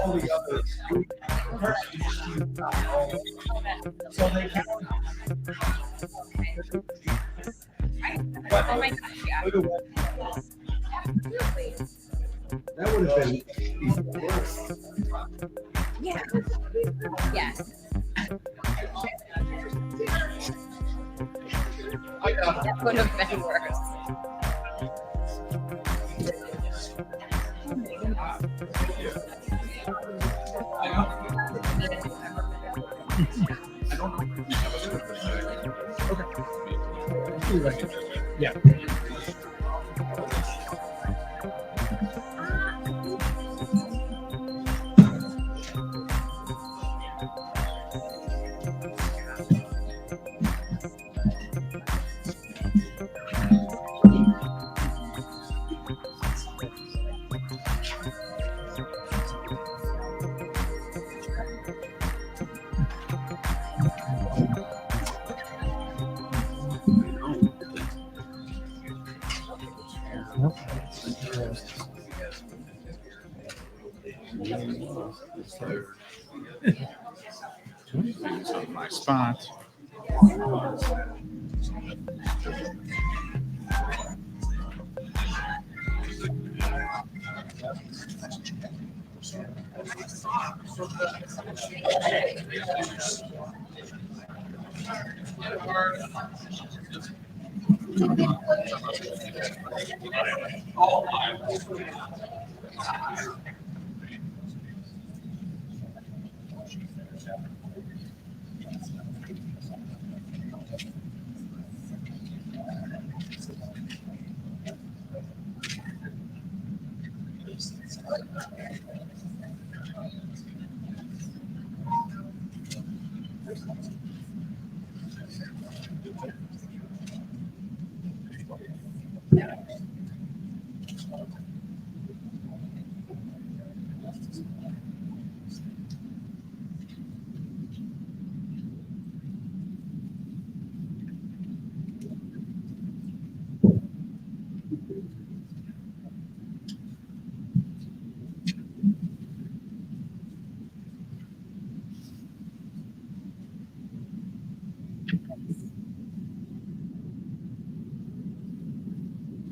Oh my gosh, yeah. That would have been Yeah. Yes. That would have been worse. yeah. My spot.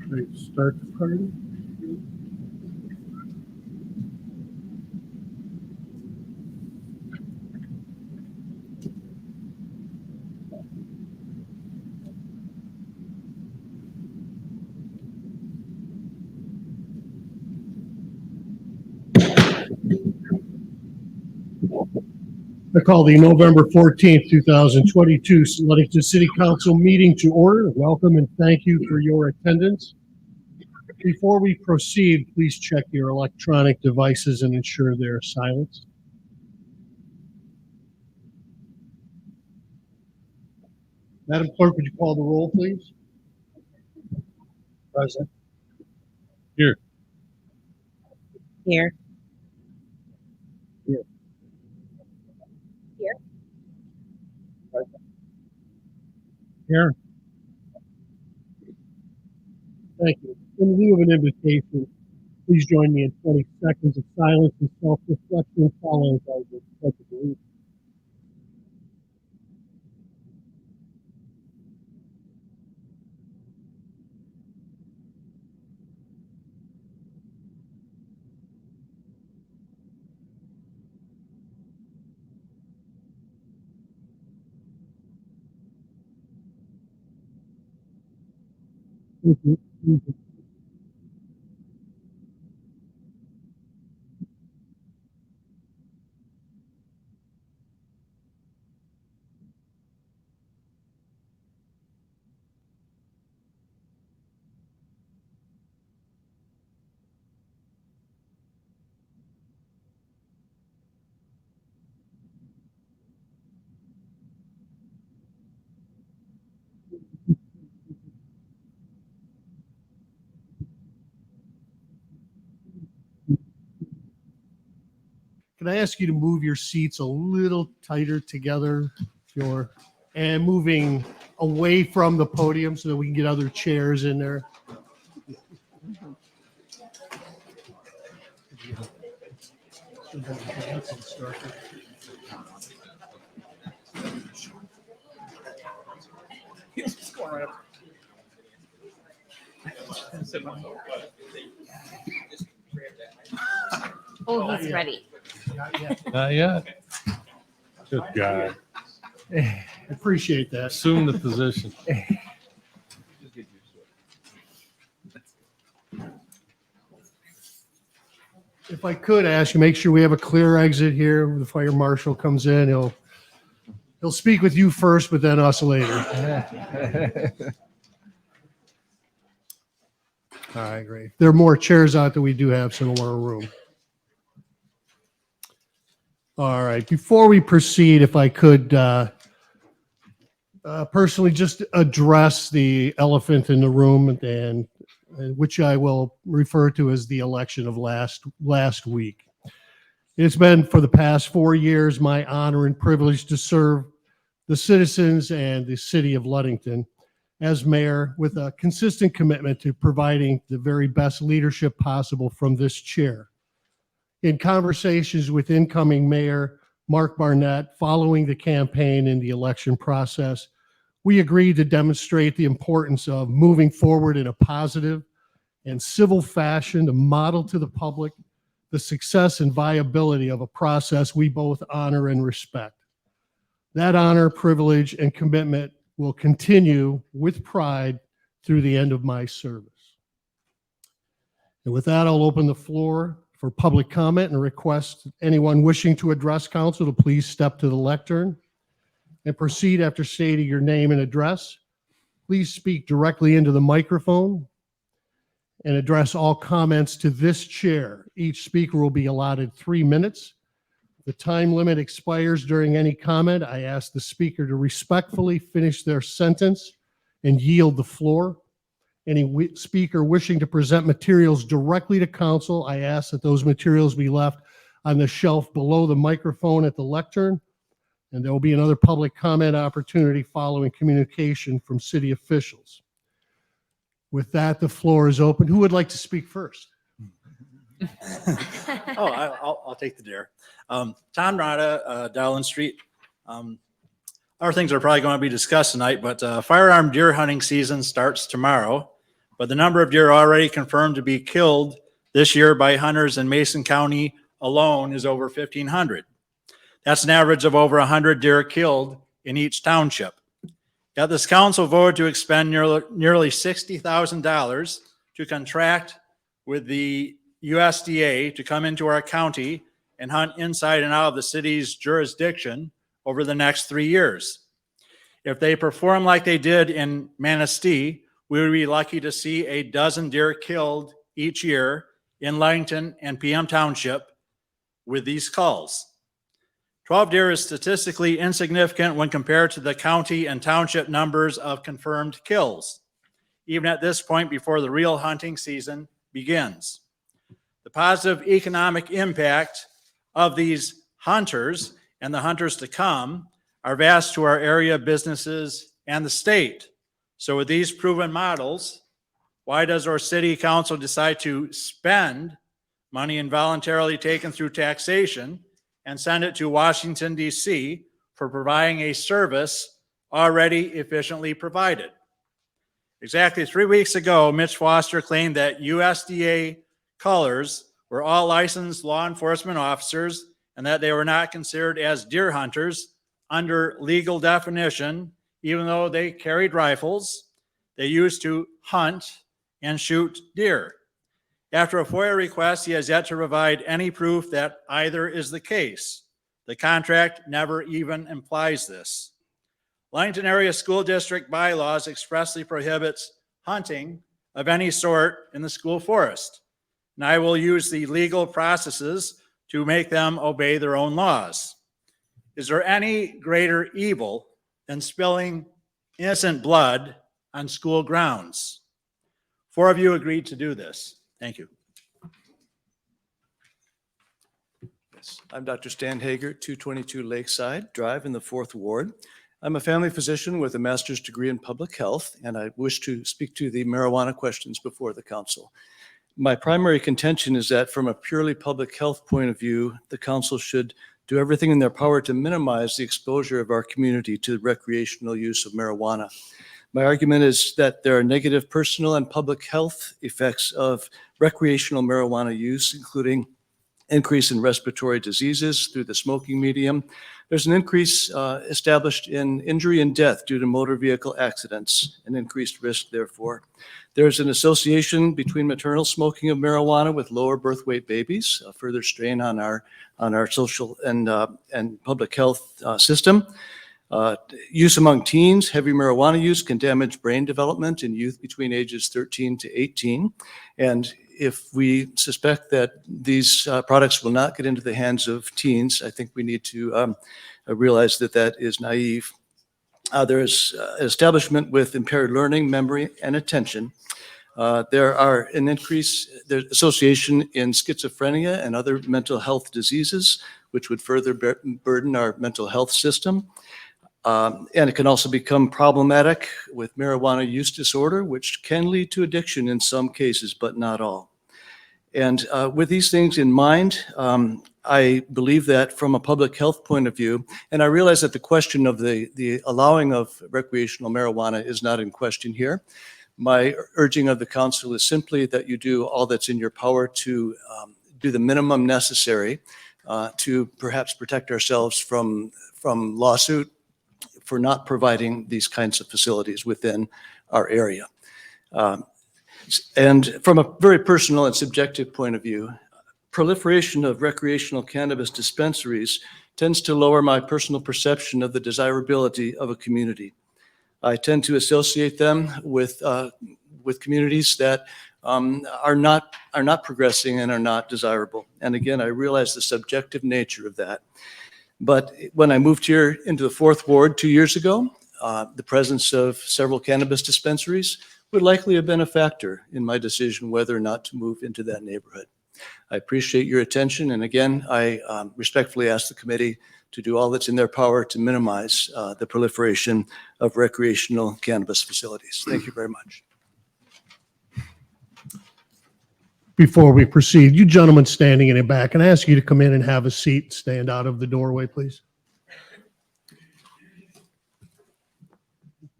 Ready to start the party? I call the November 14th, 2022 Ludington City Council meeting to order. Welcome and thank you for your attendance. Before we proceed, please check your electronic devices and ensure they're silenced. Madam Clerk, would you call the roll, please? Present. Here. Here. Here. Here. Here. Thank you. In lieu of an invitation, please join me in 20 seconds of silence and self-reflection following by the pledge of allegiance. Thank you. Thank you. Can I ask you to move your seats a little tighter together, and moving away from the podium so that we can get other chairs in there? Oh, he's ready. Not yet. Good guy. Appreciate that. Assume the position. If I could ask you, make sure we have a clear exit here. When the fire marshal comes in, he'll speak with you first, but then us later. All right, great. There are more chairs out there. We do have some more room. All right. Before we proceed, if I could personally just address the elephant in the room, and which I will refer to as the election of last week. It's been for the past 4 years my honor and privilege to serve the citizens and the city of Ludington as mayor with a consistent commitment to providing the very best leadership possible from this chair. In conversations with incoming Mayor Mark Barnett following the campaign and the election process, we agreed to demonstrate the importance of moving forward in a positive and civil fashion to model to the public the success and viability of a process we both honor and respect. That honor, privilege, and commitment will continue with pride through the end of my service. And with that, I'll open the floor for public comment and request anyone wishing to address council to please step to the lectern and proceed after stating your name and address. Please speak directly into the microphone and address all comments to this chair. Each speaker will be allotted 3 minutes. The time limit expires during any comment. I ask the speaker to respectfully finish their sentence and yield the floor. Any speaker wishing to present materials directly to council, I ask that those materials be left on the shelf below the microphone at the lectern. And there will be another public comment opportunity following communication from city officials. With that, the floor is open. Who would like to speak first? I'll take the dare. Tom Rada, Dowland Street. Other things are probably going to be discussed tonight, but firearm deer hunting season starts tomorrow. But the number of deer already confirmed to be killed this year by hunters in Mason County alone is over 1,500. That's an average of over 100 deer killed in each township. Yet this council voted to expend nearly $60,000 to contract with the USDA to come into our county and hunt inside and out of the city's jurisdiction over the next 3 years. If they perform like they did in Manistee, we would be lucky to see a dozen deer killed each year in Ludington and PM Township with these calls. 12 deer is statistically insignificant when compared to the county and township numbers of confirmed kills, even at this point before the real hunting season begins. The positive economic impact of these hunters and the hunters to come are vast to our area businesses and the state. So with these proven models, why does our city council decide to spend money involuntarily taken through taxation and send it to Washington, D.C. for providing a service already efficiently provided? Exactly 3 weeks ago, Mitch Foster claimed that USDA cullers were all licensed law enforcement officers and that they were not considered as deer hunters under legal definition, even though they carried rifles they used to hunt and shoot deer. After a FOIA request, he has yet to provide any proof that either is the case. The contract never even implies this. Ludington Area School District bylaws expressly prohibits hunting of any sort in the school forest, and I will use the legal processes to make them obey their own laws. Is there any greater evil than spilling innocent blood on school grounds? 4 of you agreed to do this. Thank you. Yes, I'm Dr. Stan Hager, 222 Lakeside Drive in the 4th Ward. I'm a family physician with a master's degree in public health, and I wish to speak to the marijuana questions before the council. My primary contention is that from a purely public health point of view, the council should do everything in their power to minimize the exposure of our community to the recreational use of marijuana. My argument is that there are negative personal and public health effects of recreational marijuana use, including increase in respiratory diseases through the smoking medium. There's an increase established in injury and death due to motor vehicle accidents, an increased risk therefore. There's an association between maternal smoking of marijuana with lower birth weight babies, a further strain on our social and public health system. Use among teens, heavy marijuana use can damage brain development in youth between ages 13 to 18. And if we suspect that these products will not get into the hands of teens, I think we need to realize that that is naive. There is establishment with impaired learning, memory, and attention. There's association in schizophrenia and other mental health diseases, which would further burden our mental health system. And it can also become problematic with marijuana use disorder, which can lead to addiction in some cases, but not all. And with these things in mind, I believe that from a public health point of view, and I realize that the question of the allowing of recreational marijuana is not in question here. My urging of the council is simply that you do all that's in your power to do the minimum necessary to perhaps protect ourselves from lawsuit for not providing these kinds of facilities within our area. And from a very personal and subjective point of view, proliferation of recreational cannabis dispensaries tends to lower my personal perception of the desirability of a community. I tend to associate them with communities that are not progressing and are not desirable. And again, I realize the subjective nature of that. But when I moved here into the 4th Ward 2 years ago, the presence of several cannabis dispensaries would likely have been a factor in my decision whether or not to move into that neighborhood. I appreciate your attention. And again, I respectfully ask the committee to do all that's in their power to minimize the proliferation of recreational cannabis facilities. Thank you very much. Before we proceed, you gentlemen standing in the back, can I ask you to come in and have a seat, stand out of the doorway, please?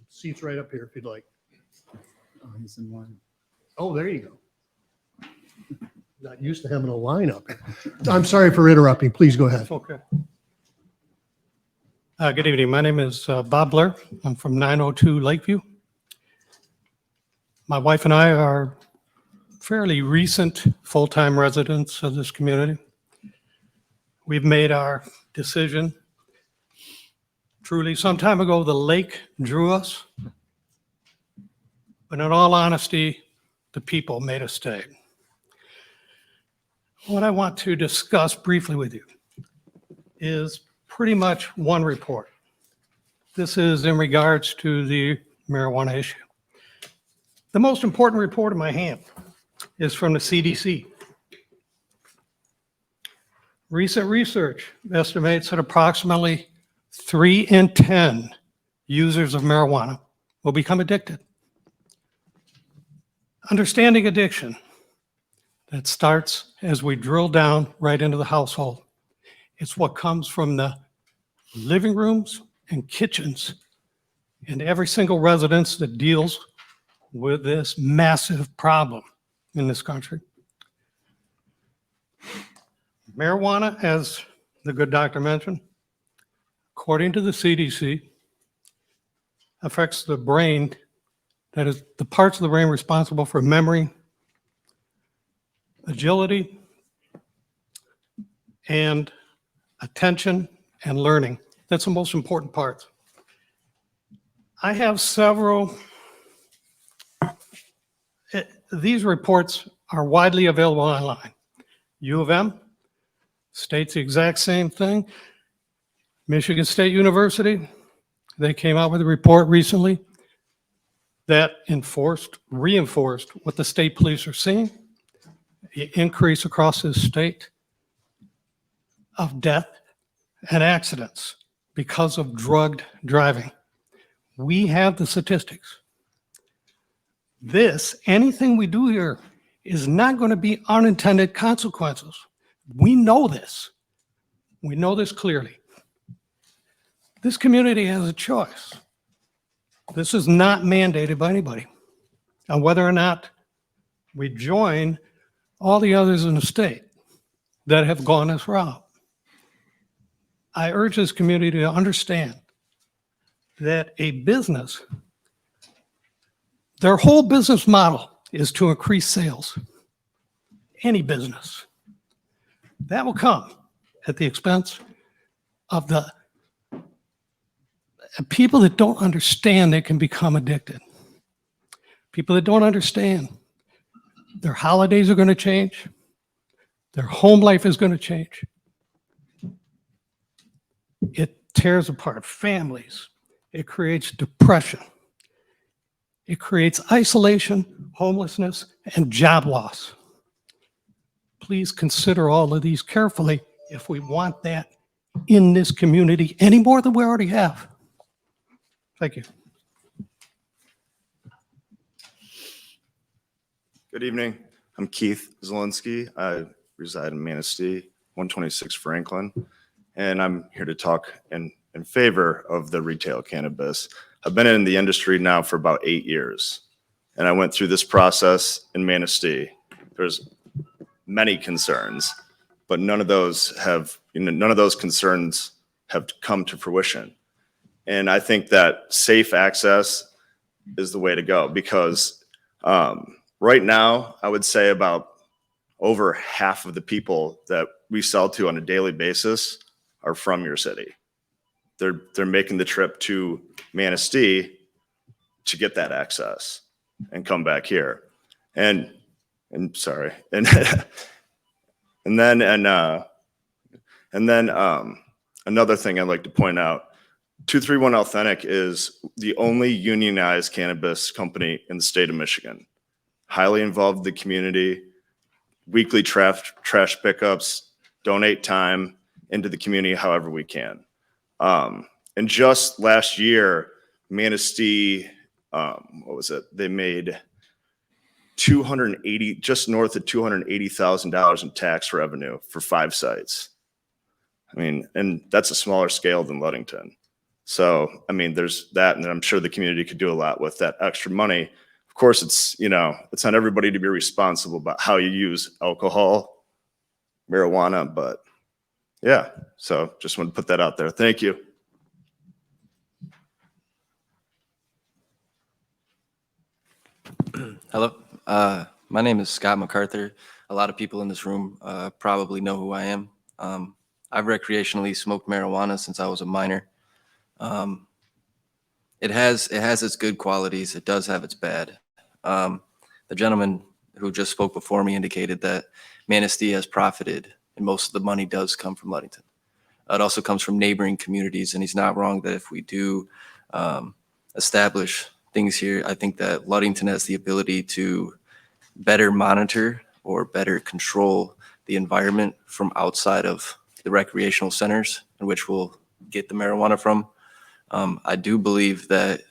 Seats right up here if you'd like. Oh, he's in one. Oh, there you go. Not used to having a line up here. I'm sorry for interrupting. Please go ahead. It's okay. Good evening. My name is Bob Blair. I'm from 902 Lakeview. My wife and I are fairly recent full-time residents of this community. We've made our decision. Truly, some time ago, the lake drew us. But in all honesty, the people made us stay. What I want to discuss briefly with you is pretty much one report. This is in regards to the marijuana issue. The most important report in my hand is from the CDC. Recent research estimates that approximately 3 in 10 users of marijuana will become addicted. Understanding addiction, that starts as we drill down right into the household. It's what comes from the living rooms and kitchens in every single residence that deals with this massive problem in this country. Marijuana, as the good doctor mentioned, according to the CDC, affects the brain, that is the parts of the brain responsible for memory, agility, and attention and learning. That's the most important part. I have several, these reports are widely available online. U of M states the exact same thing. Michigan State University, they came out with a report recently that reinforced what the state police are seeing, the increase across the state of death and accidents because of drugged driving. We have the statistics. Anything we do here is not going to be unintended consequences. We know this. We know this clearly. This community has a choice. This is not mandated by anybody on whether or not we join all the others in the state that have gone this route. I urge this community to understand that a business, their whole business model is to increase sales. Any business. That will come at the expense of the people that don't understand they can become addicted. People that don't understand their holidays are going to change. Their home life is going to change. It tears apart families. It creates depression. It creates isolation, homelessness, and job loss. Please consider all of these carefully if we want that in this community any more than we already have. Thank you. Good evening. I'm Keith Zielinski. I reside in Manistee, 126 Franklin, and I'm here to talk in favor of the retail cannabis. I've been in the industry now for about 8 years, and I went through this process in Manistee. There's many concerns, but none of those concerns have come to fruition. And I think that safe access is the way to go because right now, I would say about over half of the people that we sell to on a daily basis are from your city. They're making the trip to Manistee to get that access and come back here. And sorry. And then another thing I'd like to point out, 231 Authentic is the only unionized cannabis company in the state of Michigan. Highly involved in the community, weekly trash pickups, donate time into the community however we can. And just last year, Manistee, they made just north of $280,000 in tax revenue for 5 sites. I mean, and that's a smaller scale than Ludington. So, I mean, there's that, and I'm sure the community could do a lot with that extra money. Of course, it's on everybody to be responsible about how you use alcohol, marijuana, but yeah, so just want to put that out there. Thank you. Hello, my name is Scott MacArthur. A lot of people in this room probably know who I am. I've recreationally smoked marijuana since I was a minor. It has its good qualities. It does have its bad. The gentleman who just spoke before me indicated that Manistee has profited, and most of the money does come from Ludington. It also comes from neighboring communities, and he's not wrong that if we do establish things here, I think that Ludington has the ability to better monitor or better control the environment from outside of the recreational centers in which we'll get the marijuana from. I do believe that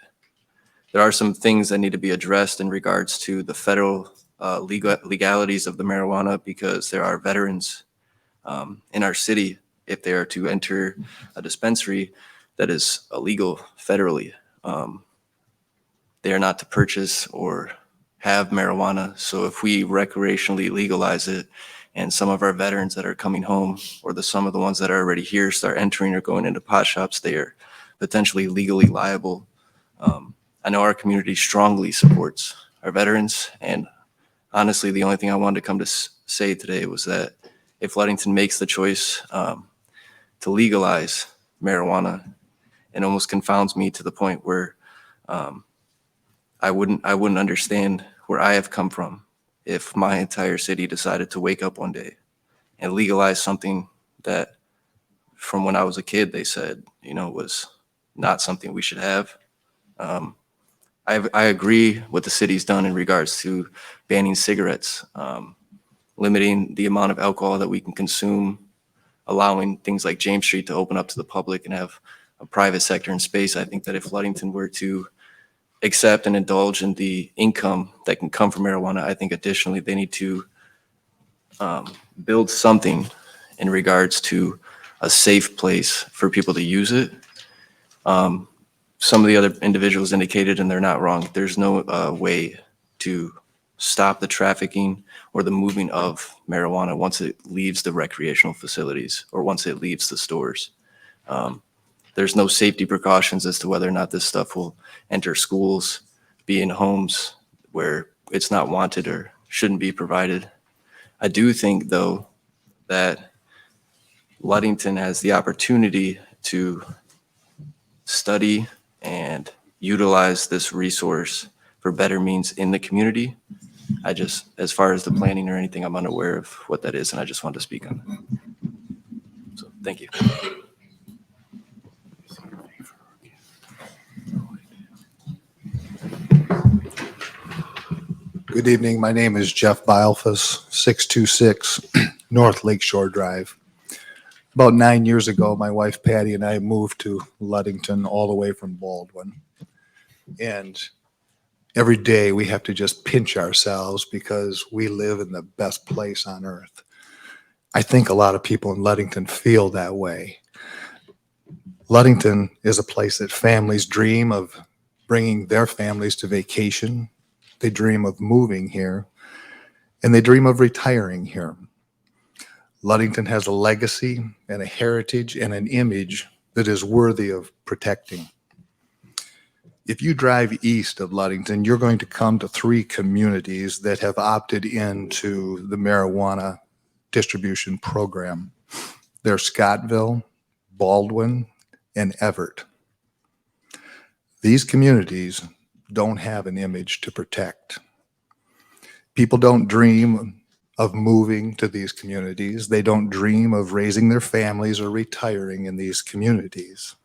there are some things that need to be addressed in regards to the federal legalities of the marijuana, because there are veterans in our city, if they are to enter a dispensary that is illegal federally. They are not to purchase or have marijuana. So if we recreationally legalize it, and some of our veterans that are coming home, or some of the ones that are already here, start entering or going into pot shops, they are potentially legally liable. I know our community strongly supports our veterans, and honestly, the only thing I wanted to come to say today was that if Ludington makes the choice to legalize marijuana, it almost confounds me to the point where I wouldn't understand where I have come from if my entire city decided to wake up one day and legalize something that from when I was a kid, they said, was not something we should have. I agree what the city's done in regards to banning cigarettes, limiting the amount of alcohol that we can consume, allowing things like James Street to open up to the public and have a private sector in space. I think that if Ludington were to accept and indulge in the income that can come from marijuana, I think additionally they need to build something in regards to a safe place for people to use it. Some of the other individuals indicated, and they're not wrong, there's no way to stop the trafficking or the moving of marijuana once it leaves the recreational facilities or once it leaves the stores. There's no safety precautions as to whether or not this stuff will enter schools, be in homes where it's not wanted or shouldn't be provided. I do think, though, that Ludington has the opportunity to study and utilize this resource for better means in the community. I just, as far as the planning or anything, I'm unaware of what that is, and I just wanted to speak on that. So, thank you. Good evening. My name is Jeff Bilefus, 626 North Lakeshore Drive. About 9 years ago, my wife Patty and I moved to Ludington all the way from Baldwin. And every day we have to just pinch ourselves because we live in the best place on earth. I think a lot of people in Ludington feel that way. Ludington is a place that families dream of bringing their families to vacation. They dream of moving here, and they dream of retiring here. Ludington has a legacy and a heritage and an image that is worthy of protecting. If you drive east of Ludington, you're going to come to 3 communities that have opted into the marijuana distribution program. They're Scottville, Baldwin, and Everett. These communities don't have an image to protect. People don't dream of moving to these communities. They don't dream of raising their families or retiring in these communities.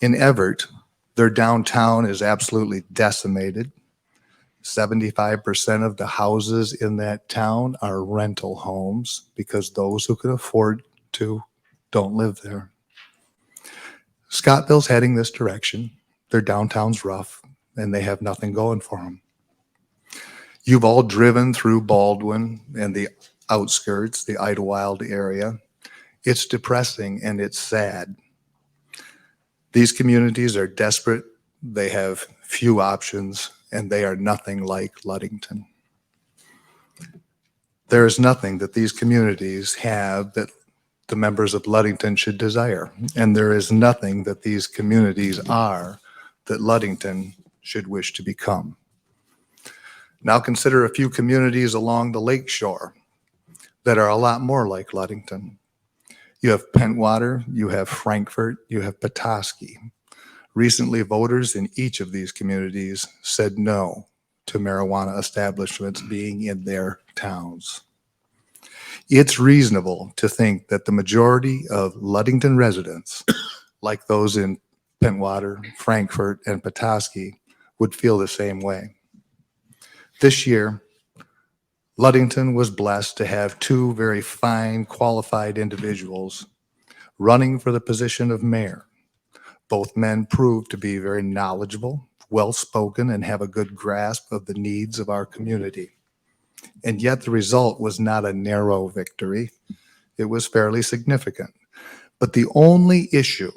In Everett, their downtown is absolutely decimated. 75% of the houses in that town are rental homes because those who can afford to don't live there. Scottville's heading this direction. Their downtown's rough, and they have nothing going for them. You've all driven through Baldwin and the outskirts, the Idlewild area. It's depressing and it's sad. These communities are desperate. They have few options, and they are nothing like Ludington. There is nothing that these communities have that the members of Ludington should desire, and there is nothing that these communities are that Ludington should wish to become. Now consider a few communities along the lake shore that are a lot more like Ludington. You have Pentwater, you have Frankfort, you have Petoskey. Recently, voters in each of these communities said no to marijuana establishments being in their towns. It's reasonable to think that the majority of Ludington residents, like those in Pentwater, Frankfort, and Petoskey, would feel the same way. This year, Ludington was blessed to have 2 very fine, qualified individuals running for the position of mayor. Both men proved to be very knowledgeable, well-spoken, and have a good grasp of the needs of our community. And yet the result was not a narrow victory. It was fairly significant. But the only issue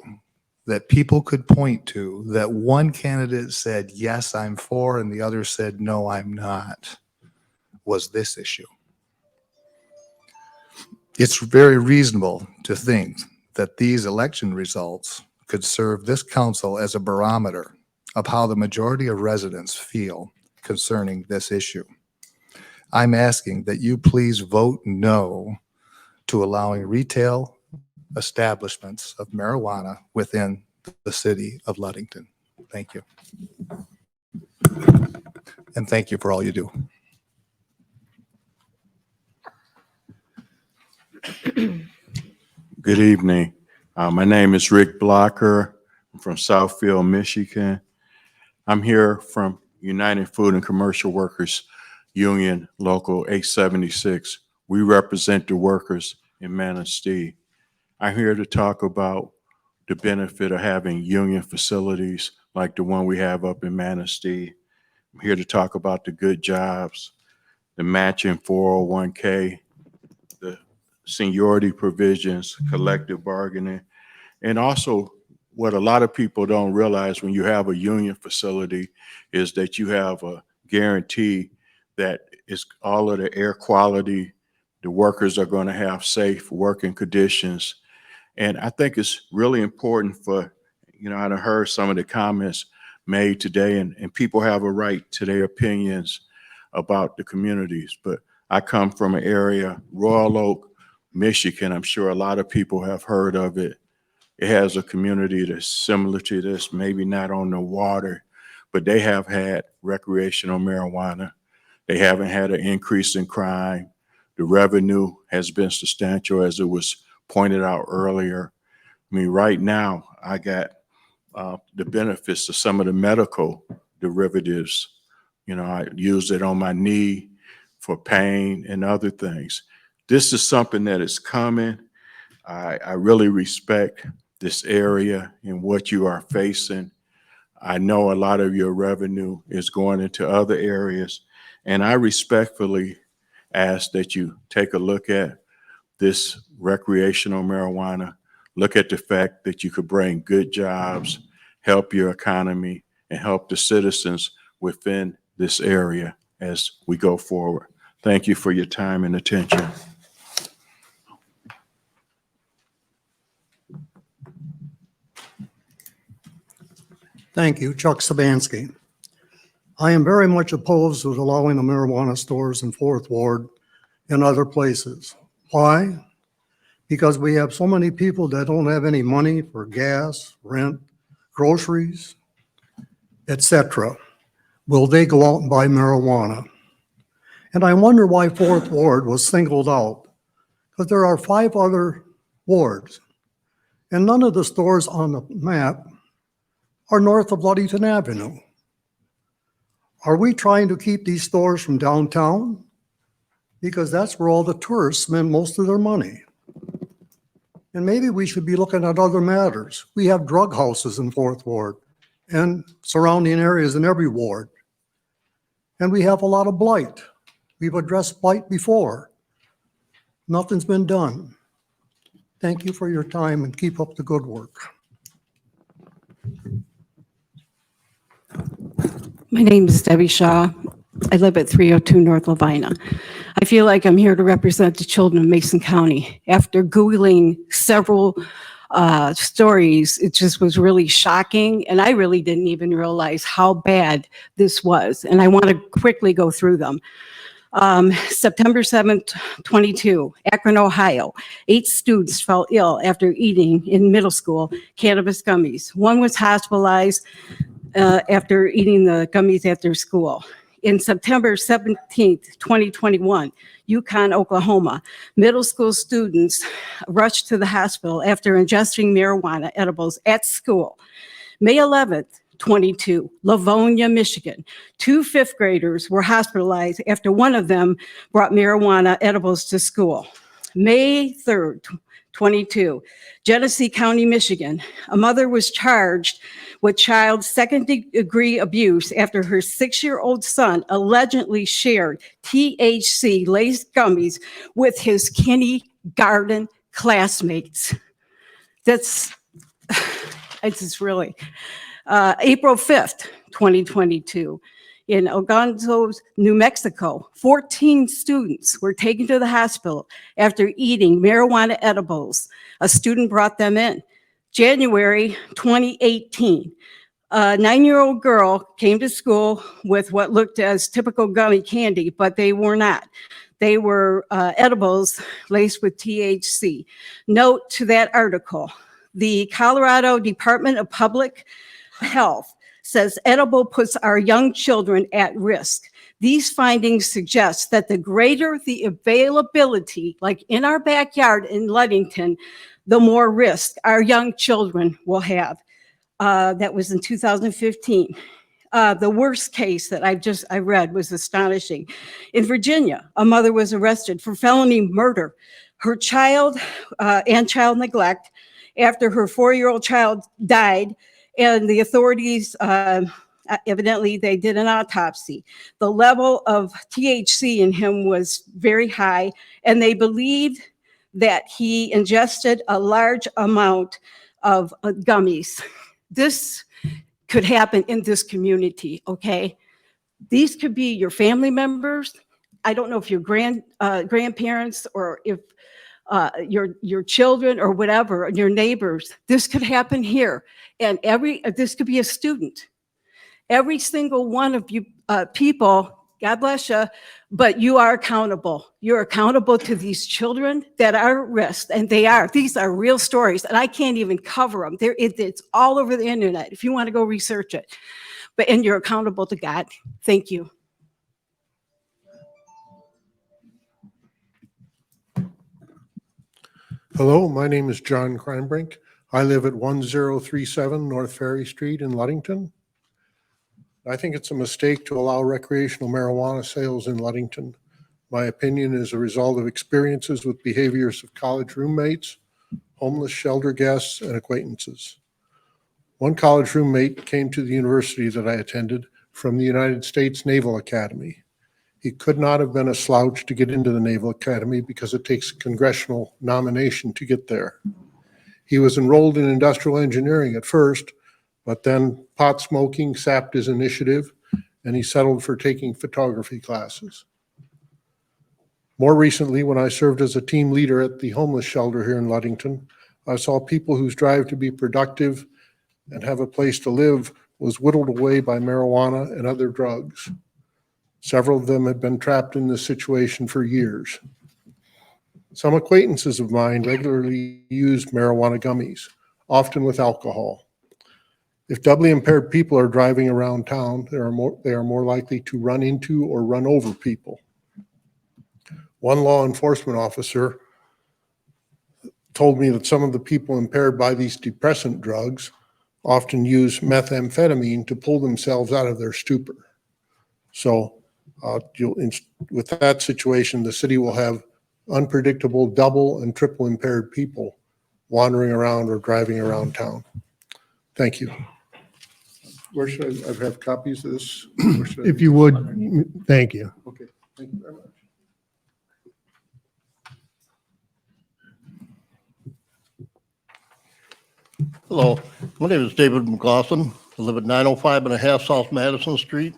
that people could point to that one candidate said, yes, I'm for, and the other said, no, I'm not, was this issue. It's very reasonable to think that these election results could serve this council as a barometer of how the majority of residents feel concerning this issue. I'm asking that you please vote no to allowing retail establishments of marijuana within the city of Ludington. Thank you. And thank you for all you do. Good evening. My name is Rick Blocker. I'm from Southfield, Michigan. I'm here from United Food and Commercial Workers Union, Local 876. We represent the workers in Manistee. I'm here to talk about the benefit of having union facilities like the one we have up in Manistee. I'm here to talk about the good jobs, the matching 401k, the seniority provisions, collective bargaining, and also what a lot of people don't realize when you have a union facility is that you have a guarantee that is all of the air quality, the workers are going to have safe working conditions. And I think it's really important for, I heard some of the comments made today, and people have a right to their opinions about the communities. But I come from an area, Royal Oak, Michigan. I'm sure a lot of people have heard of it. It has a community that's similar to this, maybe not on the water, but they have had recreational marijuana. They haven't had an increase in crime. The revenue has been substantial, as it was pointed out earlier. I mean, right now, I got the benefits of some of the medical derivatives. I use it on my knee for pain and other things. This is something that is coming. I really respect this area and what you are facing. I know a lot of your revenue is going into other areas, and I respectfully ask that you take a look at this recreational marijuana, look at the fact that you could bring good jobs, help your economy, and help the citizens within this area as we go forward. Thank you for your time and attention. Thank you, Chuck Sabansky. I am very much opposed to allowing the marijuana stores in Fourth Ward and other places. Why? Because we have so many people that don't have any money for gas, rent, groceries, etc. Will they go out and buy marijuana? And I wonder why Fourth Ward was singled out, because there are 5 other wards, and none of the stores on the map are north of Ludington Avenue. Are we trying to keep these stores from downtown? Because that's where all the tourists spend most of their money. And maybe we should be looking at other matters. We have drug houses in Fourth Ward and surrounding areas in every ward. And we have a lot of blight. We've addressed blight before. Nothing's been done. Thank you for your time and keep up the good work. My name is Debbie Shaw. I live at 302 North Lavina. I feel like I'm here to represent the children of Mason County. After Googling several stories, it just was really shocking, and I really didn't even realize how bad this was. And I want to quickly go through them. September 7th, 22, Akron, Ohio. 8 students fell ill after eating in middle school cannabis gummies. One was hospitalized after eating the gummies after school. In September 17th, 2021, Yukon, Oklahoma, middle school students rushed to the hospital after ingesting marijuana edibles at school. May 11th, 22, Livonia, Michigan. 2 5th graders were hospitalized after one of them brought marijuana edibles to school. May 3rd, 22, Genesee County, Michigan. A mother was charged with child second-degree abuse after her 6-year-old son allegedly shared THC-laced gummies with his kindergarten classmates. It's just really. April 5th, 2022, in Ogonzos, New Mexico, 14 students were taken to the hospital after eating marijuana edibles. A student brought them in. January 2018, a 9-year-old girl came to school with what looked as typical gummy candy, but they were not. They were edibles laced with THC. Note to that article, the Colorado Department of Public Health says edible puts our young children at risk. These findings suggest that the greater the availability, like in our backyard in Ludington, the more risk our young children will have. That was in 2015. The worst case that I read was astonishing. In Virginia, a mother was arrested for felony murder. Her child and child neglect after her 4-year-old child died and the authorities, evidently they did an autopsy. The level of THC in him was very high, and they believed that he ingested a large amount of gummies. This could happen in this community, okay? These could be your family members. I don't know if your grandparents or if your children or whatever, your neighbors. This could happen here. And this could be a student. Every single one of you people, God bless you, but you are accountable. You're accountable to these children that are at risk, and these are real stories, and I can't even cover them. It's all over the internet if you want to go research it. And you're accountable to God. Thank you. Hello, my name is John Kreinbrink. I live at 1037 North Ferry Street in Ludington. I think it's a mistake to allow recreational marijuana sales in Ludington. My opinion is a result of experiences with behaviors of college roommates, homeless shelter guests, and acquaintances. One college roommate came to the university that I attended from the United States Naval Academy. He could not have been a slouch to get into the Naval Academy because it takes a congressional nomination to get there. He was enrolled in industrial engineering at first, but then pot smoking sapped his initiative, and he settled for taking photography classes. More recently, when I served as a team leader at the homeless shelter here in Ludington, I saw people whose drive to be productive and have a place to live was whittled away by marijuana and other drugs. Several of them had been trapped in this situation for years. Some acquaintances of mine regularly use marijuana gummies, often with alcohol. If doubly impaired people are driving around town, they are more likely to run into or run over people. One law enforcement officer told me that some of the people impaired by these depressant drugs often use methamphetamine to pull themselves out of their stupor. So with that situation, the city will have unpredictable double and triple impaired people wandering around or driving around town. Thank you. Where should I have copies of this? If you would, thank you. Okay, thank you very much. Hello, my name is David McLaughlin. I live at 905.5 South Madison Street.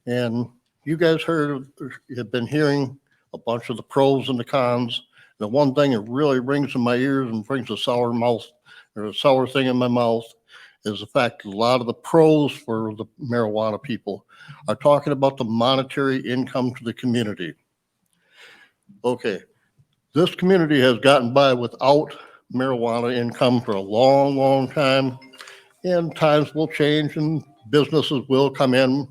And you guys have been hearing a bunch of the pros and the cons. The one thing that really rings in my ears and brings a sour thing in my mouth is the fact that a lot of the pros for the marijuana people are talking about the monetary income to the community. Okay, this community has gotten by without marijuana income for a long, long time, and times will change and businesses will come in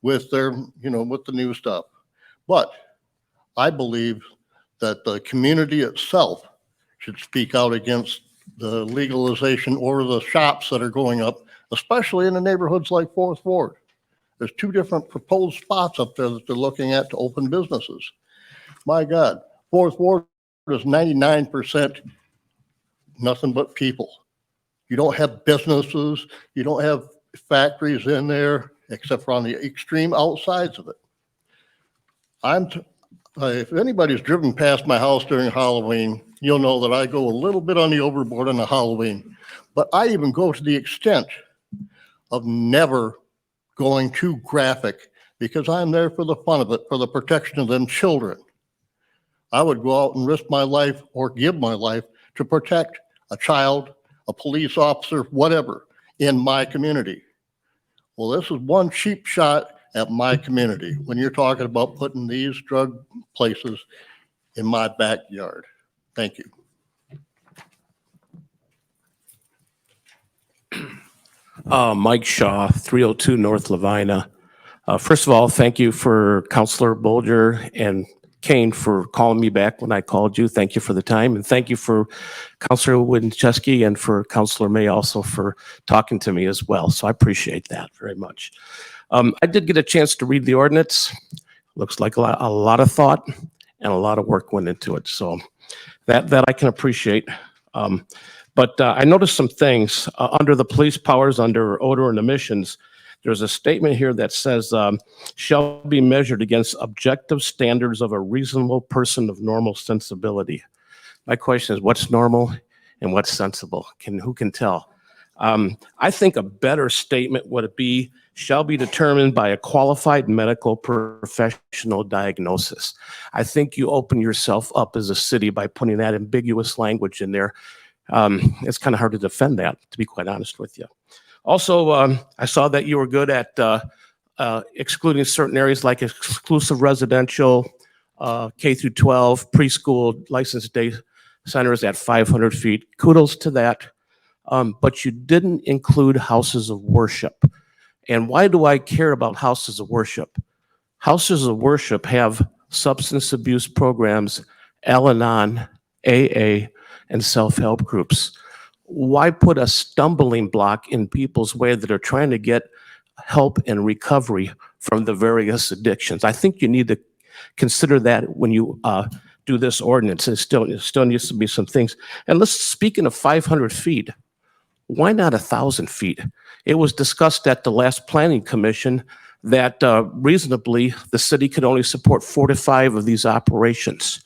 with their, with the new stuff. But I believe that the community itself should speak out against the legalization or the shops that are going up, especially in the neighborhoods like Fourth Ward. There's two different proposed spots up there that they're looking at to open businesses. My God, Fourth Ward is 99% nothing but people. You don't have businesses, you don't have factories in there, except for on the extreme outsides of it. If anybody's driven past my house during Halloween, you'll know that I go a little bit on the overboard on the Halloween, but I even go to the extent of never going too graphic because I'm there for the fun of it, for the protection of them children. I would go out and risk my life or give my life to protect a child, a police officer, whatever, in my community. Well, this is one cheap shot at my community when you're talking about putting these drug places in my backyard. Thank you. Mike Shaw, 302 North Lavina. First of all, thank you for Councilor Bolger and Kane for calling me back when I called you. Thank you for the time. And thank you for Councilor Winchesky and for Councilor May also for talking to me as well. So I appreciate that very much. I did get a chance to read the ordinance. Looks like a lot of thought and a lot of work went into it. So that I can appreciate. But I noticed some things under the police powers, under odor and emissions. There's a statement here that says, shall be measured against objective standards of a reasonable person of normal sensibility. My question is, what's normal and what's sensible? Who can tell? I think a better statement would be, shall be determined by a qualified medical professional diagnosis. I think you open yourself up as a city by putting that ambiguous language in there. It's kind of hard to defend that, to be quite honest with you. Also, I saw that you were good at excluding certain areas like exclusive residential, K through 12, preschool, licensed day centers at 500 feet. Kudos to that. But you didn't include houses of worship. And why do I care about houses of worship? Houses of worship have substance abuse programs, Al-Anon, AA, and self-help groups. Why put a stumbling block in people's way that are trying to get help and recovery from the various addictions? I think you need to consider that when you do this ordinance. It still needs to be some things. And speaking of 500 feet, why not 1,000 feet? It was discussed at the last planning commission that reasonably the city could only support 4 to 5 of these operations.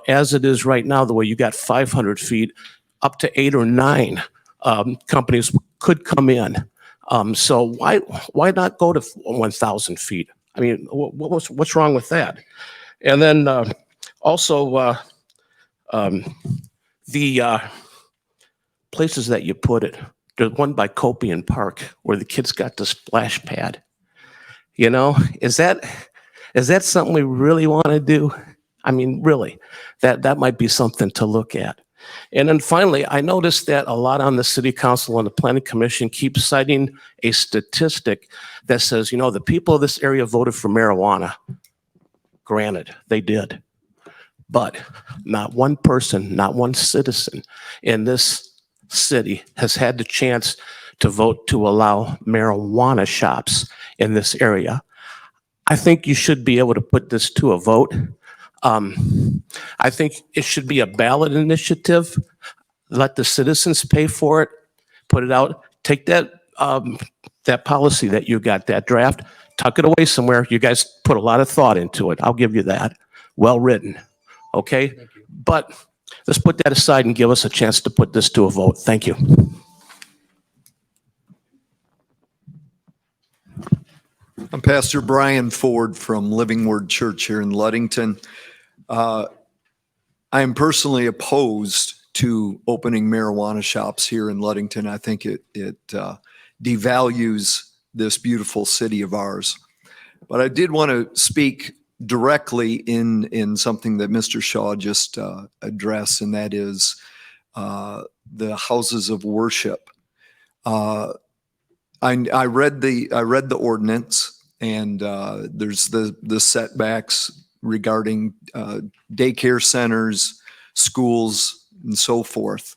As it is right now, the way you got 500 feet, up to 8 or 9 companies could come in. So why not go to 1,000 feet? I mean, what's wrong with that? And then also the places that you put it. There's one by Copian Park where the kids got the splash pad. You know, is that something we really want to do? I mean, really, that might be something to look at. And then finally, I noticed that a lot on the city council and the planning commission keep citing a statistic that says, you know, the people of this area voted for marijuana. Granted, they did. But not one person, not one citizen in this city has had the chance to vote to allow marijuana shops in this area. I think you should be able to put this to a vote. I think it should be a ballot initiative. Let the citizens pay for it, put it out, take that policy that you got, that draft, tuck it away somewhere. You guys put a lot of thought into it. I'll give you that. Well written. Okay? But let's put that aside and give us a chance to put this to a vote. Thank you. I'm Pastor Brian Ford from Living Word Church here in Ludington. I am personally opposed to opening marijuana shops here in Ludington. I think it devalues this beautiful city of ours. But I did want to speak directly in something that Mr. Shaw just addressed, and that is the houses of worship. I read the ordinance, and there's the setbacks regarding daycare centers, schools, and so forth.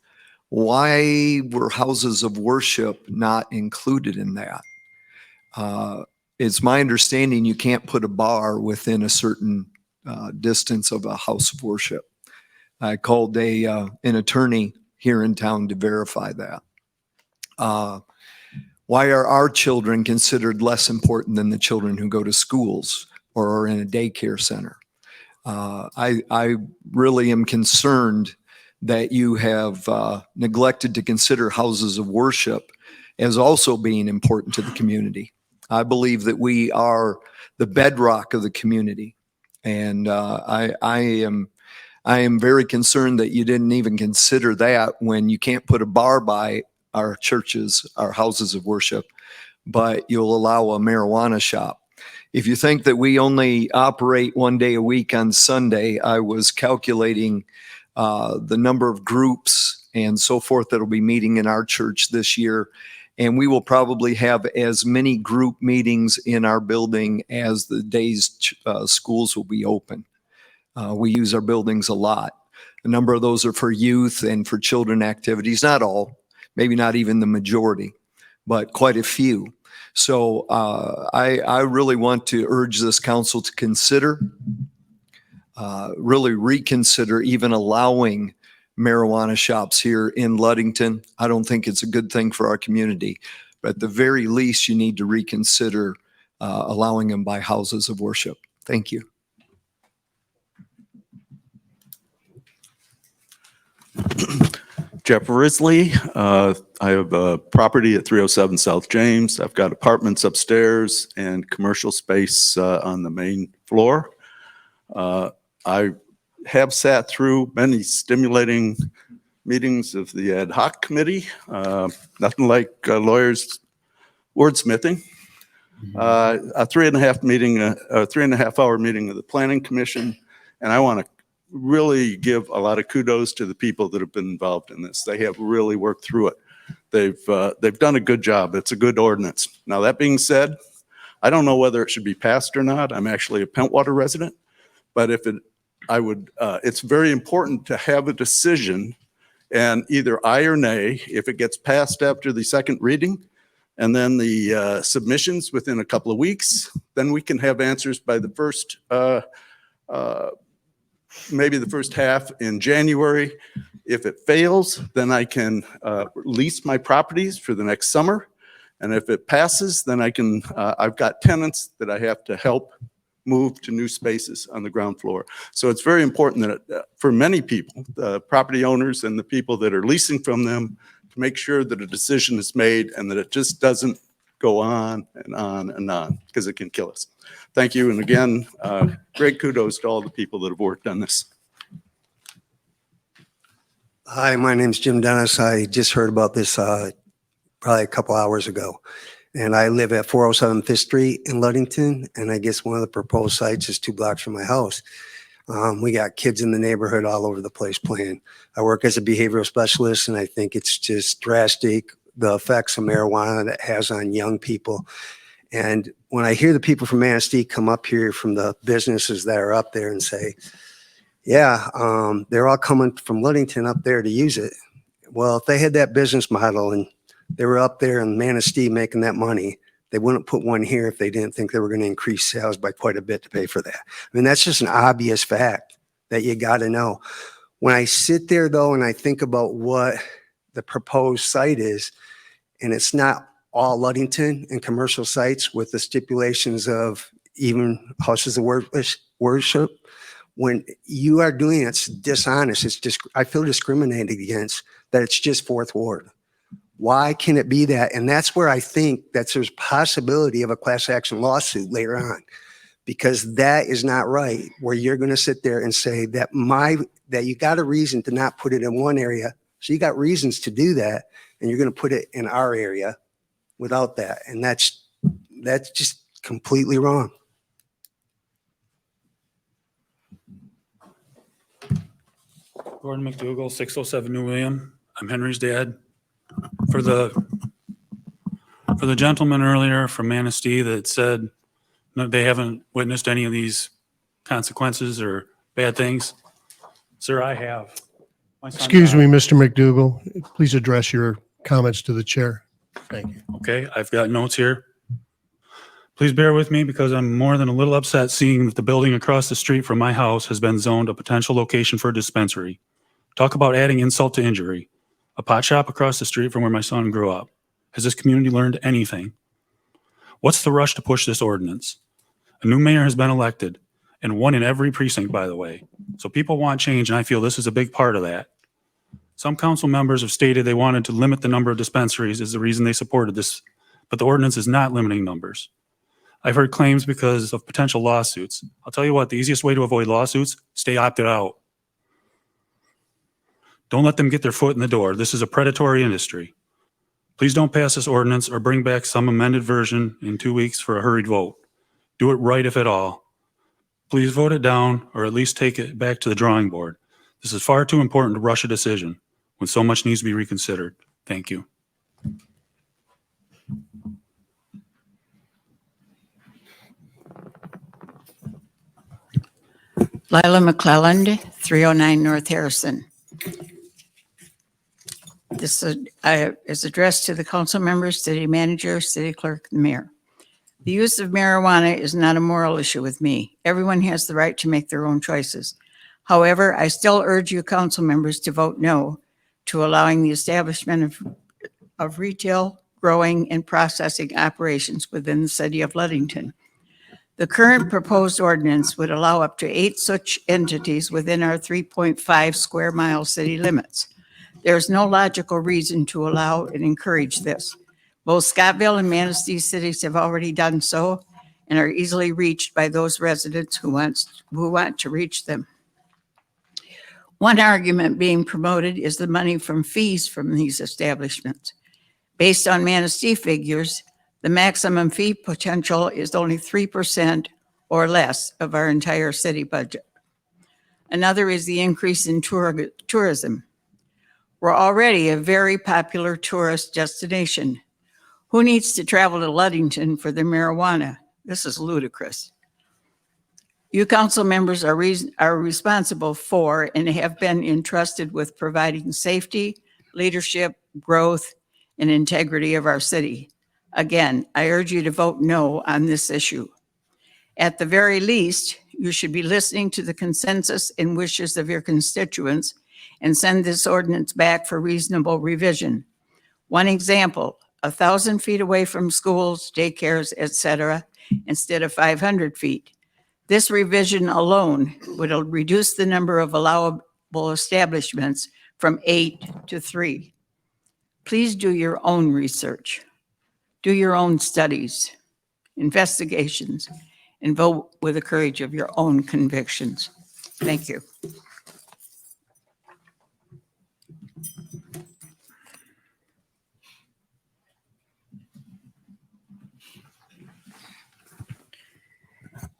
Why were houses of worship not included in that? It's my understanding you can't put a bar within a certain distance of a house of worship. I called an attorney here in town to verify that. Why are our children considered less important than the children who go to schools or are in a daycare center? I really am concerned that you have neglected to consider houses of worship as also being important to the community. I believe that we are the bedrock of the community, and I am very concerned that you didn't even consider that when you can't put a bar by our churches, our houses of worship, but you'll allow a marijuana shop. If you think that we only operate one day a week on Sunday, I was calculating the number of groups and so forth that will be meeting in our church this year. And we will probably have as many group meetings in our building as the days schools will be open. We use our buildings a lot. A number of those are for youth and for children activities, not all, maybe not even the majority, but quite a few. So I really want to urge this council to consider, really reconsider even allowing marijuana shops here in Ludington. I don't think it's a good thing for our community. But at the very least, you need to reconsider allowing them by houses of worship. Thank you. Jeff Risley. I have a property at 307 South James. I've got apartments upstairs and commercial space on the main floor. I have sat through many stimulating meetings of the ad hoc committee. Nothing like lawyers wordsmithing. A 3.5 hour meeting of the Planning Commission, and I want to really give a lot of kudos to the people that have been involved in this. They have really worked through it. They've done a good job. It's a good ordinance. Now, that being said, I don't know whether it should be passed or not. I'm actually a Pentwater resident, but it's very important to have a decision, and either aye or nay. If it gets passed after the second reading and then the submissions within a couple of weeks, then we can have answers by the first maybe the first half in January. If it fails, then I can lease my properties for the next summer. And if it passes, then I've got tenants that I have to help move to new spaces on the ground floor. So it's very important that for many people, the property owners and the people that are leasing from them, to make sure that a decision is made and that it just doesn't go on and on and on, because it can kill us. Thank you. And again, great kudos to all the people that have worked on this. Hi, my name's Jim Dennis. I just heard about this probably a couple hours ago. And I live at 407 5th Street in Ludington. And I guess one of the proposed sites is 2 blocks from my house. We got kids in the neighborhood all over the place playing. I work as a behavioral specialist, and I think it's just drastic, the effects of marijuana that has on young people. And when I hear the people from Manistee come up here from the businesses that are up there and say, yeah, they're all coming from Ludington up there to use it. Well, if they had that business model and they were up there in Manistee making that money, they wouldn't put one here if they didn't think they were going to increase sales by quite a bit to pay for that. I mean, that's just an obvious fact that you got to know. When I sit there, though, and I think about what the proposed site is, and it's not all Ludington and commercial sites with the stipulations of even houses of worship, when you are doing it, it's dishonest. It's just, I feel discriminated against that it's just Fourth Ward. Why can it be that? And that's where I think that there's possibility of a class action lawsuit later on, because that is not right, where you're going to sit there and say that that you got a reason to not put it in one area. So you got reasons to do that, and you're going to put it in our area without that. And that's just completely wrong. Gordon McDougall, 607 New William. I'm Henry's dad. For the gentleman earlier from Manistee that said no, they haven't witnessed any of these consequences or bad things, sir, I have. Excuse me, Mr. McDougall. Please address your comments to the chair. Thank you. Okay, I've got notes here. Please bear with me because I'm more than a little upset seeing that the building across the street from my house has been zoned a potential location for a dispensary. Talk about adding insult to injury. A pot shop across the street from where my son grew up. Has this community learned anything? What's the rush to push this ordinance? A new mayor has been elected, and one in every precinct, by the way. So people want change, and I feel this is a big part of that. Some council members have stated they wanted to limit the number of dispensaries as the reason they supported this, but the ordinance is not limiting numbers. I've heard claims because of potential lawsuits. I'll tell you what, the easiest way to avoid lawsuits, stay opted out. Don't let them get their foot in the door. This is a predatory industry. Please don't pass this ordinance or bring back some amended version in 2 weeks for a hurried vote. Do it right if at all. Please vote it down or at least take it back to the drawing board. This is far too important to rush a decision when so much needs to be reconsidered. Thank you. Lila McClelland, 309 North Harrison. This is addressed to the council members, city manager, city clerk, and mayor. The use of marijuana is not a moral issue with me. Everyone has the right to make their own choices. However, I still urge you council members to vote no to allowing the establishment of retail, growing, and processing operations within the city of Ludington. The current proposed ordinance would allow up to 8 such entities within our 3.5 square mile city limits. There is no logical reason to allow and encourage this. Both Scottville and Manistee cities have already done so and are easily reached by those residents who want to reach them. One argument being promoted is the money from fees from these establishments. Based on Manistee figures, the maximum fee potential is only 3% or less of our entire city budget. Another is the increase in tourism. We're already a very popular tourist destination. Who needs to travel to Ludington for the marijuana? This is ludicrous. You council members are responsible for and have been entrusted with providing safety, leadership, growth, and integrity of our city. Again, I urge you to vote no on this issue. At the very least, you should be listening to the consensus and wishes of your constituents and send this ordinance back for reasonable revision. One example, 1,000 feet away from schools, daycares, etc., instead of 500 feet. This revision alone would reduce the number of allowable establishments from 8 to 3. Please do your own research. Do your own studies, investigations, and vote with the courage of your own convictions. Thank you.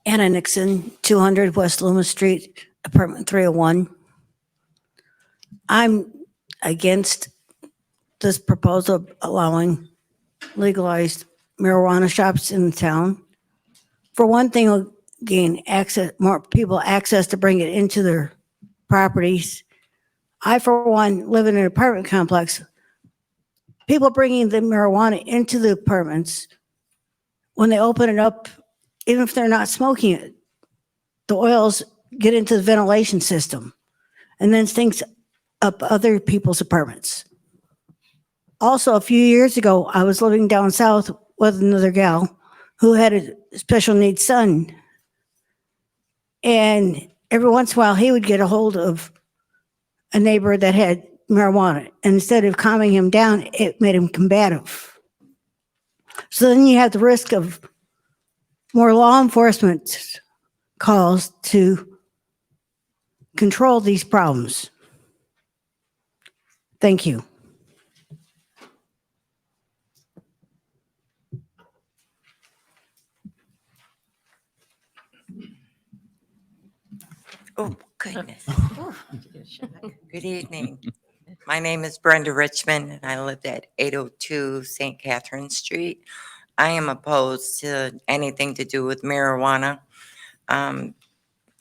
Anna Nixon, 200 West Loomis Street, apartment 301. I'm against this proposal of allowing legalized marijuana shops in the town. For one thing, it'll gain access, more people access to bring it into their properties. I, for one, live in an apartment complex. People bringing the marijuana into the apartments, when they open it up, even if they're not smoking it, the oils get into the ventilation system and then stinks up other people's apartments. Also, a few years ago, I was living down south with another gal who had a special needs son. And every once in a while, he would get a hold of a neighbor that had marijuana. And instead of calming him down, it made him combative. So then you have the risk of more law enforcement calls to control these problems. Thank you. Oh, goodness. Good evening. My name is Brenda Richmond, and I lived at 802 St. Catherine Street. I am opposed to anything to do with marijuana. I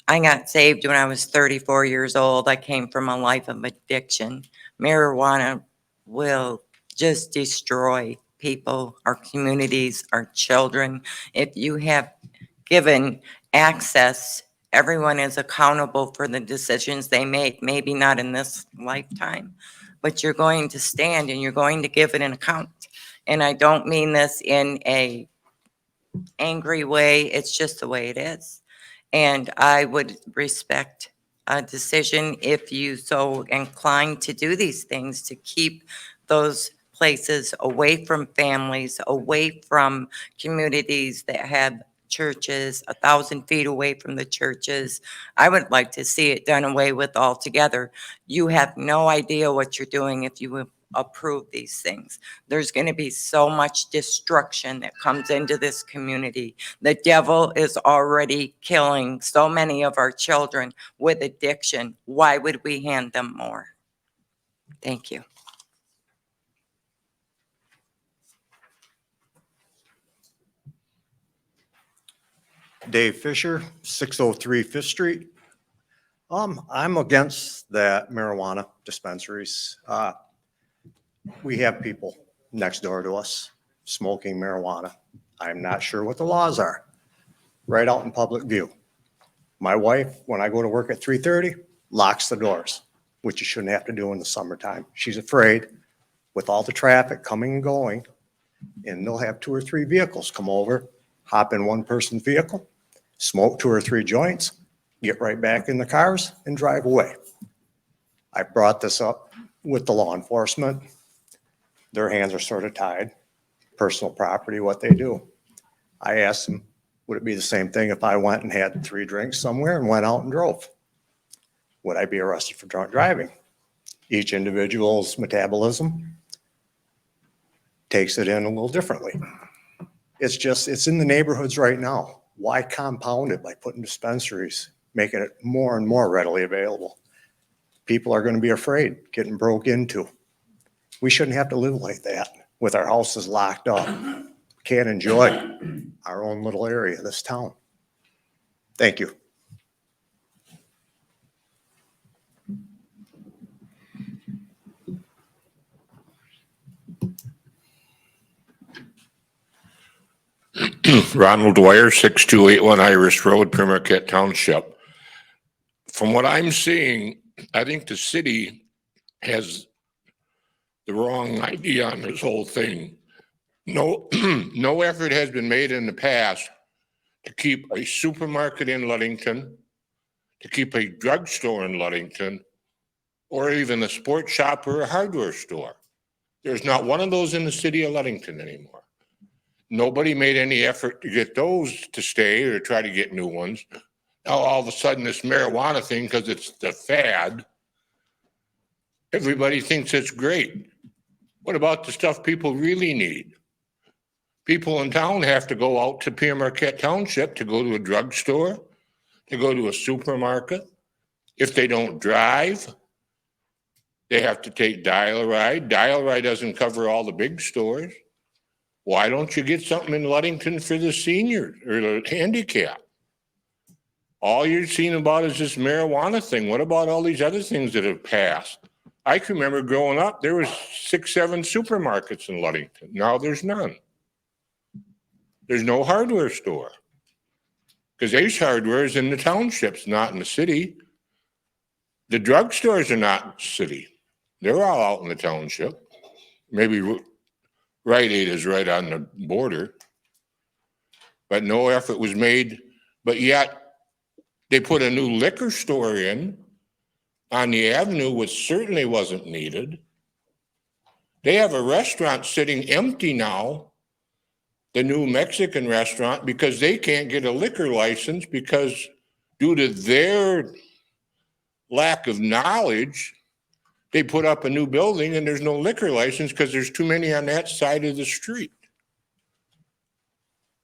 got saved when I was 34 years old. I came from a life of addiction. Marijuana will just destroy people, our communities, our children. If you have given access, everyone is accountable for the decisions they make, maybe not in this lifetime, but you're going to stand and you're going to give it an account. And I don't mean this in a angry way. It's just the way it is. And I would respect a decision if you so inclined to do these things, to keep those places away from families, away from communities that have churches, 1,000 feet away from the churches. I would like to see it done away with altogether. You have no idea what you're doing if you approve these things. There's going to be so much destruction that comes into this community. The devil is already killing so many of our children with addiction. Why would we hand them more? Thank you. Dave Fisher, 603 Fifth Street. I'm against that marijuana dispensaries. We have people next door to us smoking marijuana. I'm not sure what the laws are, right out in public view. My wife, when I go to work at 3:30, locks the doors, which you shouldn't have to do in the summertime. She's afraid with all the traffic coming and going, and they'll have 2 or 3 vehicles come over, hop in one person's vehicle, smoke 2 or 3 joints, get right back in the cars and drive away. I brought this up with the law enforcement. Their hands are sort of tied. Personal property, what they do. I asked them, would it be the same thing if I went and had 3 drinks somewhere and went out and drove? Would I be arrested for drunk driving? Each individual's metabolism takes it in a little differently. It's in the neighborhoods right now. Why compound it by putting dispensaries, making it more and more readily available? People are going to be afraid getting broke into. We shouldn't have to live like that with our houses locked up. Can't enjoy our own little area, this town. Thank you. Ronald Dwyer, 6281 Iris Road, Pimlico Township. From what I'm seeing, I think the city has the wrong idea on this whole thing. No, no effort has been made in the past to keep a supermarket in Ludington, to keep a drugstore in Ludington, or even a sports shop or a hardware store. There's not one of those in the city of Ludington anymore. Nobody made any effort to get those to stay or try to get new ones. Now, all of a sudden, this marijuana thing, because it's the fad, everybody thinks it's great. What about the stuff people really need? People in town have to go out to Pierre Marquette Township to go to a drugstore, to go to a supermarket. If they don't drive, they have to take Dial-A-Ride. Dial-A-Ride doesn't cover all the big stores. Why don't you get something in Ludington for the seniors or the handicap? All you're seeing about is this marijuana thing. What about all these other things that have passed? I can remember growing up, there was 6, 7 supermarkets in Ludington. Now there's none. There's no hardware store. Because Ace Hardware is in the townships, not in the city. The drugstores are not in the city. They're all out in the township. Maybe Rite Aid is right on the border. But no effort was made. But yet, they put a new liquor store in on the avenue, which certainly wasn't needed. They have a restaurant sitting empty now, the new Mexican restaurant, because they can't get a liquor license because due to their lack of knowledge, they put up a new building and there's no liquor license because there's too many on that side of the street.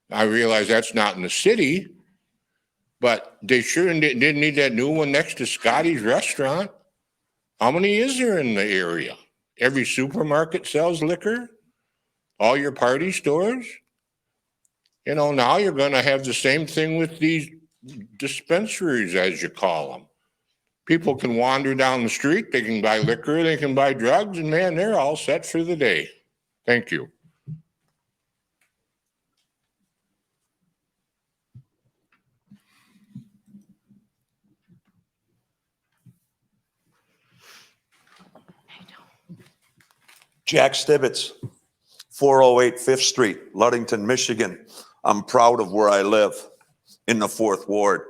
I realize that's not in the city, but they sure didn't need that new one next to Scotty's restaurant. How many is there in the area? Every supermarket sells liquor? All your party stores? You know, now you're going to have the same thing with these dispensaries, as you call them. People can wander down the street, they can buy liquor, they can buy drugs, and man, they're all set for the day. Thank you. Jack Stibbets, 408 5th Street, Ludington, Michigan. I'm proud of where I live in the 4th Ward.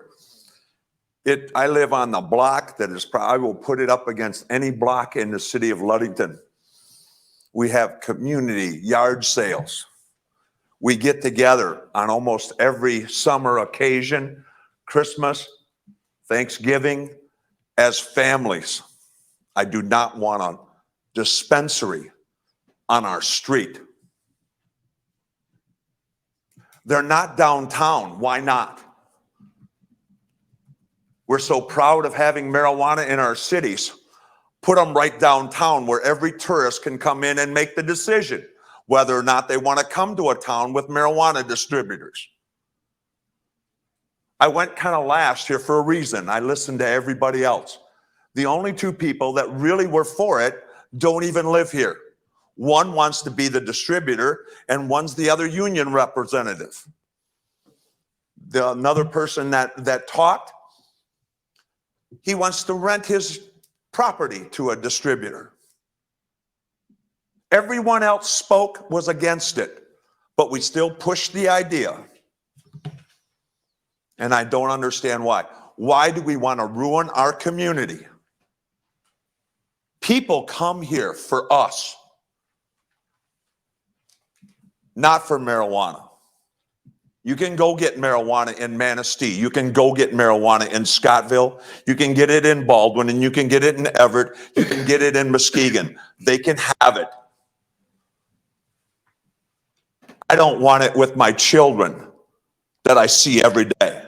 I live on the block that is, I will put it up against any block in the city of Ludington. We have community yard sales. We get together on almost every summer occasion, Christmas, Thanksgiving, as families. I do not want a dispensary on our street. They're not downtown. Why not? We're so proud of having marijuana in our cities. Put them right downtown where every tourist can come in and make the decision whether or not they want to come to a town with marijuana distributors. I went kind of last here for a reason. I listened to everybody else. The only 2 people that really were for it don't even live here. One wants to be the distributor and one's the other union representative. Another person that talked He wants to rent his property to a distributor. Everyone else spoke, was against it, but we still pushed the idea. And I don't understand why. Why do we want to ruin our community? People come here for us, not for marijuana. You can go get marijuana in Manistee. You can go get marijuana in Scottville. You can get it in Baldwin, and you can get it in Everett. You can get it in Muskegon. They can have it. I don't want it with my children that I see every day.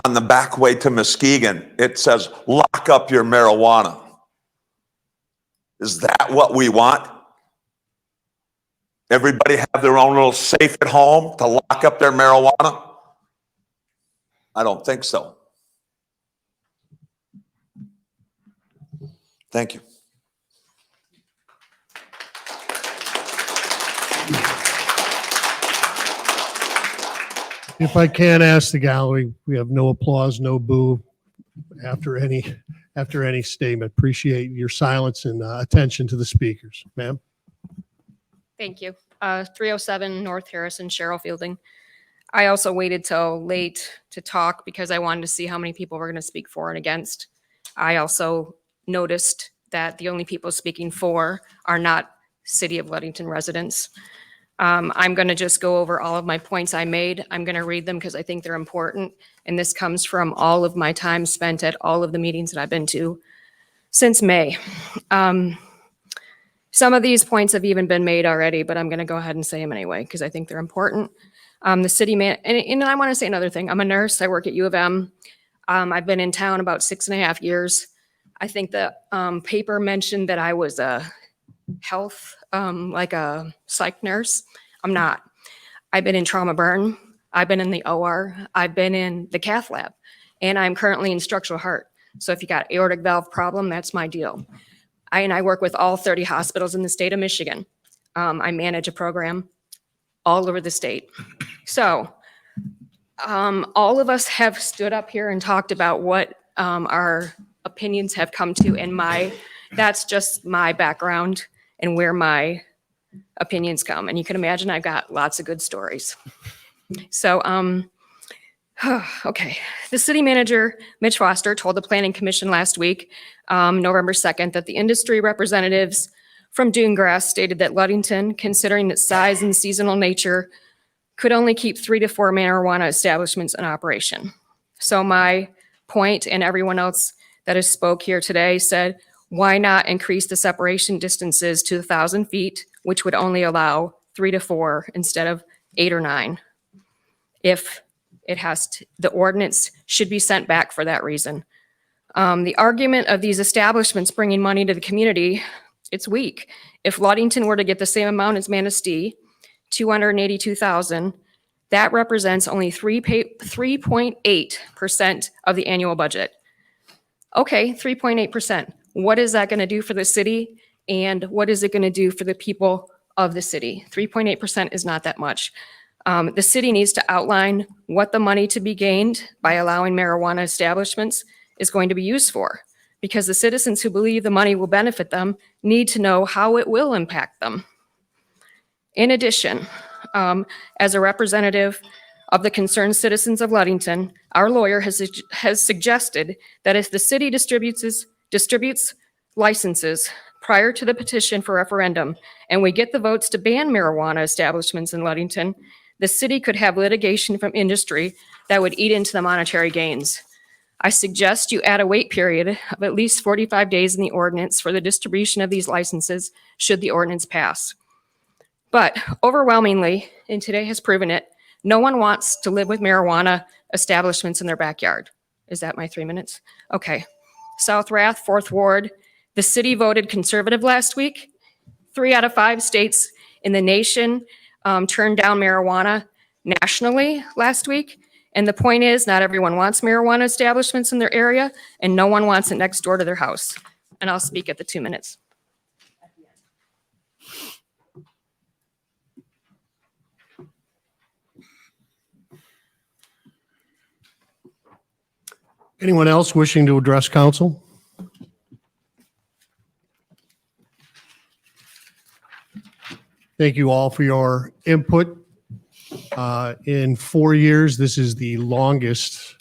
On the back way to Muskegon, it says, lock up your marijuana. Is that what we want? Everybody have their own little safe at home to lock up their marijuana? I don't think so. Thank you. If I can ask the gallery, we have no applause, no boo after any statement. Appreciate your silence and attention to the speakers. Ma'am? Thank you. 307 North Harrison, Cheryl Fielding. I also waited till late to talk because I wanted to see how many people were going to speak for and against. I also noticed that the only people speaking for are not City of Ludington residents. I'm going to just go over all of my points I made. I'm going to read them because I think they're important. And this comes from all of my time spent at all of the meetings that I've been to since May. Some of these points have even been made already, but I'm going to go ahead and say them anyway because I think they're important. The city man, and I want to say another thing. I'm a nurse. I work at U of M. I've been in town about 6.5 years. I think the paper mentioned that I was a health, like a psych nurse. I'm not. I've been in trauma burn. I've been in the OR. I've been in the cath lab, and I'm currently in structural heart. So if you got aortic valve problem, that's my deal. I work with all 30 hospitals in the state of Michigan. I manage a program all over the state. So all of us have stood up here and talked about what our opinions have come to, and that's just my background and where my opinions come. And you can imagine I've got lots of good stories. So, okay. The city manager, Mitch Foster, told the Planning Commission last week, November 2nd, that the industry representatives from Dunegrass stated that Ludington, considering its size and seasonal nature, could only keep 3 to 4 marijuana establishments in operation. So my point, and everyone else that has spoke here today said, why not increase the separation distances to 1,000 feet, which would only allow 3 to 4 instead of 8 or 9? If it has to, the ordinance should be sent back for that reason. The argument of these establishments bringing money to the community, it's weak. If Ludington were to get the same amount as Manistee, $282,000, that represents only 3.8% of the annual budget. Okay, 3.8%. What is that going to do for the city? And what is it going to do for the people of the city? 3.8% is not that much. The city needs to outline what the money to be gained by allowing marijuana establishments is going to be used for, because the citizens who believe the money will benefit them need to know how it will impact them. In addition, as a representative of the concerned citizens of Ludington, our lawyer has suggested that if the city distributes licenses prior to the petition for referendum and we get the votes to ban marijuana establishments in Ludington, the city could have litigation from industry that would eat into the monetary gains. I suggest you add a wait period of at least 45 days in the ordinance for the distribution of these licenses should the ordinance pass. But overwhelmingly, and today has proven it, no one wants to live with marijuana establishments in their backyard. Is that my 3 minutes? Okay. South Rath, 4th Ward, the city voted conservative last week. 3 out of 5 states in the nation turned down marijuana nationally last week. And the point is, not everyone wants marijuana establishments in their area, and no one wants it next door to their house. And I'll speak at the 2 minutes. Anyone else wishing to address council? Thank you all for your input. In 4 years, this is the longest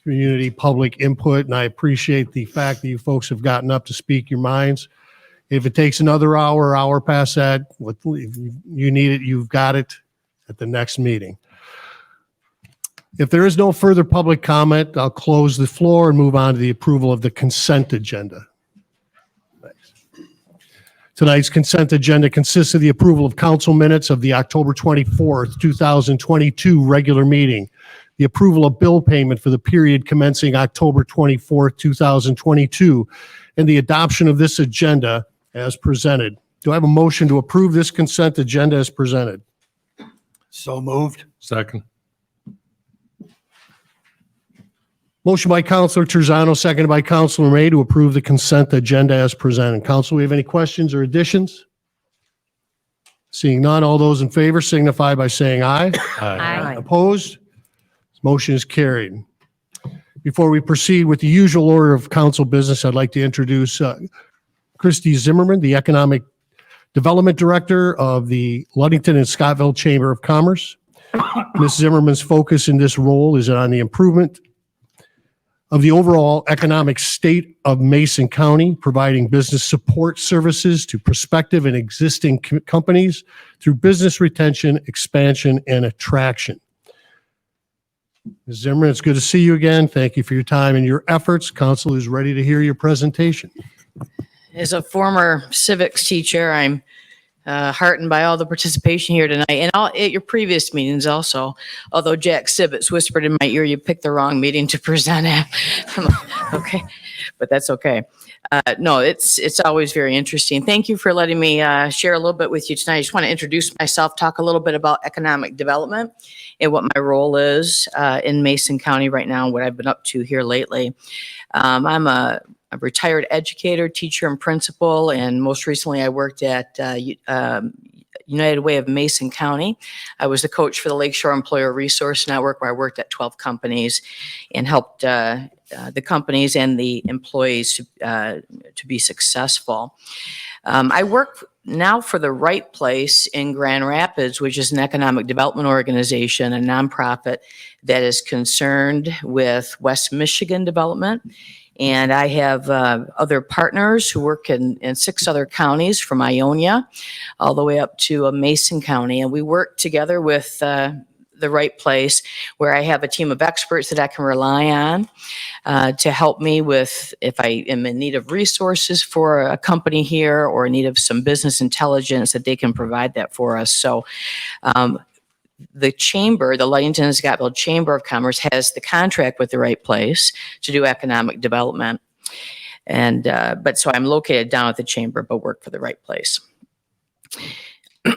community public input, and I appreciate the fact that you folks have gotten up to speak your minds. If it takes another hour past that, if you need it, you've got it at the next meeting. If there is no further public comment, I'll close the floor and move on to the approval of the consent agenda. Tonight's consent agenda consists of the approval of council minutes of the October 24th, 2022 regular meeting, the approval of bill payment for the period commencing October 24th, 2022, and the adoption of this agenda as presented. Do I have a motion to approve this consent agenda as presented? So moved. Second. Motion by Counselor Terzano, seconded by Counselor May to approve the consent agenda as presented. Council, we have any questions or additions? Seeing none, all those in favor signify by saying aye. Aye. Opposed? Motion is carried. Before we proceed with the usual order of council business, I'd like to introduce Christy Zimmerman, the Economic Development Director of the Ludington and Scottville Chamber of Commerce. Ms. Zimmerman's focus in this role is on the improvement of the overall economic state of Mason County, providing business support services to prospective and existing companies through business retention, expansion, and attraction. Ms. Zimmerman, it's good to see you again. Thank you for your time and your efforts. Council is ready to hear your presentation. As a former civics teacher, I'm heartened by all the participation here tonight and all at your previous meetings also. Although Jack Stibbets whispered in my ear, you picked the wrong meeting to present at. I'm like, okay, but that's okay. No, it's always very interesting. Thank you for letting me share a little bit with you tonight. I just want to introduce myself, talk a little bit about economic development and what my role is in Mason County right now, what I've been up to here lately. I'm a retired educator, teacher, and principal, and most recently I worked at United Way of Mason County. I was the coach for the Lakeshore Employer Resource Network, where I worked at 12 companies and helped the companies and the employees to be successful. I work now for the Right Place in Grand Rapids, which is an economic development organization, a nonprofit that is concerned with West Michigan development. And I have other partners who work in 6 other counties, from Ionia all the way up to Mason County. And we work together with the Right Place, where I have a team of experts that I can rely on to help me with if I am in need of resources for a company here or in need of some business intelligence, that they can provide that for us. So the chamber, the Ludington and Scottville Chamber of Commerce, has the contract with the Right Place to do economic development. And but so I'm located down at the chamber, but work for the Right Place.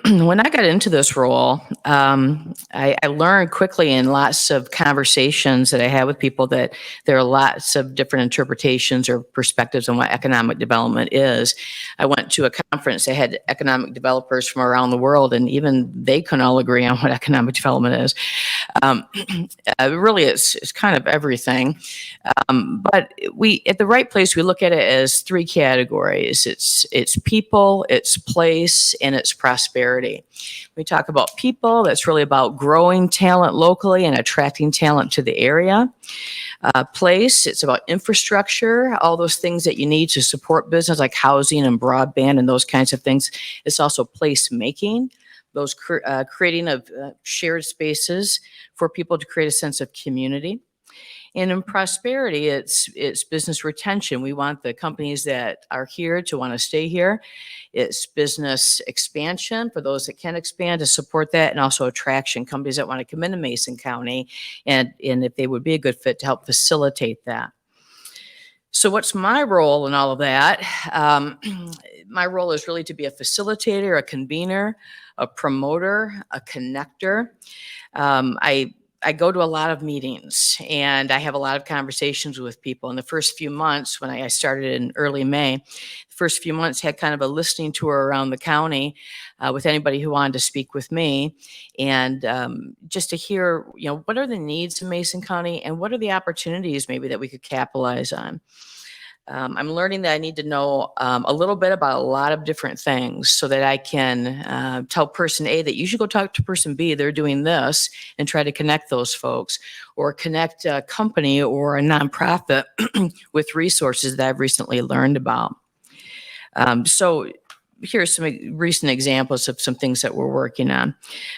When I got into this role, I learned quickly in lots of conversations that I had with people that there are lots of different interpretations or perspectives on what economic development is. I went to a conference that had economic developers from around the world, and even they couldn't all agree on what economic development is. Really, it's kind of everything. But we, at the Right Place, we look at it as 3 categories. It's people, it's place, and it's prosperity. We talk about people, that's really about growing talent locally and attracting talent to the area. Place, it's about infrastructure, all those things that you need to support business, like housing and broadband and those kinds of things. It's also place making, those creating of shared spaces for people to create a sense of community. And in prosperity, it's business retention. We want the companies that are here to want to stay here. It's business expansion for those that can expand, to support that, and also attraction, companies that want to come into Mason County, and if they would be a good fit, to help facilitate that. So what's my role in all of that? My role is really to be a facilitator, a convener, a promoter, a connector. I I go to a lot of meetings and I have a lot of conversations with people. In the first few months, when I started in early May, the first few months had kind of a listening tour around the county with anybody who wanted to speak with me, and just to hear, what are the needs in Mason County and what are the opportunities maybe that we could capitalize on. I'm learning that I need to know a little bit about a lot of different things so that I can tell person A that you should go talk to person B. They're doing this, and try to connect those folks, or connect a company or a nonprofit with resources that I've recently learned about. So here's some recent examples of some things that we're working on.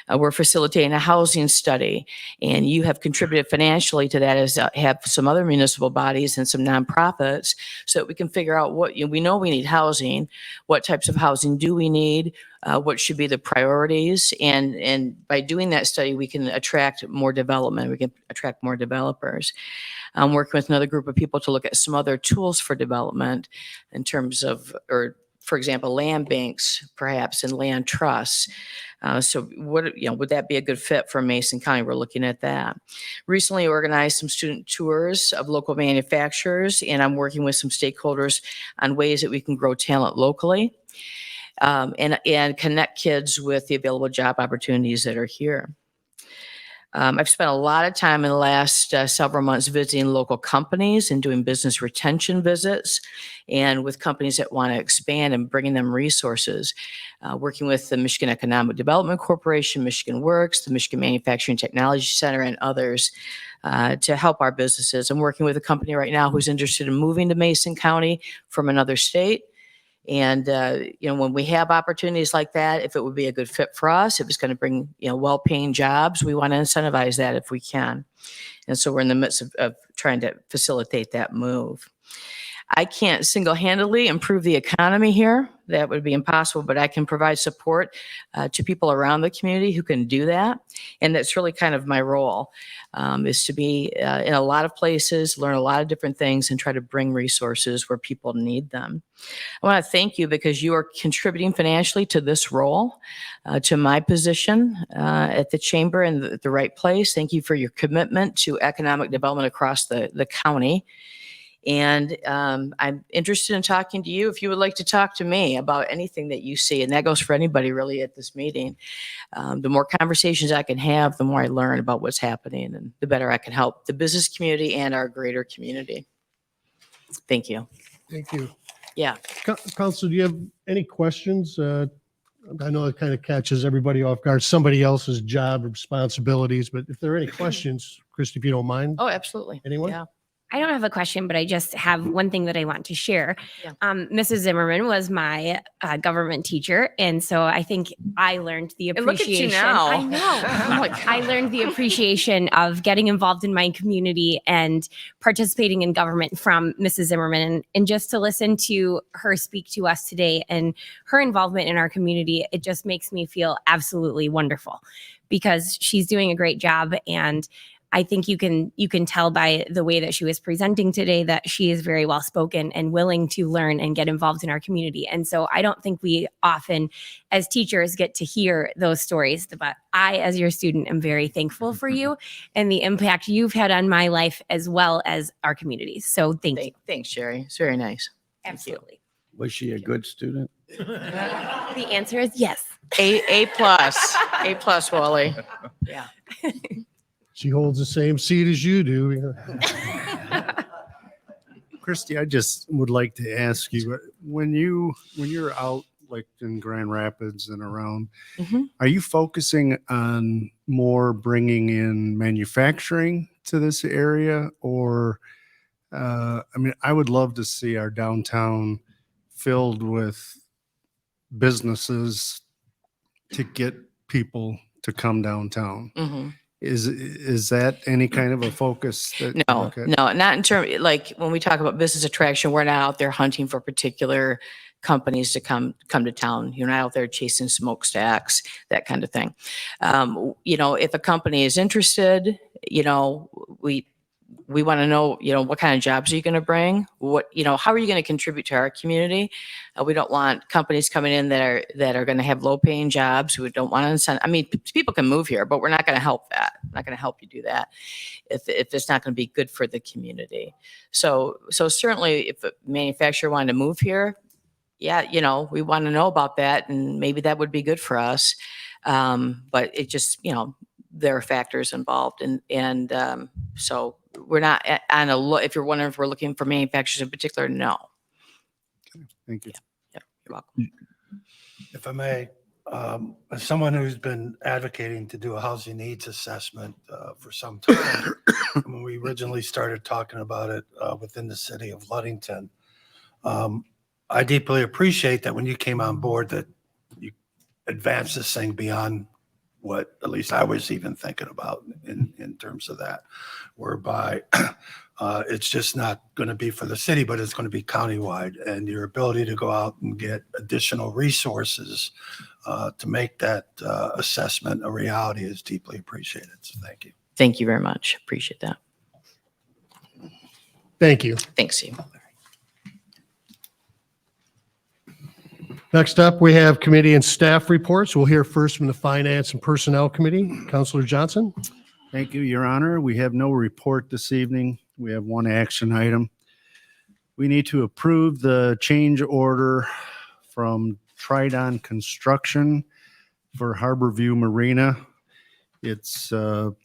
We're facilitating a housing study, and you have contributed financially to that, as have some other municipal bodies and some nonprofits, so that we can figure out what, we know we need housing, what types of housing do we need, what should be the priorities, and by doing that study, we can attract more development, we can attract more developers. I'm working with another group of people to look at some other tools for development in terms of, or for example, land banks, perhaps, and land trusts. So what, would that be a good fit for Mason County? We're looking at that. Recently organized some student tours of local manufacturers, and I'm working with some stakeholders on ways that we can grow talent locally, and connect kids with the available job opportunities that are here. I've spent a lot of time in the last several months visiting local companies and doing business retention visits, and with companies that want to expand and bringing them resources. Working with the Michigan Economic Development Corporation, Michigan Works, the Michigan Manufacturing Technology Center, and others to help our businesses. I'm working with a company right now who's interested in moving to Mason County from another state. And, when we have opportunities like that, if it would be a good fit for us, if it's going to bring, well-paying jobs, we want to incentivize that if we can. And so we're in the midst of trying to facilitate that move. I can't single-handedly improve the economy here. That would be impossible, but I can provide support to people around the community who can do that. And that's really kind of my role, is to be in a lot of places, learn a lot of different things, and try to bring resources where people need them. I want to thank you because you are contributing financially to this role, to my position at the chamber in the right place. Thank you for your commitment to economic development across the county. And I'm interested in talking to you if you would like to talk to me about anything that you see. And that goes for anybody really at this meeting. The more conversations I can have, the more I learn about what's happening, and the better I can help the business community and our greater community. Thank you. Thank you. Yeah. Council, do you have any questions? I know it kind of catches everybody off guard, somebody else's job responsibilities, but if there are any questions, Christy, if you don't mind. Oh, absolutely. Anyone? Yeah. I don't have a question, but I just have one thing that I want to share. Yeah. Mrs. Zimmerman was my government teacher, and so I think I learned the And look at you appreciation. now. I know. Oh my God. I learned the appreciation of getting involved in my community and participating in government from Mrs. Zimmerman, and just to listen to her speak to us today and her involvement in our community, it just makes me feel absolutely wonderful because she's doing a great job. And I think you can tell by the way that she was presenting today that she is very well spoken and willing to learn and get involved in our community. And so I don't think we often as teachers get to hear those stories, but I, as your student, am very thankful for you and the impact you've had on my life as well as our communities. So thank you. Thanks, Sherry. It's very nice. Absolutely. Was she a good student? The answer is yes. A plus, Wally. Yeah. She holds the same seat as you do. Christy, I just would like to ask you, when you're out like in Grand Rapids and around, are you focusing on more bringing in manufacturing to this area? Or, I mean, I would love to see our downtown filled with businesses to get people to come downtown. Is that any kind of a focus? No, not in terms, like when we talk about business attraction, we're not out there hunting for particular companies to come to town. You're not out there chasing smokestacks, that kind of thing. If a company is interested, we we want to know, what kind of jobs are you going to bring? How are you going to contribute to our community? We don't want companies coming in that are going to have low paying jobs. We don't want to incent. I mean, people can move here, but we're not going to help that. I'm not going to help you do that if it's not going to be good for the community. So certainly if a manufacturer wanted to move here, yeah, we want to know about that, and maybe that would be good for us. But it just, there are factors involved, and so we're not on a look. If you're wondering if we're looking for manufacturers in particular, no. Thank you. You're welcome. If I may, as someone who's been advocating to do a housing needs assessment for some time, when we originally started talking about it within the city of Ludington, I deeply appreciate that when you came on board that you advanced this thing beyond what at least I was even thinking about in terms of that, whereby it's just not going to be for the city, but it's going to be countywide, and your ability to go out and get additional resources to make that assessment a reality is deeply appreciated. So thank you. Thank you very much. Appreciate that. Thank you. Thanks, Steve. Next up, we have committee and staff reports. We'll hear first from the Finance and Personnel Committee. Councilor Johnson. Thank you, Your Honor. We have no report this evening. We have one action item. We need to approve the change order from Tridon Construction for Harborview Marina. It's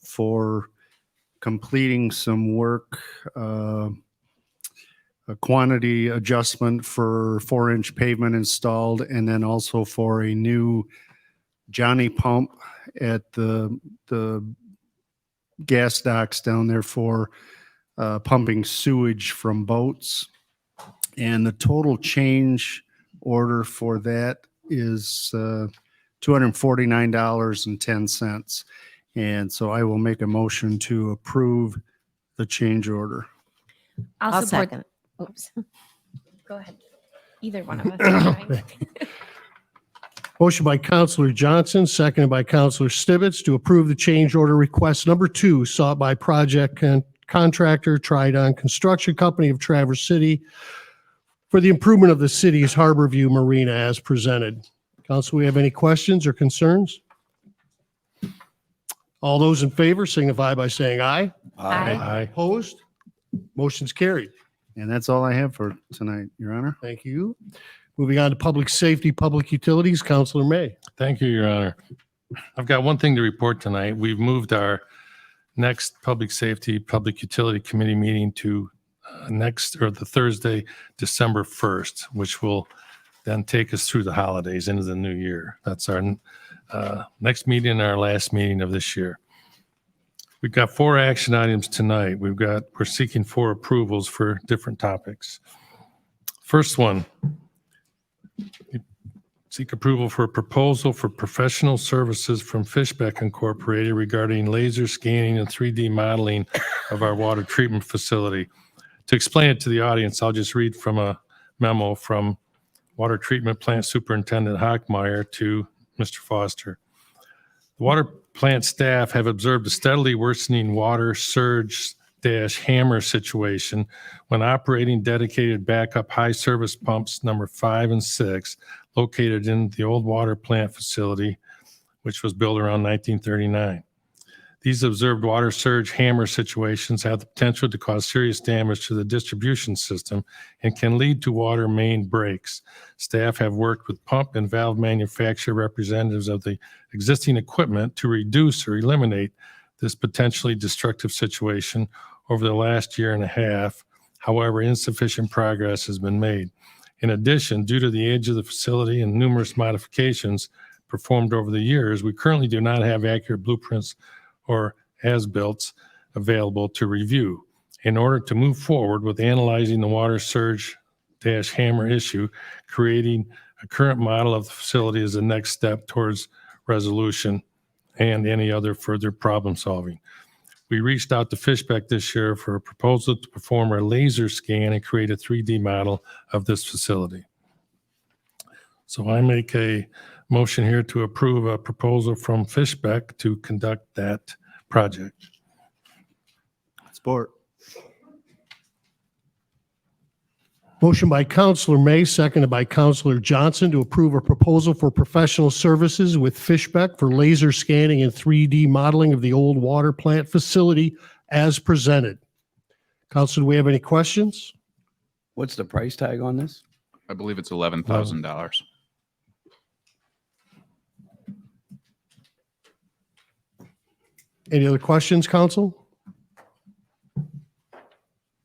for completing some work, a quantity adjustment for 4-inch pavement installed, and then also for a new Johnny pump at the gas docks down there for pumping sewage from boats. And the total change order for that is $249.10. And so I will make a motion to approve the change order. I'll support. second. Oops. Go ahead. Either one of us. is fine. Motion by Councilor Johnson, seconded by Councilor Stibbits to approve the change order request number 2 sought by project contractor Tridon Construction Company of Traverse City for the improvement of the city's Harborview Marina as presented. Council, we have any questions or concerns? All those in favor signify by saying aye. Aye. Opposed? Motion's carried. And that's all I have for tonight, Your Honor. Thank you. Moving on to Public Safety, Public Utilities, Councilor May. Thank you, Your Honor. I've got one thing to report tonight. We've moved our next Public Safety, Public Utility Committee meeting to the Thursday, December 1st, which will then take us through the holidays into the new year. That's our next meeting and our last meeting of this year. We've got 4 action items tonight. We're seeking 4 approvals for different topics. First one, seek approval for a proposal for professional services from Fishbeck Incorporated regarding laser scanning and 3D modeling of our water treatment facility. To explain it to the audience, I'll just read from a memo from Water Treatment Plant Superintendent Hockmeyer to Mr. Foster. The water plant staff have observed a steadily worsening water surge-hammer situation when operating dedicated backup high service pumps number 5 and 6 located in the old water plant facility, which was built around 1939. These observed water surge hammer situations have the potential to cause serious damage to the distribution system and can lead to water main breaks. Staff have worked with pump and valve manufacturer representatives of the existing equipment to reduce or eliminate this potentially destructive situation over the last year and a half. However, insufficient progress has been made. In addition, due to the age of the facility and numerous modifications performed over the years, we currently do not have accurate blueprints or as-built available to review. In order to move forward with analyzing the water surge-hammer issue, creating a current model of the facility is the next step towards resolution and any other further problem solving. We reached out to Fishbeck this year for a proposal to perform a laser scan and create a 3D model of this facility. So I make a motion here to approve a proposal from Fishbeck to conduct that project. Support. Motion by Counselor May, seconded by Counselor Johnson to approve a proposal for professional services with Fishbeck for laser scanning and 3D modeling of the old water plant facility as presented. Council, do we have any questions? What's the price tag on this? I believe it's $11,000. Any other questions, Council?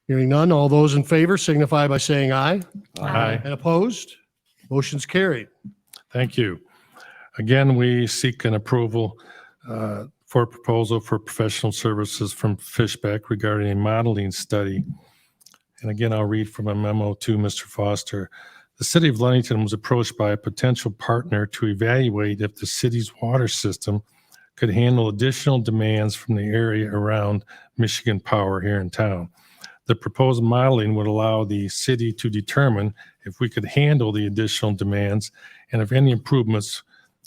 Hearing none, all those in favor signify by saying aye. Aye. And opposed? Motion's carried. Thank you. Again, we seek an approval for a proposal for professional services from Fishbeck regarding a modeling study. And again, I'll read from a memo to Mr. Foster. The city of Ludington was approached by a potential partner to evaluate if the city's water system could handle additional demands from the area around Michigan Power here in town. The proposed modeling would allow the city to determine if we could handle the additional demands and if any improvements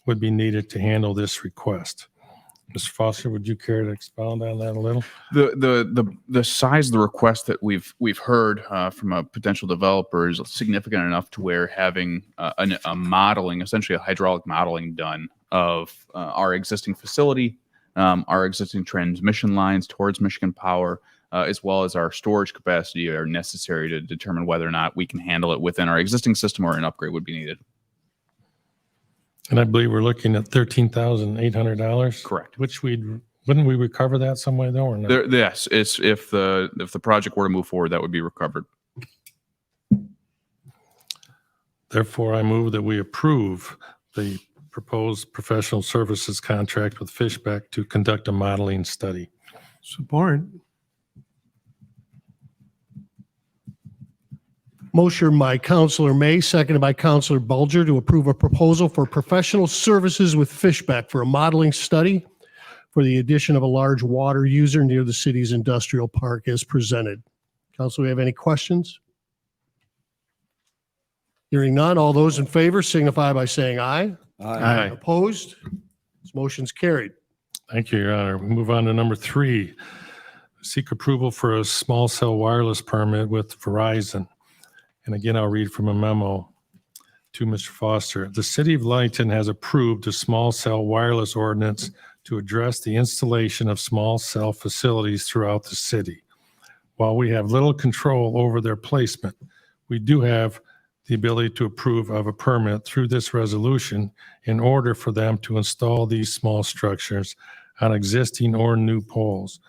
would be needed to handle this request. Mr. Foster, would you care to expound on that a little? The size of the request that we've heard from a potential developer is significant enough to where having a modeling, essentially a hydraulic modeling done of our existing facility, our existing transmission lines towards Michigan Power, as well as our storage capacity are necessary to determine whether or not we can handle it within our existing system or an upgrade would be needed. And I believe we're looking at $13,800. Correct. Which wouldn't we recover that some way though, or not? Yes, it's if the project were to move forward, that would be recovered. Therefore, I move that we approve the proposed professional services contract with Fishbeck to conduct a modeling study. Support. Motion by Counselor May, seconded by Counselor Bulger to approve a proposal for professional services with Fishbeck for a modeling study for the addition of a large water user near the city's industrial park as presented. Council, we have any questions? Hearing none, all those in favor signify by saying aye. Aye. Opposed? This motion's carried. Thank you, Your Honor. We move on to number 3. Seek approval for a small cell wireless permit with Verizon. And again, I'll read from a memo to Mr. Foster. The city of Ludington has approved a small cell wireless ordinance to address the installation of small cell facilities throughout the city. While we have little control over their placement, we do have the ability to approve of a permit through this resolution in order for them to install these small structures on existing or new poles.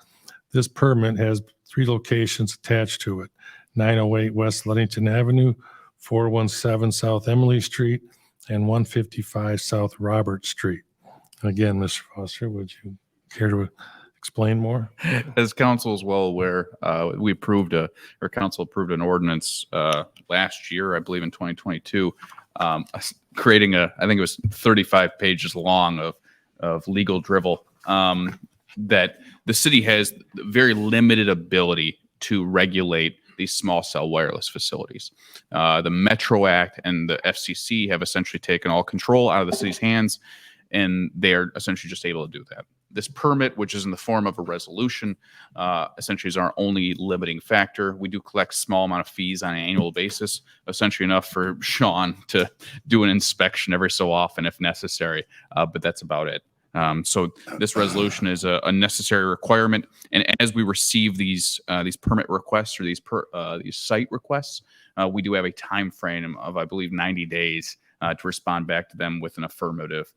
This permit has 3 locations attached to it: 908 West Ludington Avenue, 417 South Emily Street, and 155 South Robert Street. Again, Mr. Foster, would you care to explain more? As council is well aware, council approved an ordinance last year, I believe in 2022, creating I think it was 35 pages long of legal drivel, that the city has very limited ability to regulate these small cell wireless facilities. The Metro Act and the FCC have essentially taken all control out of the city's hands, and they are essentially just able to do that. This permit, which is in the form of a resolution, essentially is our only limiting factor. We do collect a small amount of fees on an annual basis, essentially enough for Sean to do an inspection every so often if necessary, but that's about it. So this resolution is a necessary requirement, and as we receive these permit requests or these site requests, we do have a time frame of, I believe, 90 days to respond back to them with an affirmative,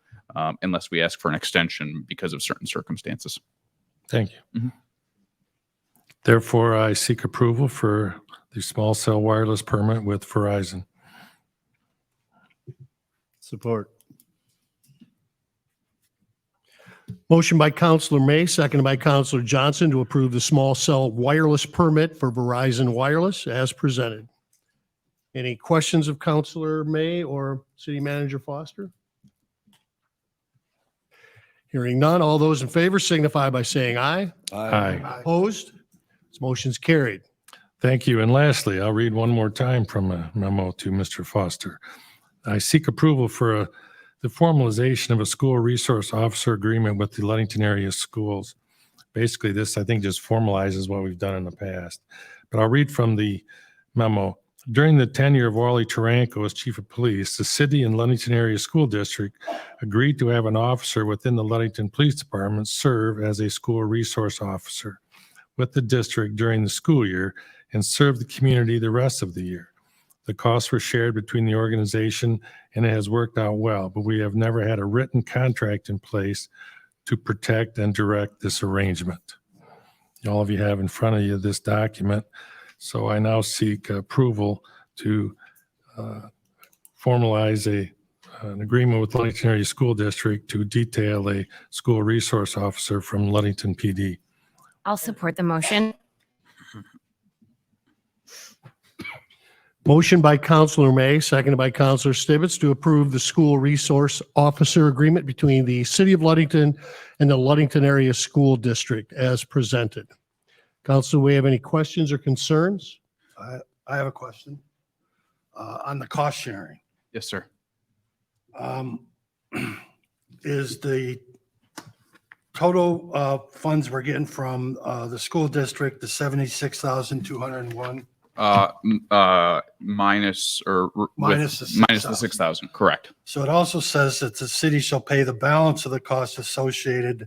unless we ask for an extension because of certain circumstances. Thank you. Therefore, I seek approval for the small cell wireless permit with Verizon. Support. Motion by Counselor May, seconded by Counselor Johnson to approve the small cell wireless permit for Verizon Wireless as presented. Any questions of Counselor May or City Manager Foster? Hearing none, all those in favor signify by saying aye. Aye. Opposed? This motion's carried. Thank you. And lastly, I'll read one more time from a memo to Mr. Foster. I seek approval for the formalization of a school resource officer agreement with the Ludington area schools. Basically, this, I think, just formalizes what we've done in the past. But I'll read from the memo. During the tenure of Wally Taranko as chief of police, the city and Ludington Area School District agreed to have an officer within the Ludington Police Department serve as a school resource officer with the district during the school year and serve the community the rest of the year. The costs were shared between the organization and it has worked out well, but we have never had a written contract in place to protect and direct this arrangement. All of you have in front of you this document. So I now seek approval to formalize an agreement with Ludington Area School District to detail a school resource officer from Ludington PD. I'll support the motion. Motion by Counselor May, seconded by Counselor Stibbits to approve the school resource officer agreement between the City of Ludington and the Ludington Area School District as presented. Council, do we have any questions or concerns? I have a question on the cost sharing. Yes, sir. Is the total funds we're getting from the school district, the 76,201? Minus Minus the minus the 6,000, correct. So it also says that the city shall pay the balance of the costs associated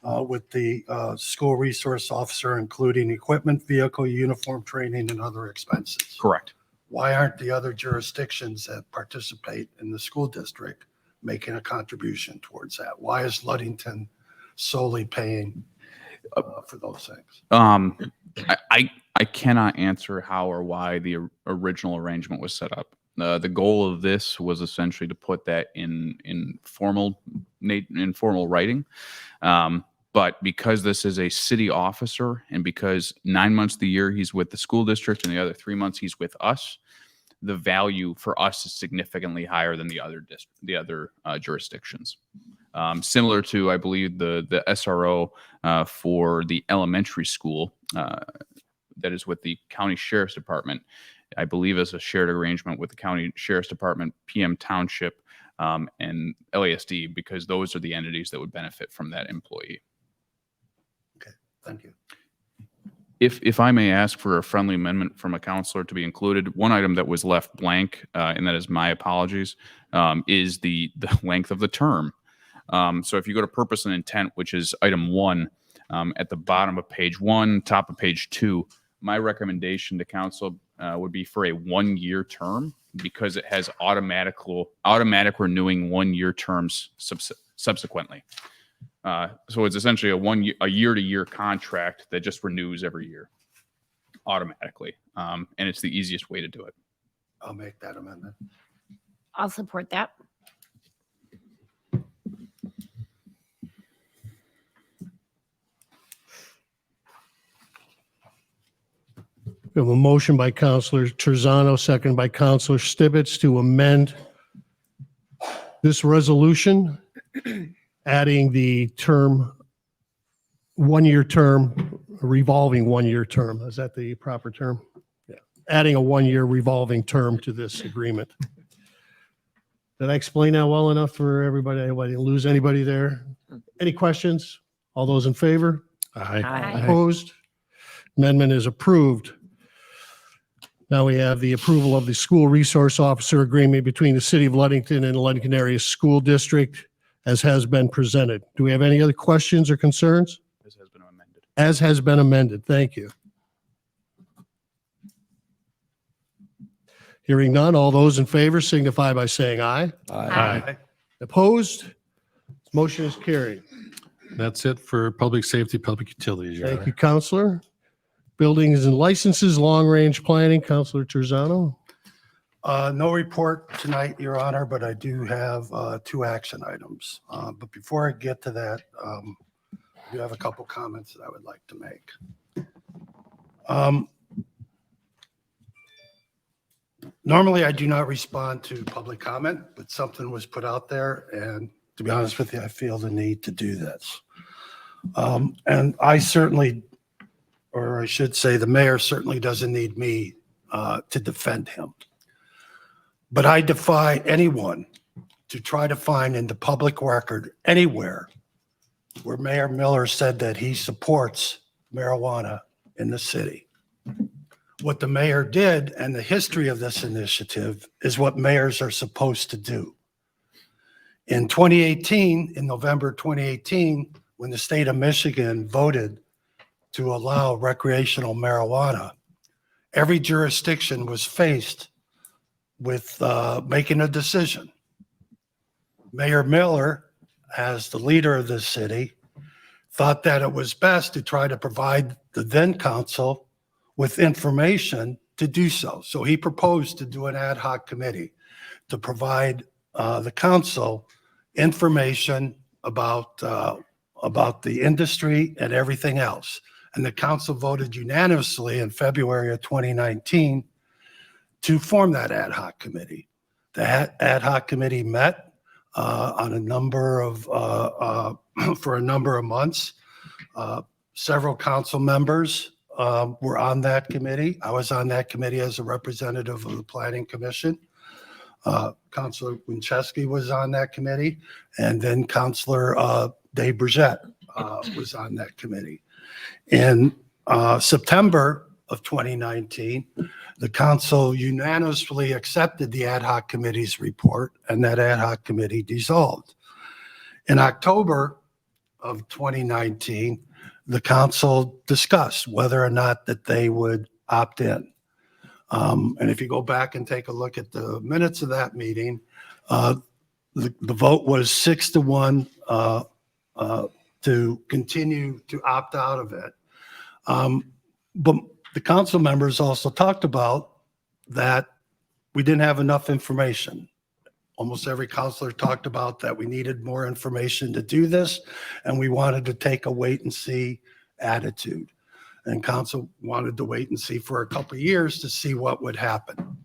with the school resource officer, including equipment, vehicle, uniform, training, and other expenses. Correct. Why aren't the other jurisdictions that participate in the school district making a contribution towards that? Why is Ludington solely paying for those things? I cannot answer how or why the original arrangement was set up. The goal of this was essentially to put that in formal writing. But because this is a city officer and because 9 months of the year he's with the school district and the other 3 months he's with us, the value for us is significantly higher than the other jurisdictions. Similar to, I believe, the SRO for the elementary school that is with the county sheriff's department, I believe is a shared arrangement with the county sheriff's department, PM Township, and LASD, because those are the entities that would benefit from that employee. Thank you. If I may ask for a friendly amendment from a counselor to be included, one item that was left blank, and that is my apologies, is the length of the term. So if you go to purpose and intent, which is item 1, at the bottom of page 1, top of page 2, my recommendation to council would be for a 1-year term because it has automatic renewing 1-year terms subsequently. So it's essentially a year-to-year contract that just renews every year automatically. And it's the easiest way to do it. I'll make that amendment. I'll support that. We have a motion by Counselor Terzano, seconded by Counselor Stibbits to amend this resolution, adding the term, 1-year term, revolving 1-year term. Is that the proper term? Yeah. Adding a 1-year revolving term to this agreement. Did I explain that well enough for everybody? I didn't lose anybody there? Any questions? All those in favor? Aye. Opposed? Amendment is approved. Now we have the approval of the school resource officer agreement between the City of Ludington and the Ludington Area School District as has been presented. Do we have any other questions or concerns? This has been amended. As has been amended. Thank you. Hearing none, all those in favor signify by saying aye. Aye. Opposed? Motion is carried. That's it for public safety, public utilities, Your Thank Honor. you, Counselor. Buildings and licenses, long-range planning, Counselor Terzano. No report tonight, Your Honor, but I do have 2 action items. But before I get to that, I do have a couple comments that I would like to make. Normally, I do not respond to public comment, but something was put out there, and to be honest with you, I feel the need to do this. And I certainly, or I should say, the mayor certainly doesn't need me to defend him. But I defy anyone to try to find in the public record anywhere where Mayor Miller said that he supports marijuana in the city. what the mayor did and the history of this initiative is what mayors are supposed to do. In 2018, in November 2018, when the state of Michigan voted to allow recreational marijuana, every jurisdiction was faced with making a decision. Mayor Miller, as the leader of the city, thought that it was best to try to provide the then council with information to do so. So he proposed to do an ad hoc committee to provide the council information about the industry and everything else. And the council voted unanimously in February of 2019 to form that ad hoc committee. The ad hoc committee met on a number of for a number of months. Several council members were on that committee. I was on that committee as a representative of the Planning Commission. Councilor Winchesky was on that committee, and then Councilor Dave Burgett was on that committee. In September of 2019, the council unanimously accepted the ad hoc committee's report, and that ad hoc committee dissolved. In October of 2019, the council discussed whether or not that they would opt in. And if you go back and take a look at the minutes of that meeting, the vote was 6-1 to continue to opt out of it. But the council members also talked about that we didn't have enough information. Almost every counselor talked about that we needed more information to do this, and we wanted to take a wait and see attitude. And council wanted to wait and see for a couple of years to see what would happen.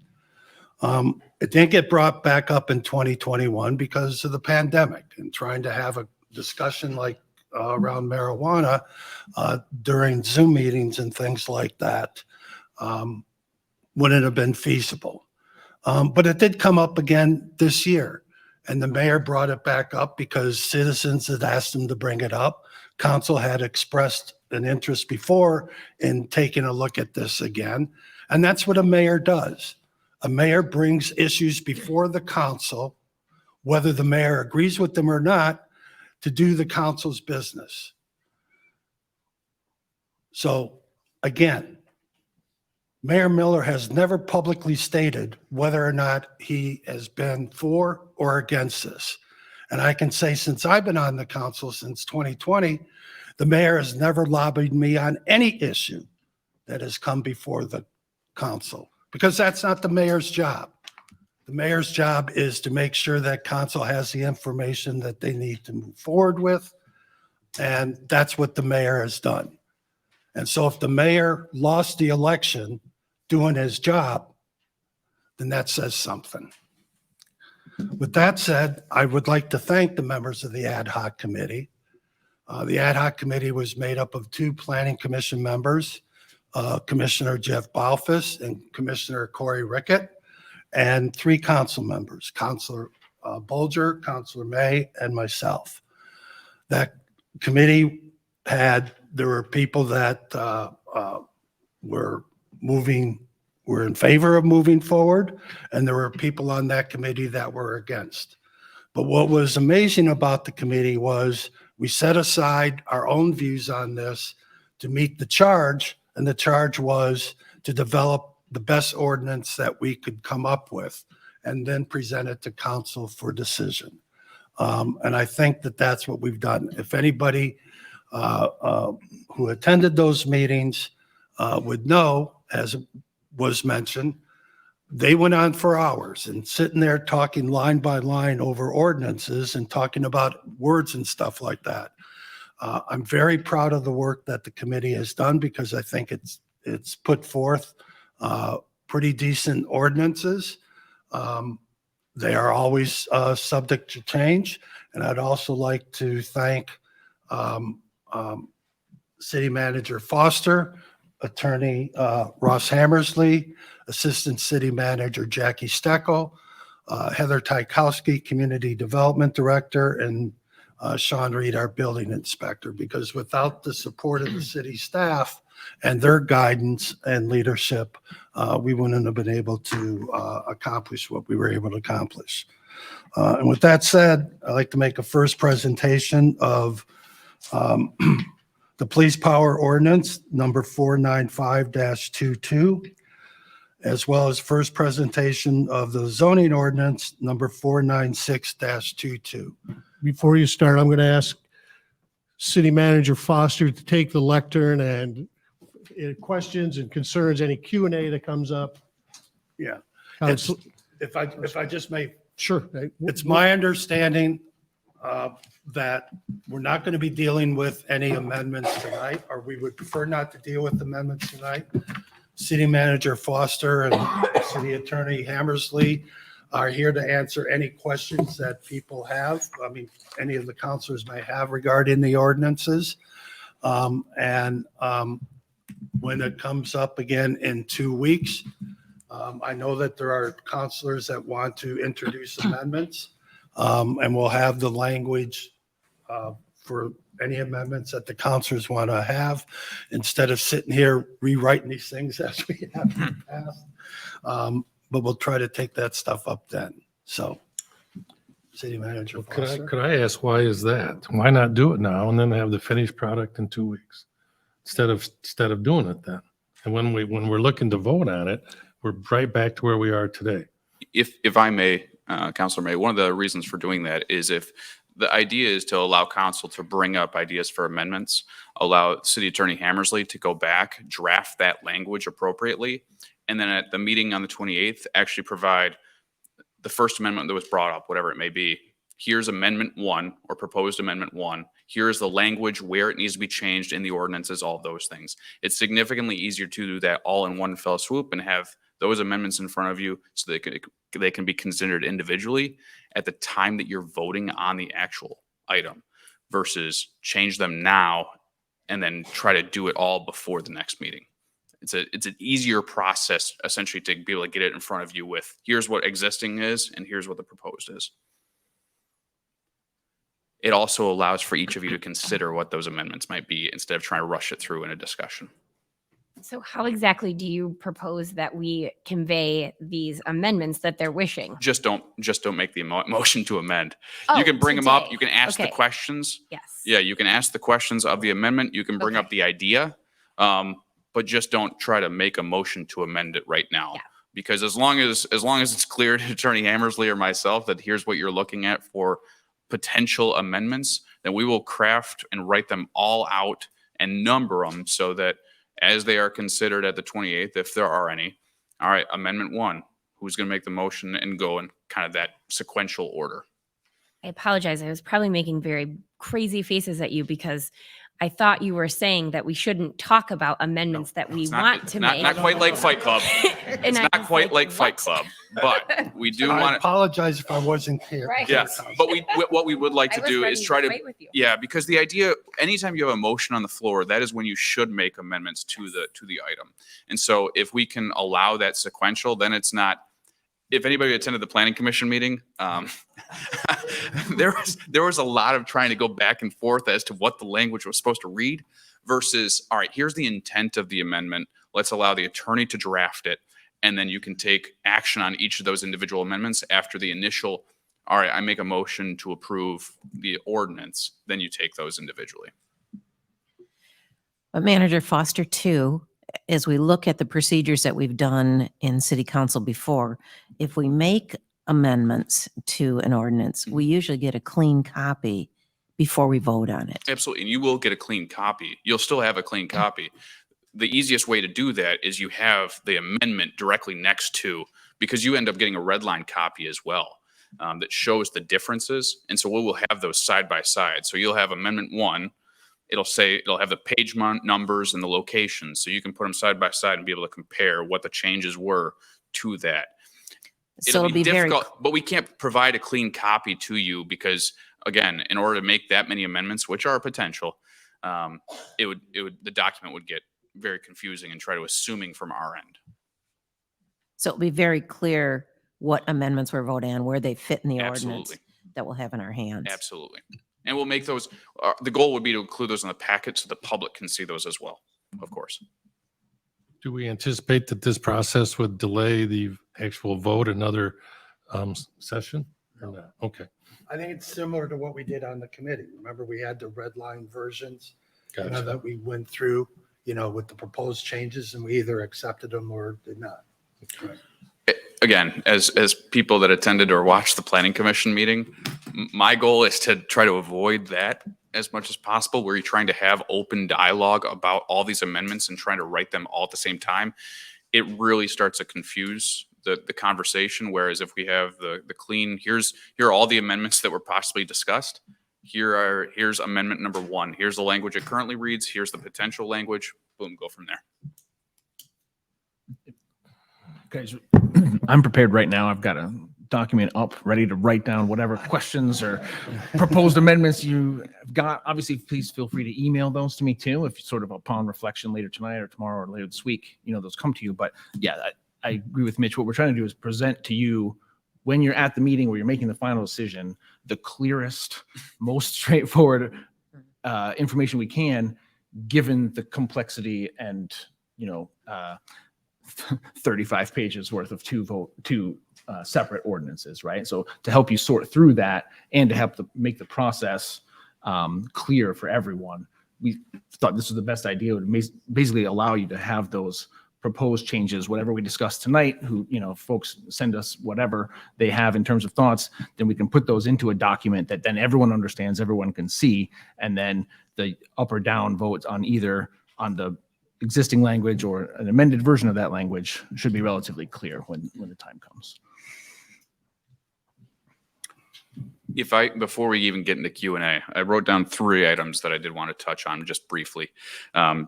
It didn't get brought back up in 2021 because of the pandemic, and trying to have a discussion like around marijuana during Zoom meetings and things like that wouldn't have been feasible. But it did come up again this year, and the mayor brought it back up because citizens had asked him to bring it up. Council had expressed an interest before in taking a look at this again, and that's what a mayor does. A mayor brings issues before the council, whether the mayor agrees with them or not, to do the council's business. So again, Mayor Miller has never publicly stated whether or not he has been for or against this. And I can say since I've been on the council since 2020, the mayor has never lobbied me on any issue that has come before the council, because that's not the mayor's job. The mayor's job is to make sure that council has the information that they need to move forward with. And that's what the mayor has done. And so if the mayor lost the election doing his job, then that says something. With that said, I would like to thank the members of the ad hoc committee. The ad hoc committee was made up of 2 planning commission members, Commissioner Jeff Balfus and Commissioner Corey Rickett, and 3 council members, Councilor Bolger, Councilor May, and myself. That committee there were people that were in favor of moving forward, and there were people on that committee that were against. But what was amazing about the committee was we set aside our own views on this to meet the charge, and the charge was to develop the best ordinance that we could come up with and then present it to council for decision. And I think that that's what we've done. If anybody who attended those meetings would know, as was mentioned, they went on for hours and sitting there talking line by line over ordinances and talking about words and stuff like that. I'm very proud of the work that the committee has done, because I think it's put forth pretty decent ordinances. They are always subject to change. And I'd also like to thank City Manager Foster, Attorney Ross Hammersley, Assistant City Manager Jackie Steckel, Heather Tykowski, Community Development Director, and Sean Reed, our Building Inspector, because without the support of the city staff, and their guidance and leadership, we wouldn't have been able to accomplish what we were able to accomplish. And with that said, I'd like to make a first presentation of the police power ordinance number 495-22, as well as first presentation of the zoning ordinance number 496-22. Before you start, I'm going to ask City Manager Foster to take the lectern and questions and concerns, any Q&A that comes up. Yeah. Council- If I just may, Sure. it's my understanding that we're not going to be dealing with any amendments tonight, or we would prefer not to deal with amendments tonight. City Manager Foster and City Attorney Hammersley are here to answer any questions that people have. I mean, any of the councilors may have regarding the ordinances. When it comes up again in 2 weeks, I know that there are councilors that want to introduce amendments, and we'll have the language for any amendments that the councilors want to have, instead of sitting here rewriting these things as we have in the past. But we'll try to take that stuff up then. So, City Manager Foster. Could I ask, why is that? Why not do it now and then have the finished product in 2 weeks instead of doing it then? And when we're looking to vote on it, we're right back to where we are today. If I may, Councilor May, one of the reasons for doing that is if the idea is to allow council to bring up ideas for amendments, allow City Attorney Hammersley to go back, draft that language appropriately, and then at the meeting on the 28th, actually provide the first amendment that was brought up, whatever it may be. Here's amendment 1 or proposed amendment 1. Here's the language where it needs to be changed in the ordinances, all of those things. It's significantly easier to do that all in one fell swoop and have those amendments in front of you so they can be considered individually at the time that you're voting on the actual item versus change them now and then try to do it all before the next meeting. It's an easier process essentially to be able to get it in front of you with here's what existing is and here's what the proposed is. It also allows for each of you to consider what those amendments might be instead of trying to rush it through in a discussion. So how exactly do you propose that we convey these amendments that they're wishing? Just don't make the motion to amend. Oh, You can bring them up. today. You can ask the Okay. questions. Yes. Yeah, you can ask the questions of the amendment. You can bring up the idea, but just don't try to make a motion to amend it right now. Yeah. Because as long as it's clear to Attorney Hammersley or myself that here's what you're looking at for potential amendments, then we will craft and write them all out and number them so that as they are considered at the 28th, if there are any, all right, amendment 1, who's going to make the motion and go in kind of that sequential order. I apologize. I was probably making very crazy faces at you because I thought you were saying that we shouldn't talk about amendments that we want to make. Not quite like Fight Club. And It's I not was quite like Fight what? Club, but we do I want to. apologize if I wasn't clear. Right. Yes, but what we would like to I was do ready is try to, fight with you. yeah, because the idea, anytime you have a motion on the floor, that is when you should make amendments to the item. And so if we can allow that sequential, then it's not, if anybody attended the planning commission meeting, there was a lot of trying to go back and forth as to what the language was supposed to read versus, all right, here's the intent of the amendment. Let's allow the attorney to draft it. And then you can take action on each of those individual amendments after the initial, all right, I make a motion to approve the ordinance, then you take those individually. But Manager Foster, too, as we look at the procedures that we've done in city council before, if we make amendments to an ordinance, we usually get a clean copy before we vote on it. Absolutely. And you will get a clean copy. You'll still have a clean copy. The easiest way to do that is you have the amendment directly next to, because you end up getting a red line copy as well that shows the differences. And so we will have those side by side. So you'll have amendment 1. It'll have the page numbers and the locations. So you can put them side by side and be able to compare what the changes were to that. So it'll be very difficult, but we can't provide a clean copy to you because, again, in order to make that many amendments, which are a potential, the document would get very confusing and try to assuming from our end. So it'll be very clear what amendments we're voting on, where they fit in the ordinance Absolutely. that we'll have in our hands. Absolutely. And we'll make those, the goal would be to include those in the packet so the public can see those as well. of course. Do we anticipate that this process would delay the actual vote another session? Or not? Okay. I think it's similar to what we did on the committee. Remember, we had the red line versions, Gotcha. that we went through, with the proposed changes, and we either accepted them or did not. Again, as people that attended or watched the planning commission meeting, my goal is to try to avoid that as much as possible, where you're trying to have open dialogue about all these amendments and trying to write them all at the same time. It really starts to confuse the conversation. Whereas if we have the clean, here are all the amendments that were possibly discussed. Here's amendment number 1. Here's the language it currently reads. Here's the potential language. Boom, go from there. Guys, I'm prepared right now. I've got a document up, ready to write down whatever questions or proposed amendments you've got. Obviously, please feel free to email those to me too, if sort of upon reflection later tonight or tomorrow or later this week, those come to you. But yeah, I agree with Mitch. What we're trying to do is present to you, when you're at the meeting where you're making the final decision, the clearest, most straightforward information we can, given the complexity and 35 pages worth of two separate ordinances, right? So to help you sort through that and to help make the process clear for everyone, we thought this was the best idea. It would basically allow you to have those proposed changes, whatever we discussed tonight, folks send us whatever they have in terms of thoughts, then we can put those into a document that then everyone understands, everyone can see, and then the up or down votes on either on the existing language or an amended version of that language should be relatively clear when the time comes. Before we even get into Q&A, I wrote down 3 items that I did want to touch on just briefly,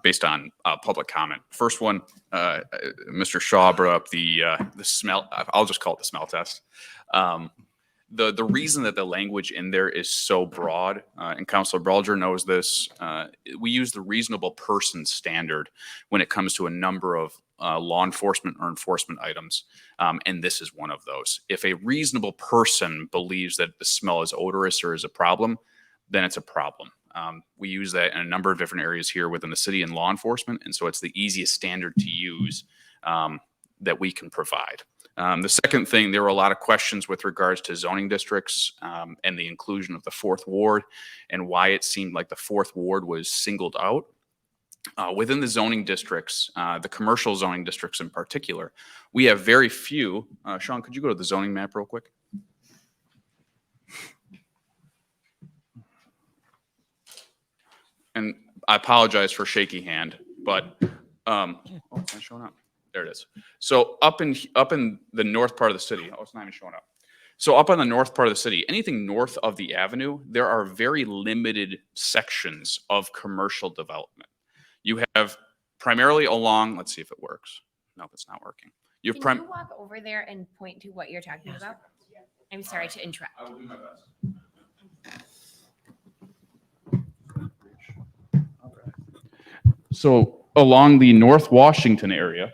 based on public comment. First one, Mr. Shaw brought up the smell. I'll just call it the smell test. The reason that the language in there is so broad, and Councilor Bralger knows this, we use the reasonable person standard when it comes to a number of law enforcement or enforcement items, and this is one of those. If a reasonable person believes that the smell is odorous or is a problem, then it's a problem. We use that in a number of different areas here within the city and law enforcement, and so it's the easiest standard to use that we can provide. The second thing, there were a lot of questions with regards to zoning districts and the inclusion of the 4th Ward and why it seemed like the 4th Ward was singled out. Within the zoning districts, the commercial zoning districts in particular, we have very few. Sean, could you go to the zoning map real quick? And I apologize for shaky hand, but it's not showing up. There it is. So up in the north part of the city, it's not even showing up. So up on the north part of the city, anything north of the avenue, there are very limited sections of commercial development. You have primarily along, let's see if it works. Nope, it's not working. You have Can you walk over there and point to what you're talking about? I'm sorry to interrupt. I will do my best. So along the North Washington area,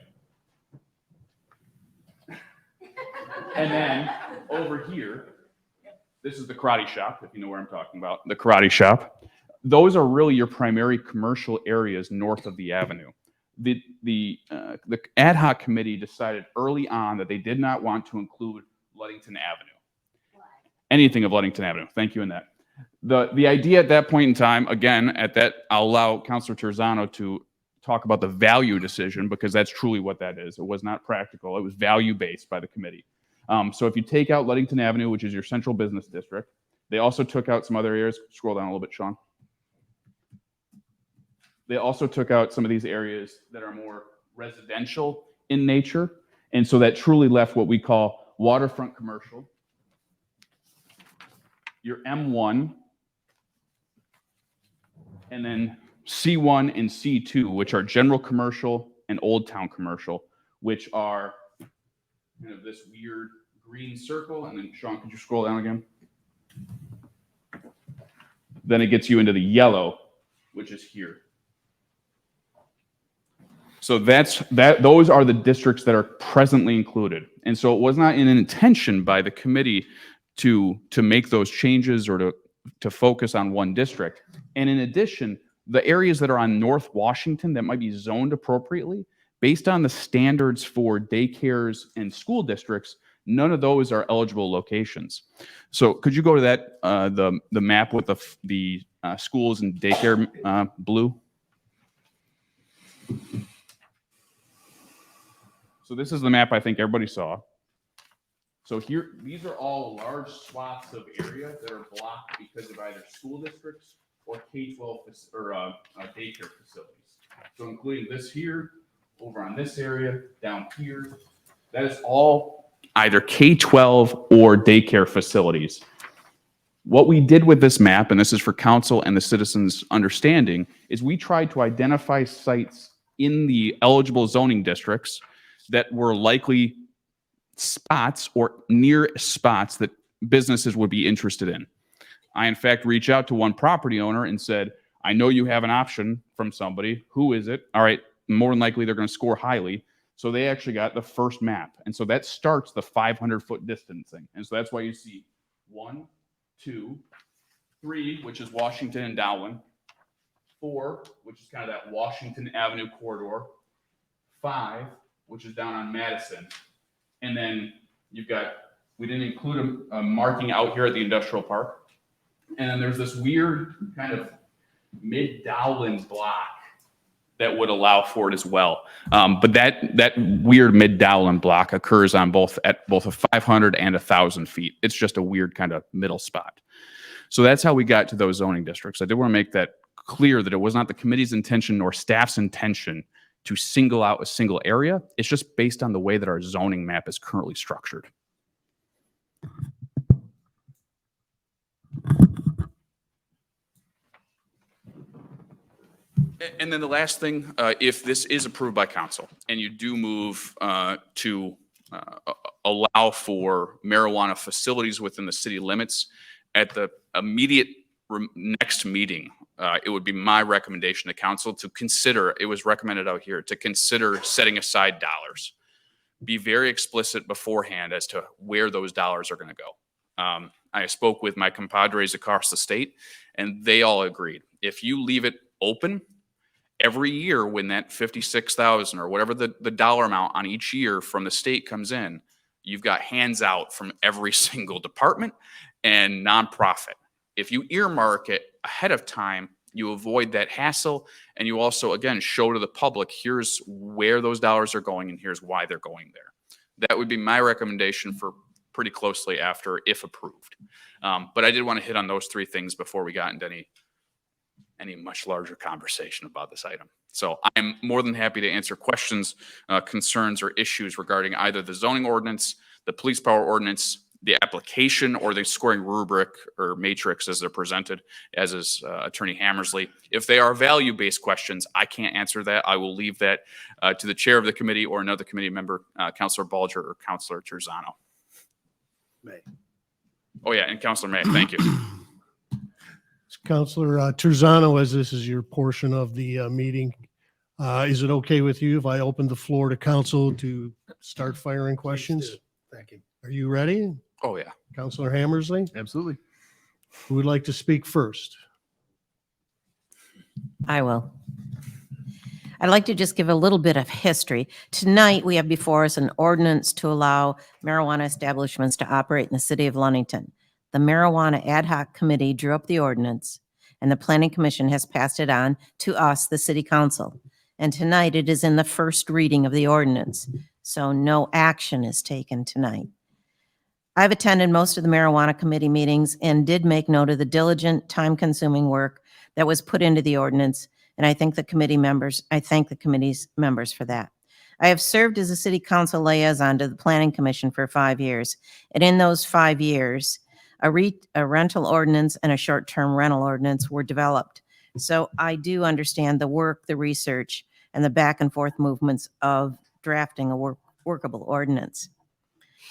and then over here, this is the karate shop, if you know where I'm talking about, the karate shop. Those are really your primary commercial areas north of the avenue. The ad hoc committee decided early on that they did not want to include Ludington Avenue. Anything of Ludington Avenue. Thank you, Annette. The idea at that point in time, again, I'll allow Councilor Terzano to talk about the value decision, because that's truly what that is. It was not practical. It was value-based by the committee. So if you take out Ludington Avenue, which is your central business district, they also took out some other areas. Scroll down a little bit, Sean. They also took out some of these areas that are more residential in nature. And so that truly left what we call waterfront commercial, your M1, and then C1 and C2, which are general commercial and Old Town commercial, which are kind of this weird green circle. And then Sean, could you scroll down again? Then it gets you into the yellow, which is here. So those are the districts that are presently included. And so it was not an intention by the committee to make those changes or to focus on one district. And in addition, The areas that are on North Washington that might be zoned appropriately, based on the standards for daycares and school districts, none of those are eligible locations. So could you go to that, the map with the schools and daycare blue? So this is the map I think everybody saw. So here, these are all large swaths of area that are blocked because of either school districts or K-12 or daycare facilities. So including this here, over on this area, down here, that is all either K-12 or daycare facilities. What we did with this map, and this is for council and the citizens' understanding, is we tried to identify sites in the eligible zoning districts that were likely spots or near spots that businesses would be interested in. I, in fact, reached out to one property owner and said, I know you have an option from somebody. Who is it? All right, more than likely they're going to score highly. So they actually got the first map. And so that starts the 500-foot distancing. And so that's why you see 1, 2, 3, which is Washington and Dowling, 4, which is kind of that Washington Avenue corridor, 5, which is down on Madison. And then you've got, we didn't include a marking out here at the industrial park. And then there's this weird kind of mid-Dowling block that would allow for it as well. But that weird mid-Dowling block occurs on both a 500 and 1,000 feet. It's just a weird kind of middle spot. So that's how we got to those zoning districts. I did want to make that clear that it was not the committee's intention nor staff's intention to single out a single area. It's just based on the way that our zoning map is currently structured. And then the last thing, if this is approved by council and you do move to allow for marijuana facilities within the city limits, at the immediate next meeting, it would be my recommendation to council to consider, it was recommended out here, to consider setting aside dollars. Be very explicit beforehand as to where those dollars are going to go. I spoke with my compadres across the state, and they all agreed. If you leave it open, every year when that 56,000 or whatever the dollar amount on each year from the state comes in, you've got hands out from every single department and nonprofit. If you earmark it ahead of time, you avoid that hassle, and you also, again, show to the public, here's where those dollars are going and here's why they're going there. That would be my recommendation for pretty closely after, if approved. But I did want to hit on those three things before we got into any much larger conversation about this item. So I'm more than happy to answer questions, concerns, or issues regarding either the zoning ordinance, the police power ordinance, the application, or the scoring rubric or matrix as they're presented, as is Attorney Hammersley. If they are value-based questions, I can't answer that. I will leave that to the chair of the committee or another committee member, Councilor Balger or Councilor Terzano. May. Oh yeah, and Councilor May, thank you. Councilor Terzano, as this is your portion of the meeting, is it okay with you if I open the floor to council to start firing questions? Thank you. Are you ready? Oh yeah. Councilor Hammersley? Absolutely. Who would like to speak first? I will. I'd like to just give a little bit of history. Tonight, we have before us an ordinance to allow marijuana establishments to operate in the city of Ludington. The Marijuana Ad Hoc Committee drew up the ordinance, and the Planning Commission has passed it on to us, the City Council. And tonight, it is in the first reading of the ordinance, so no action is taken tonight. I've attended most of the Marijuana Committee meetings and did make note of the diligent, time-consuming work that was put into the ordinance, and I thank the committee's members for that. I have served as a City Council liaison to the Planning Commission for 5 years, and in those 5 years, a rental ordinance and a short-term rental ordinance were developed. So I do understand the work, the research, and the back and forth movements of drafting a workable ordinance.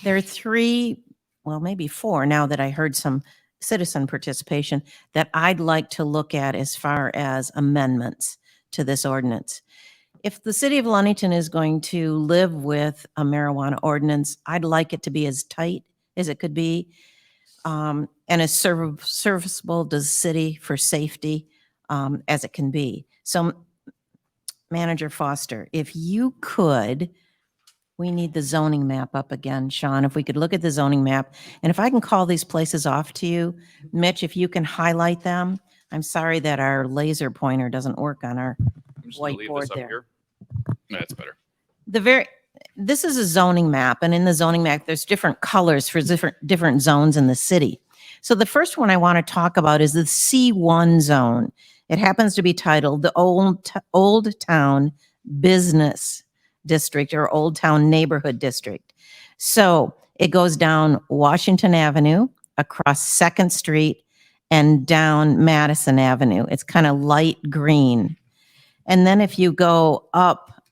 There are 3, well, maybe 4 now that I heard some citizen participation that I'd like to look at as far as amendments to this ordinance. If the city of Ludington is going to live with a marijuana ordinance, I'd like it to be as tight as it could be, and as serviceable to the city for safety as it can be. So Manager Foster, if you could, we need the zoning map up again, Sean, if we could look at the zoning map. And if I can call these places off to you, Mitch, if you can highlight them. I'm sorry that our laser pointer doesn't work on our I'm just gonna leave this whiteboard up there. here. That's better. This is a zoning map, and in the zoning map, there's different colors for different zones in the city. So the first one I want to talk about is the C1 zone. It happens to be titled the Old Town Business District or Old Town Neighborhood District. So it goes down Washington Avenue, across 2nd Street, and down Madison Avenue. It's kind of light green. And then if you go up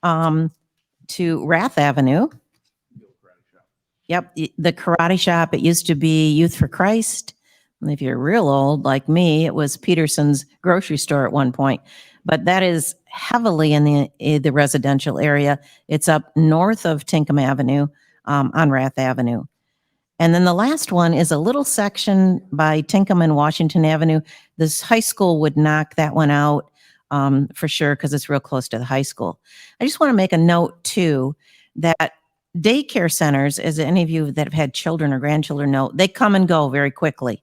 to Rath Avenue, yep, the karate shop, it used to be Youth for Christ. And if you're real old like me, it was Peterson's grocery store at one point. But that is heavily in the residential area. It's up north of Tinkham Avenue on Rath Avenue. And then the last one is a little section by Tinkham and Washington Avenue. This high school would knock that one out for sure because it's real close to the high school. I just want to make a note too that daycare centers, as any of you that have had children or grandchildren know, they come and go very quickly.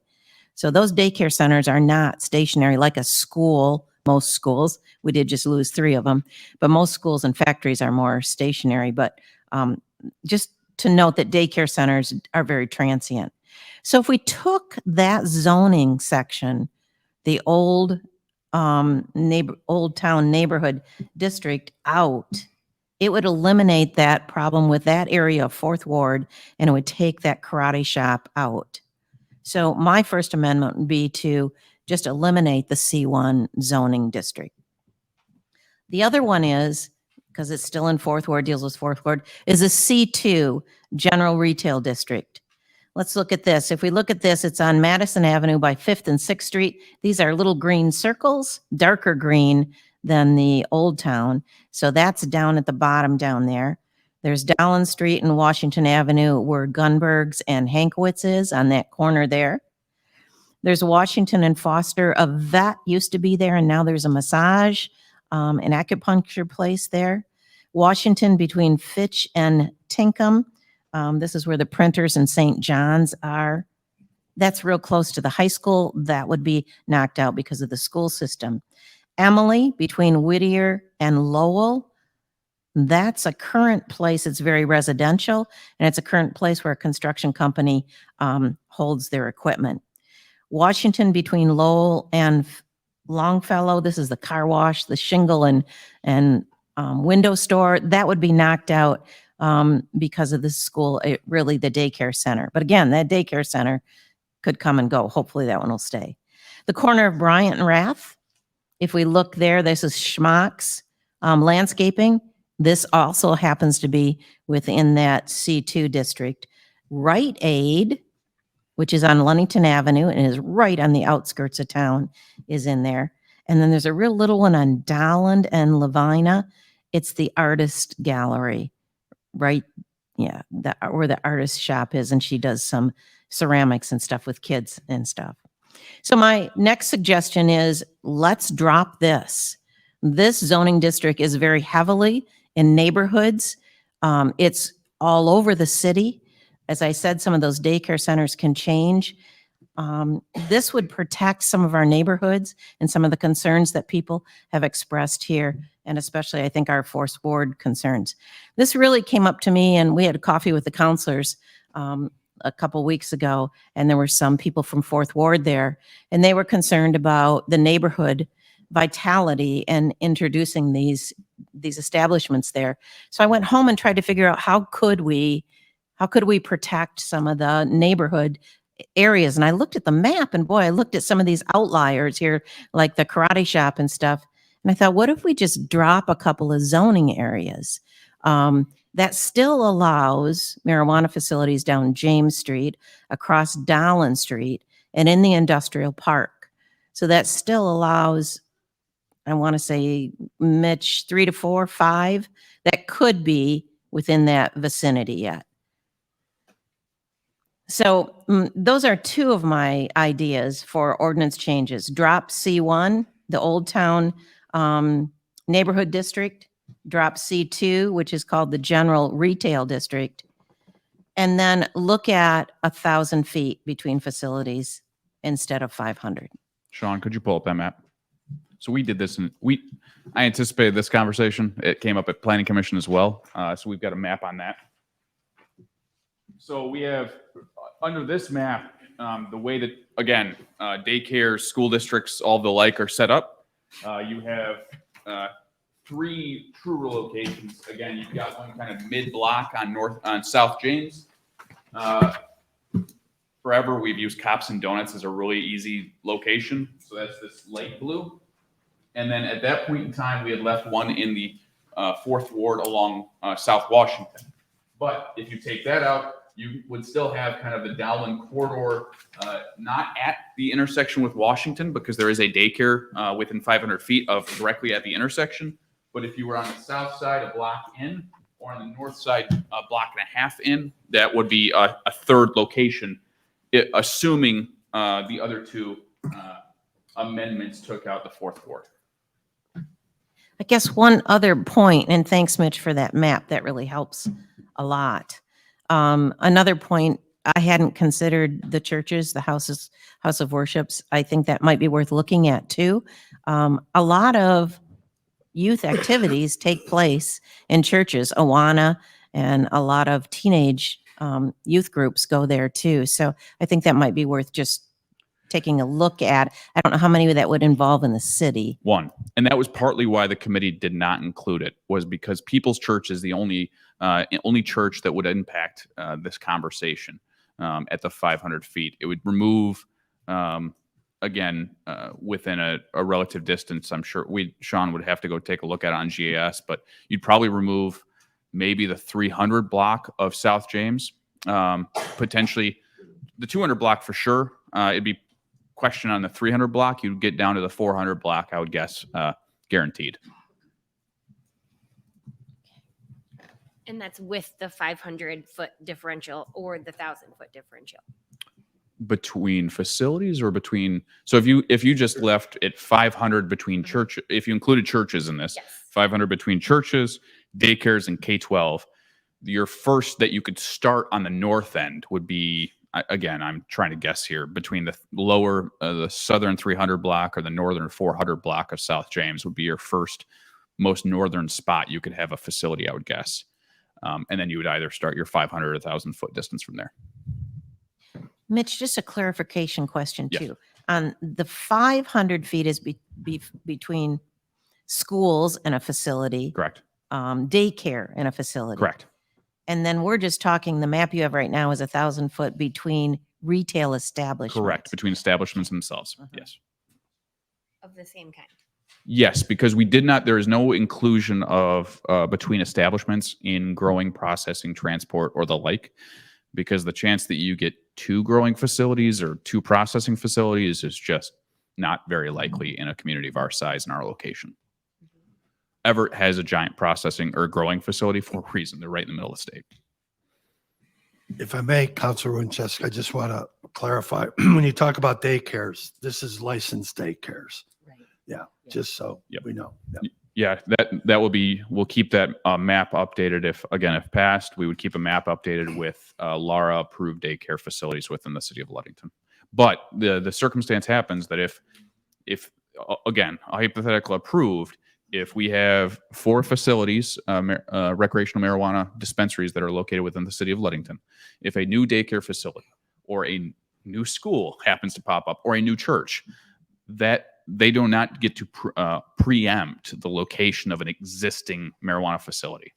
So those daycare centers are not stationary like a school. Most schools, we did just lose 3 of them, but most schools and factories are more stationary. But just to note that daycare centers are very transient. So if we took that zoning section, the old town neighborhood district out, it would eliminate that problem with that area of 4th Ward, and it would take that karate shop out. So my first amendment would be to just eliminate the C1 zoning district. The other one is, because it's still in 4th Ward, deals with 4th Ward, is a C2 general retail district. Let's look at this. If we look at this, it's on Madison Avenue by 5th and 6th Street. These are little green circles, darker green than the old town. So that's down at the bottom down there. There's Dowland Street and Washington Avenue where Gunberg's and Hankowitz is on that corner there. There's Washington and Foster. A vet used to be there, and now there's a massage, an acupuncture place there. Washington between Fitch and Tinkham. This is where the printers and St. John's are. That's real close to the high school. That would be knocked out because of the school system. Emily between Whittier and Lowell. That's a current place. It's very residential, and it's a current place where a construction company holds their equipment. Washington between Lowell and Longfellow. This is the car wash, the shingle and window store. That would be knocked out because of the school, really the daycare center. But again, that daycare center could come and go. Hopefully that one will stay. The corner of Bryant and Rath. If we look there, this is Schmock's landscaping. This also happens to be within that C2 district. Rite Aid, which is on Lunnington Avenue and is right on the outskirts of town, is in there. And then there's a real little one on Dowland and Lavina. It's the Artist Gallery, right? Yeah, where the artist shop is, and she does some ceramics and stuff with kids and stuff. So my next suggestion is let's drop this. This zoning district is very heavily in neighborhoods. It's all over the city. As I said, some of those daycare centers can change. This would protect some of our neighborhoods and some of the concerns that people have expressed here, and especially I think our 4th Ward concerns. This really came up to me, and we had coffee with the counselors a couple weeks ago, and there were some people from 4th Ward there, and they were concerned about the neighborhood vitality and introducing these establishments there. So I went home and tried to figure out how could we protect some of the neighborhood areas. And I looked at the map, and boy, I looked at some of these outliers here, like the karate shop and stuff. And I thought, what if we just drop a couple of zoning areas that still allows marijuana facilities down James Street, across Dowland Street, and in the industrial park. So that still allows, I want to say, Mitch, 3 to 4, 5 that could be within that vicinity yet. So those are 2 of my ideas for ordinance changes. Drop C1 the Old Town Neighborhood District, drop C2, which is called the General Retail District, and then look at 1,000 feet between facilities instead of 500. Sean, could you pull up that map? So we did this, and I anticipated this conversation. It came up at Planning Commission as well. So we've got a map on that. So we have, under this map, the way that, again, daycares, school districts, all the like are set up. You have 3 true locations. Again, you've got one kind of mid-block on South James. Forever, we've used Cops and Donuts as a really easy location. So that's this light blue. And then at that point in time, we had left one in the 4th Ward along South Washington. But if you take that out, you would still have kind of the Dowling corridor, not at the intersection with Washington, because there is a daycare within 500 feet of directly at the intersection. But if you were on the south side, a block in, or on the north side, a block and a half in, that would be a 3rd location, assuming the other 2 amendments took out the 4th Ward. I guess one other point, and thanks, Mitch, for that map. That really helps a lot. Another point, I hadn't considered the churches, the house of worships. I think that might be worth looking at too. A lot of youth activities take place in churches. Awana and a lot of teenage youth groups go there too. So I think that might be worth just taking a look at. I don't know how many that would involve in the city. 1. And that was partly why the committee did not include it, was because People's Church is the only church that would impact this conversation at the 500 feet. It would remove, again, within a relative distance. I'm sure Sean would have to go take a look at it on GIS, but you'd probably remove maybe the 300 block of South James, potentially the 200 block for sure. It'd be question on the 300 block. You'd get down to the 400 block, I would guess, guaranteed. And that's with the 500-foot differential or the 1,000-foot differential. Between facilities or between, so if you just left at 500 between church, if you included churches in this, Yes. 500 between churches, daycares, and K-12, your first that you could start on the north end would be, again, I'm trying to guess here, between the lower, the southern 300 block or the northern 400 block of South James would be your first most northern spot you could have a facility, I would guess. And then you would either start your 500 or 1,000 foot distance from there. Mitch, just a clarification question Yes. too. On the 500 feet is between schools and a facility. Correct. Daycare and a facility. Correct. And then we're just talking, the map you have right now is 1,000 foot between retail establishments. Correct. Between establishments themselves. Yes. Of the same kind. Yes, because we did not, there is no inclusion of between establishments in growing, processing, transport, or the like, because the chance that you get 2 growing facilities or 2 processing facilities is just not very likely in a community of our size and our location. Everett has a giant processing or growing facility for a reason. They're right in the middle of the state. If I may, Councilor Winchester, I just want to clarify, when you talk about daycares, this is licensed daycares. Yeah, just so we know. Yeah. Yeah, that will be, we'll keep that map updated. If passed, we would keep a map updated with Lara approved daycare facilities within the city of Ludington. But the circumstance happens that if again, a hypothetical approved, if we have 4 facilities, recreational marijuana dispensaries that are located within the city of Ludington, if a new daycare facility or a new school happens to pop up or a new church, that they do not get to preempt the location of an existing marijuana facility.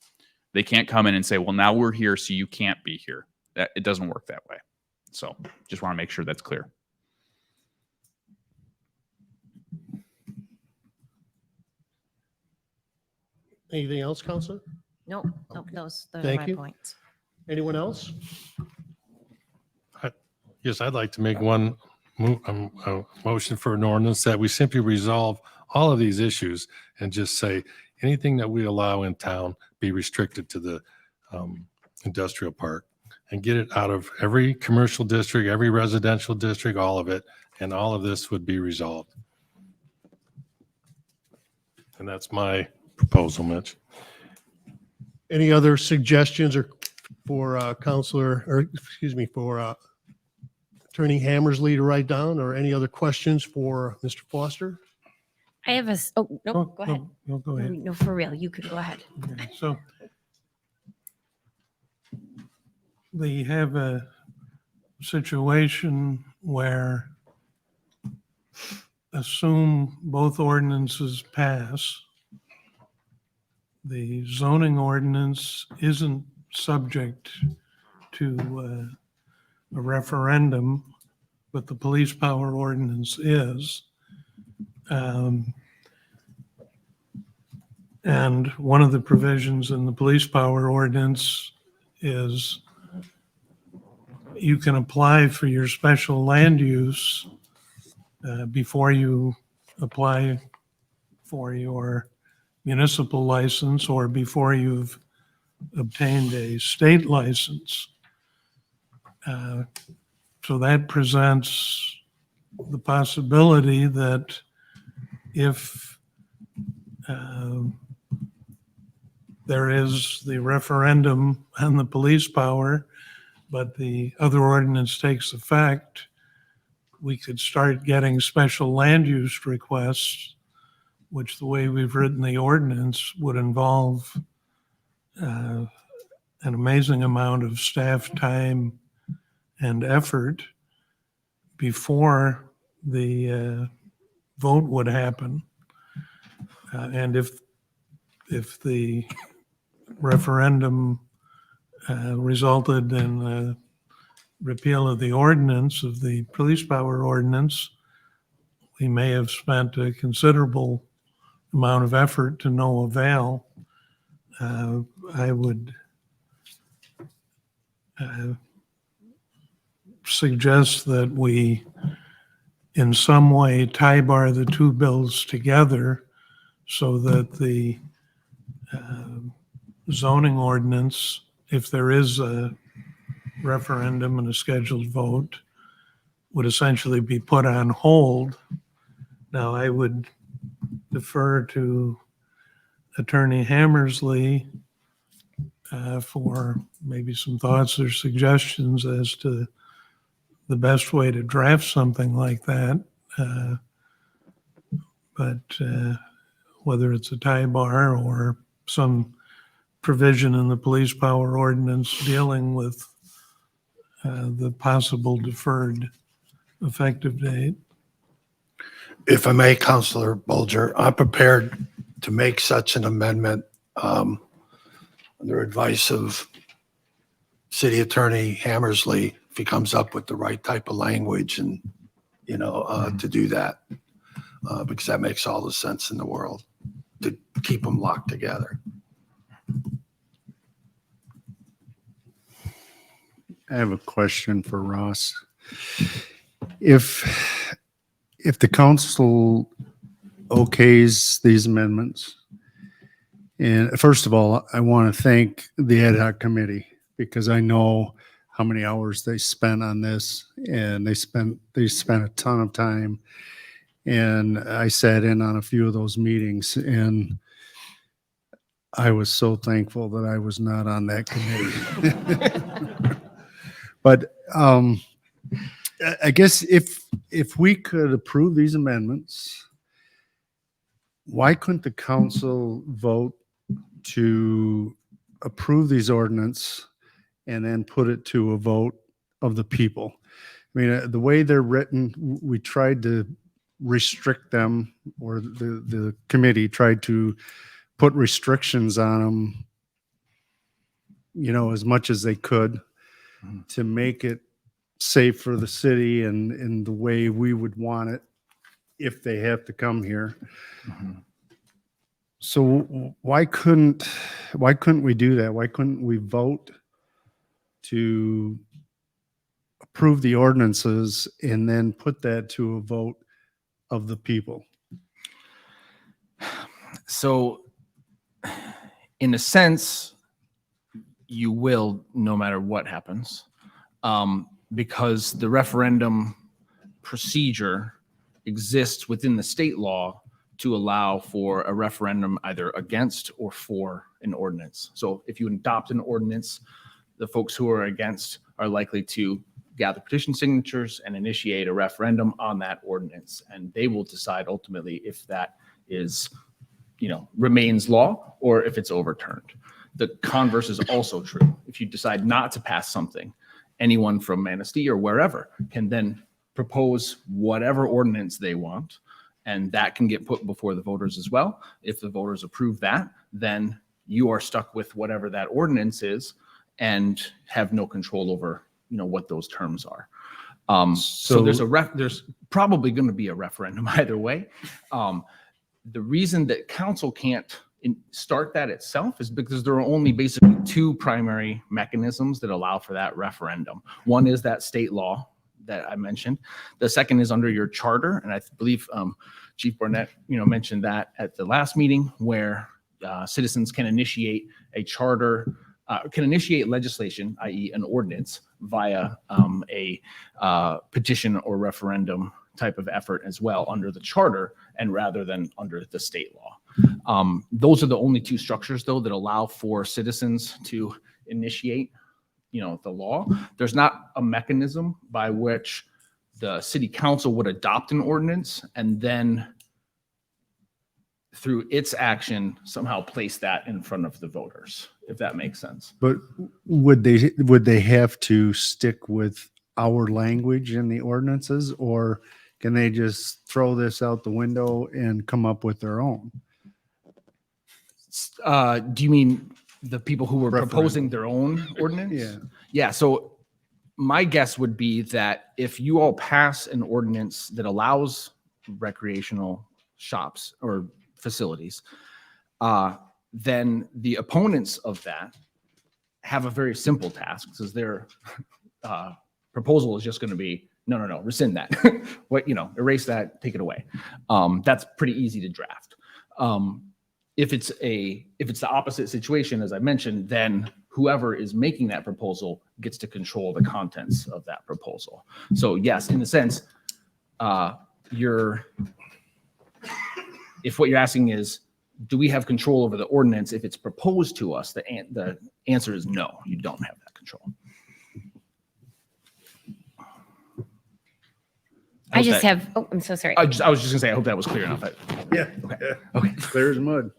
They can't come in and say, well, now we're here, so you can't be here. It doesn't work that way. So just want to make sure that's clear. Anything else, Counselor? Nope, those are Thank my you. points. Anyone else? Yes, I'd like to make one a motion for an ordinance that we simply resolve all of these issues and just say anything that we allow in town be restricted to the industrial park and get it out of every commercial district, every residential district, all of it, and all of this would be resolved. And that's my proposal, Mitch. Any other suggestions or for Counselor, or excuse me, for Attorney Hammersley to write down, or any other questions for Mr. Foster? I have oh, no, go ahead. No, go ahead. No, for real, you could go ahead. Okay, so we have a situation where, assume both ordinances pass, the zoning ordinance isn't subject to a referendum, but the police power ordinance is. And one of the provisions in the police power ordinance is you can apply for your special land use before you apply for your municipal license or before you've obtained a state license. So that presents the possibility that if there is the referendum on the police power, but the other ordinance takes effect, we could start getting special land use requests, which the way we've written the ordinance would involve an amazing amount of staff time and effort before the vote would happen. And if the referendum resulted in a repeal of the ordinance, of the police power ordinance, we may have spent a considerable amount of effort to no avail. I would suggest that we in some way tie bar the two bills together so that the zoning ordinance, if there is a referendum and a scheduled vote, would essentially be put on hold. Now, I would defer to Attorney Hammersley for maybe some thoughts or suggestions as to the best way to draft something like that. But whether it's a tie bar or some provision in the police power ordinance dealing with the possible deferred effective date. If I may, Counselor Bolger, I'm prepared to make such an amendment under advice of City Attorney Hammersley, if he comes up with the right type of language and, to do that. Because that makes all the sense in the world to keep them locked together. I have a question for Ross. If the council okays these amendments, and first of all, I want to thank the ad hoc committee because I know how many hours they spent on this, and they spent a ton of time. And I sat in on a few of those meetings, and I was so thankful that I was not on that committee. But I guess if we could approve these amendments, why couldn't the council vote to approve these ordinance and then put it to a vote of the people? I mean, the way they're written, we tried to restrict them, or the committee tried to put restrictions on them, as much as they could to make it safe for the city and in the way we would want it if they have to come here. So why couldn't we do that? Why couldn't we vote to approve the ordinances and then put that to a vote of the people? So in a sense, you will, no matter what happens, because the referendum procedure exists within the state law to allow for a referendum either against or for an ordinance. So if you adopt an ordinance, the folks who are against are likely to gather petition signatures and initiate a referendum on that ordinance. And they will decide ultimately if that is, remains law or if it's overturned. The converse is also true. If you decide not to pass something, anyone from Manistee or wherever can then propose whatever ordinance they want, and that can get put before the voters as well. If the voters approve that, then you are stuck with whatever that ordinance is and have no control over, what those terms are. So there's probably going to be a referendum either way. The reason that council can't start that itself is because there are only basically two primary mechanisms that allow for that referendum. One is that state law that I mentioned. The second is under your charter, and I believe Chief Barnett, mentioned that at the last meeting, where citizens can initiate a charter, can initiate legislation, i.e., an ordinance, via a petition or referendum type of effort as well under the charter, and rather than under the state law. Those are the only two structures, though, that allow for citizens to initiate, the law. There's not a mechanism by which the city council would adopt an ordinance and then through its action somehow place that in front of the voters, if that makes sense. But would they have to stick with our language in the ordinances, or can they just throw this out the window and come up with their own? Do you mean the people who were Referendum. proposing their own ordinance? Yeah. Yeah. So my guess would be that if you all pass an ordinance that allows recreational shops or facilities, then the opponents of that have a very simple task, because their proposal is just going to be, no, rescind that. Erase that, take it away. That's pretty easy to draft. If it's the opposite situation, as I mentioned, then whoever is making that proposal gets to control the contents of that proposal. So yes, in a sense, if what you're asking is, do we have control over the ordinance if it's proposed to us, the answer is no, you don't have that control. I'm so sorry. I was just gonna say, I hope that was clear enough. Yeah. Okay. Clear as mud.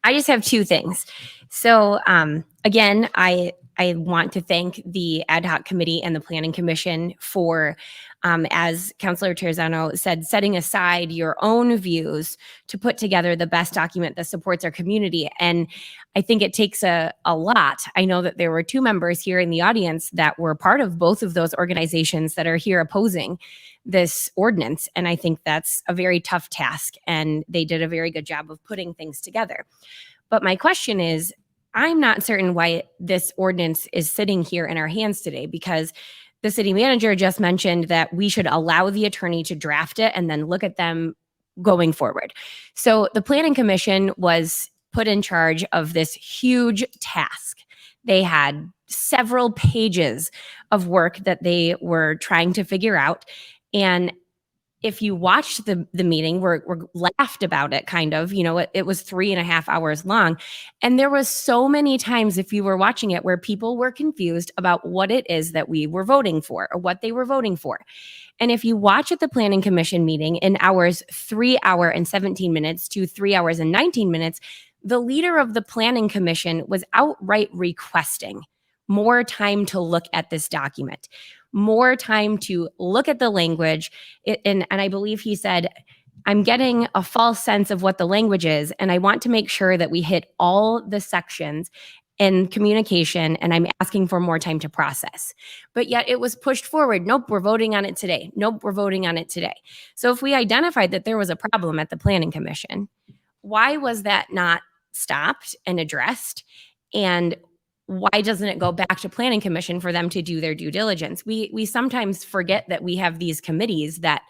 I just have two things. So again, I want to thank the ad hoc committee and the planning commission for, as Councilor Terzano said, setting aside your own views to put together the best document that supports our community. And I think it takes a lot. I know that there were two members here in the audience that were part of both of those organizations that are here opposing this ordinance. And I think that's a very tough task. And they did a very good job of putting things together. But my question is, I'm not certain why this ordinance is sitting here in our hands today, because the city manager just mentioned that we should allow the attorney to draft it and then look at them going forward. So the planning commission was put in charge of this huge task. They had several pages of work that they were trying to figure out. And if you watched the meeting, we're laughed about it, kind of, it was 3.5 hours long. And there was so many times, if you were watching it, where people were confused about what it is that we were voting for or what they were voting for. And if you watch at the planning commission meeting in hours 3 hours and 17 minutes to 3 hours and 19 minutes, the leader of the planning commission was outright requesting more time to look at this document, more time to look at the language. And I believe he said, I'm getting a false sense of what the language is, and I want to make sure that we hit all the sections in communication, and I'm asking for more time to process. But yet it was pushed forward. Nope, we're voting on it today. Nope, we're voting on it today. So if we identified that there was a problem at the planning commission, why was that not stopped and addressed? And why doesn't it go back to planning commission for them to do their due diligence? We sometimes forget that we have these committees that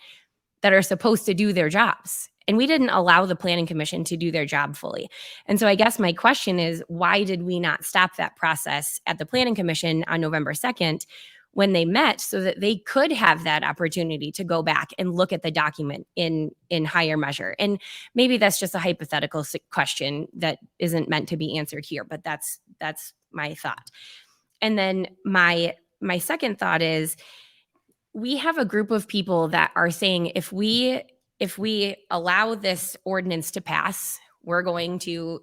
are supposed to do their jobs, and we didn't allow the planning commission to do their job fully. And so I guess my question is, why did we not stop that process at the planning commission on November 2nd when they met so that they could have that opportunity to go back and look at the document in higher measure. And maybe that's just a hypothetical question that isn't meant to be answered here, but that's my thought. And then my second thought is, we have a group of people that are saying if we allow this ordinance to pass, we're going to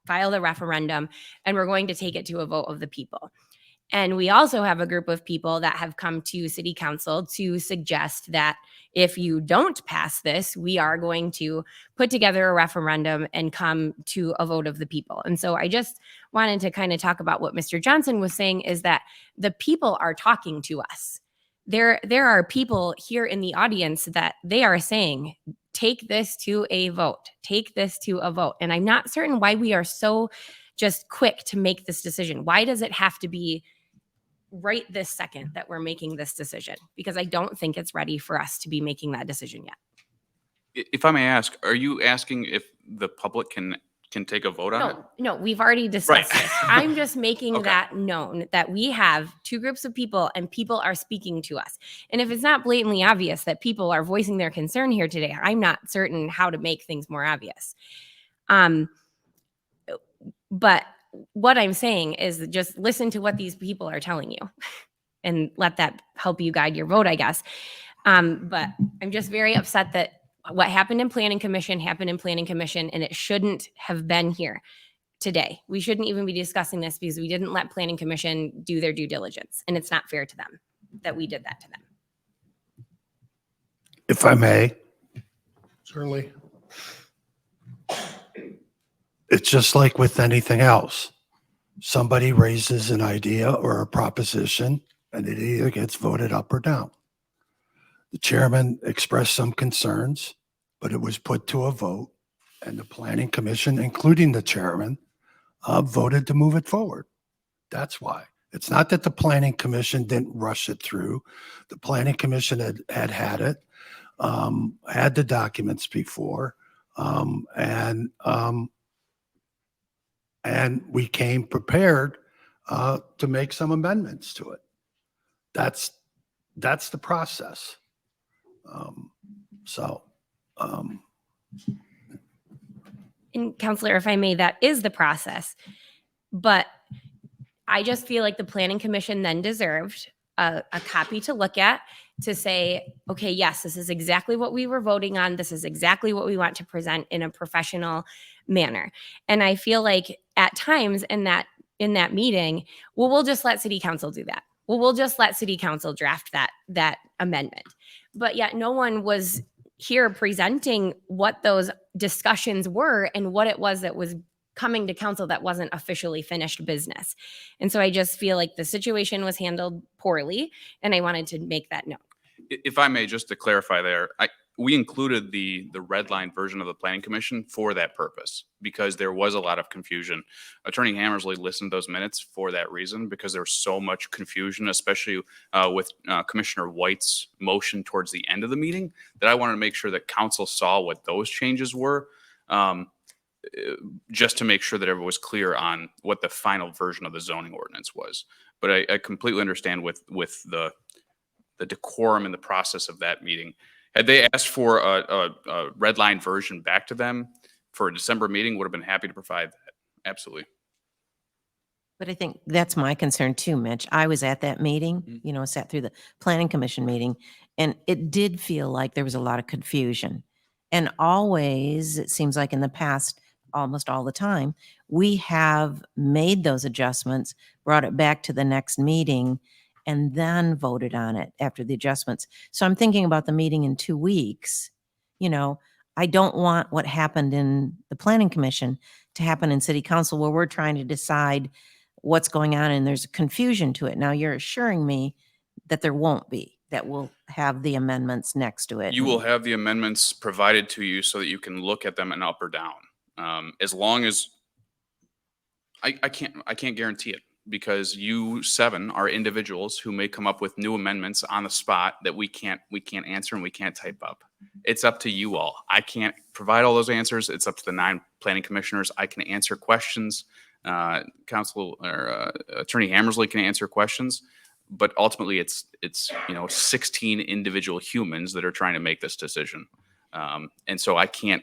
file the referendum and we're going to take it to a vote of the people. And we also have a group of people that have come to city council to suggest that if you don't pass this, we are going to put together a referendum and come to a vote of the people. And so I just wanted to kind of talk about what Mr. Johnson was saying, is that the people are talking to us. There are people here in the audience that they are saying, take this to a vote, take this to a vote. And I'm not certain why we are so just quick to make this decision. Why does it have to be right this second that we're making this decision? Because I don't think it's ready for us to be making that decision yet. If I may ask, are you asking if the public can take a vote on it? No, we've already discussed Right. this. I'm just making Okay. that known that we have two groups of people and people are speaking to us. And if it's not blatantly obvious that people are voicing their concern here today, I'm not certain how to make things more obvious. But what I'm saying is just listen to what these people are telling you and let that help you guide your vote, I guess. But I'm just very upset that what happened in Planning Commission happened in Planning Commission, and it shouldn't have been here today. We shouldn't even be discussing this because we didn't let Planning Commission do their due diligence, and it's not fair to them that we did that to them. If I may, Certainly. it's just like with anything else. Somebody raises an idea or a proposition and it either gets voted up or down. The chairman expressed some concerns, but it was put to a vote and the planning commission, including the chairman, voted to move it forward. That's why. It's not that the planning commission didn't rush it through. The planning commission had it, had the documents before, and we came prepared to make some amendments to it. That's the process. And Counselor, if I may, that is the process. But I just feel like the Planning Commission then deserved a copy to look at to say, okay, yes, this is exactly what we were voting on. This is exactly what we want to present in a professional manner. And I feel like at times in that meeting, well, we'll just let City Council do that. Well, we'll just let City Council draft that amendment. But yet no one was here presenting what those discussions were and what it was that was coming to council that wasn't officially finished business. And so I just feel like the situation was handled poorly, and I wanted to make that known. If I may, just to clarify there, we included the red line version of the Planning Commission for that purpose, because there was a lot of confusion. Attorney Hammersley listened to those minutes for that reason, because there was so much confusion, especially with Commissioner White's motion towards the end of the meeting, that I wanted to make sure that council saw what those changes were, just to make sure that everyone was clear on what the final version of the zoning ordinance was. But I completely understand with the decorum in the process of that meeting. Had they asked for a red line version back to them for a December meeting, would have been happy to provide that. Absolutely. But I think that's my concern too, Mitch. I was at that meeting, sat through the Planning Commission meeting, and it did feel like there was a lot of confusion. And always, it seems like in the past, almost all the time, we have made those adjustments, brought it back to the next meeting, and then voted on it after the adjustments. So I'm thinking about the meeting in 2 weeks. I don't want what happened in the Planning Commission to happen in City Council, where we're trying to decide what's going on and there's confusion to it. Now you're assuring me that there won't be, that we'll have the amendments next to it. You will have the amendments provided to you so that you can look at them and up or down. As long as I can't guarantee it, because you 7 are individuals who may come up with new amendments on the spot that we can't answer and we can't type up. It's up to you all. I can't provide all those answers. It's up to the 9 planning commissioners. I can answer questions. Council or Attorney Hammersley can answer questions. but ultimately it's 16 individual humans that are trying to make this decision. And so I can't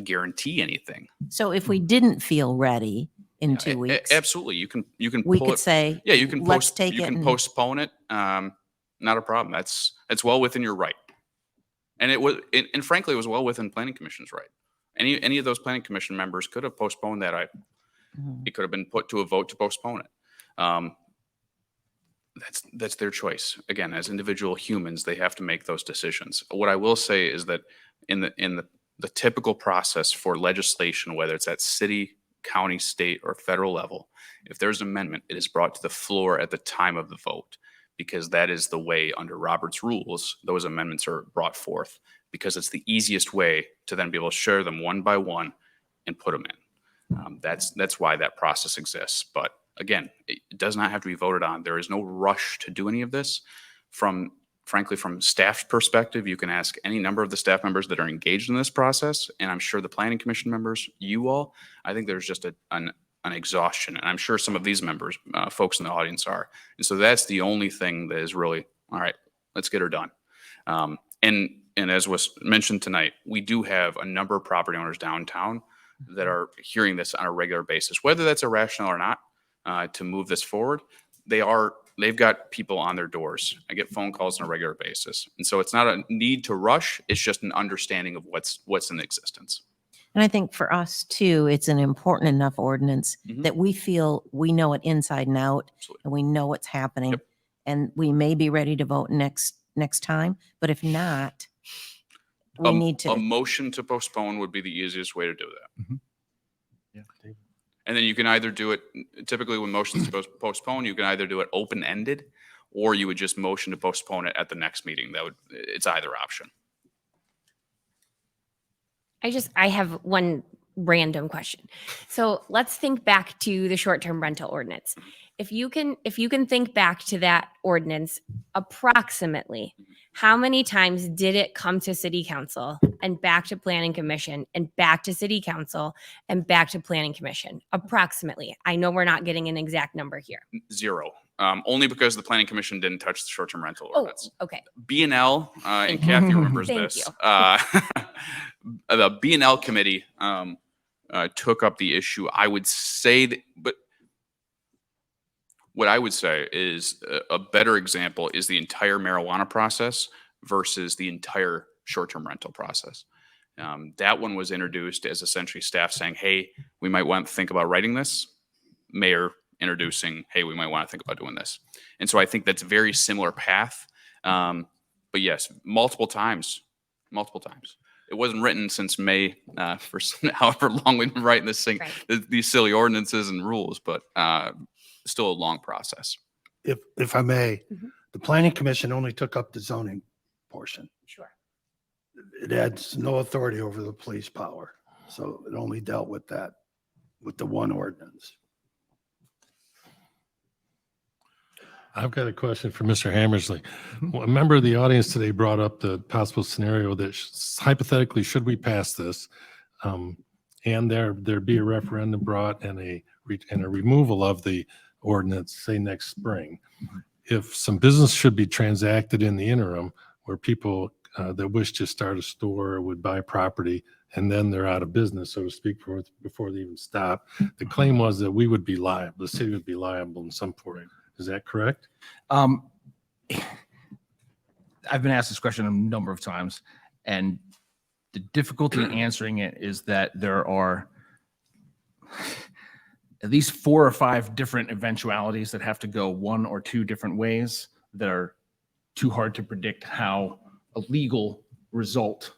guarantee anything. So if we didn't feel ready in 2 weeks, Absolutely. You can we pull could it. say, Yeah, you can let's take you it can and- postpone it. Not a problem. That's well within your right. And and frankly, it was well within planning commission's right. Any of those planning commission members could have postponed that item. It could have been put to a vote to postpone it. That's their choice. Again, as individual humans, they have to make those decisions. What I will say is that in the typical process for legislation, whether it's at city, county, state, or federal level, if there's an amendment, it is brought to the floor at the time of the vote, because that is the way under Robert's rules those amendments are brought forth, because it's the easiest way to then be able to share them one by one and put them in. That's why that process exists. But again, it does not have to be voted on. There is no rush to do any of this. Frankly, from staff's perspective, you can ask any number of the staff members that are engaged in this process, and I'm sure the planning commission members, you all, I think there's just an exhaustion, and I'm sure some of these members, folks in the audience are. And so that's the only thing that is really, all right, let's get her done. And as was mentioned tonight, we do have a number of property owners downtown that are hearing this on a regular basis, whether that's a rationale or not, to move this forward. They've got people on their doors. I get phone calls on a regular basis. And so it's not a need to rush. It's just an understanding of what's in existence. and I think for us too, it's an important enough ordinance that we feel we know it inside and out, and we know what's happening. And we may be ready to vote next time, but if not, we need A to, motion to postpone would be the easiest way to do that. And then you can either do it, typically when motions to postpone, you can either do it open-ended, or you would just motion to postpone it at the next meeting. It's either option. I have one random question. So let's think back to the short-term rental ordinance. If you can think back to that ordinance, approximately how many times did it come to city council and back to planning commission and back to city council and back to planning commission? Approximately. I know we're not getting an exact number here. 0. Only because the planning commission didn't touch the short-term rental ordinance. Okay. B&L, and Kathy remembers Thank this. The B&L committee took up the issue. I would say that, but what I would say is a better example is the entire marijuana process versus the entire short-term rental process. That one was introduced as essentially staff saying, hey, we might want to think about writing this. Mayor introducing, hey, we might want to think about doing this. And so I think that's a very similar path. But yes, multiple times. It wasn't written since May for however long we've been writing this thing, these silly ordinances and rules, but still a long process. If I may, the planning commission only took up the zoning portion. Sure. It adds no authority over the police power. So it only dealt with that, with the one ordinance. I've got a question for Mr. Hammersley. A member of the audience today brought up the possible scenario that hypothetically, should we pass this, and there be a referendum brought and a removal of the ordinance, say next spring, if some business should be transacted in the interim, where people that wish to start a store would buy property and then they're out of business, so to speak, before they even stop, the claim was that we would be liable, the city would be liable in some form. Is that correct? I've been asked this question a number of times, and the difficulty in answering it is that there are at least 4 or 5 different eventualities that have to go 1 or 2 different ways that are too hard to predict how a legal result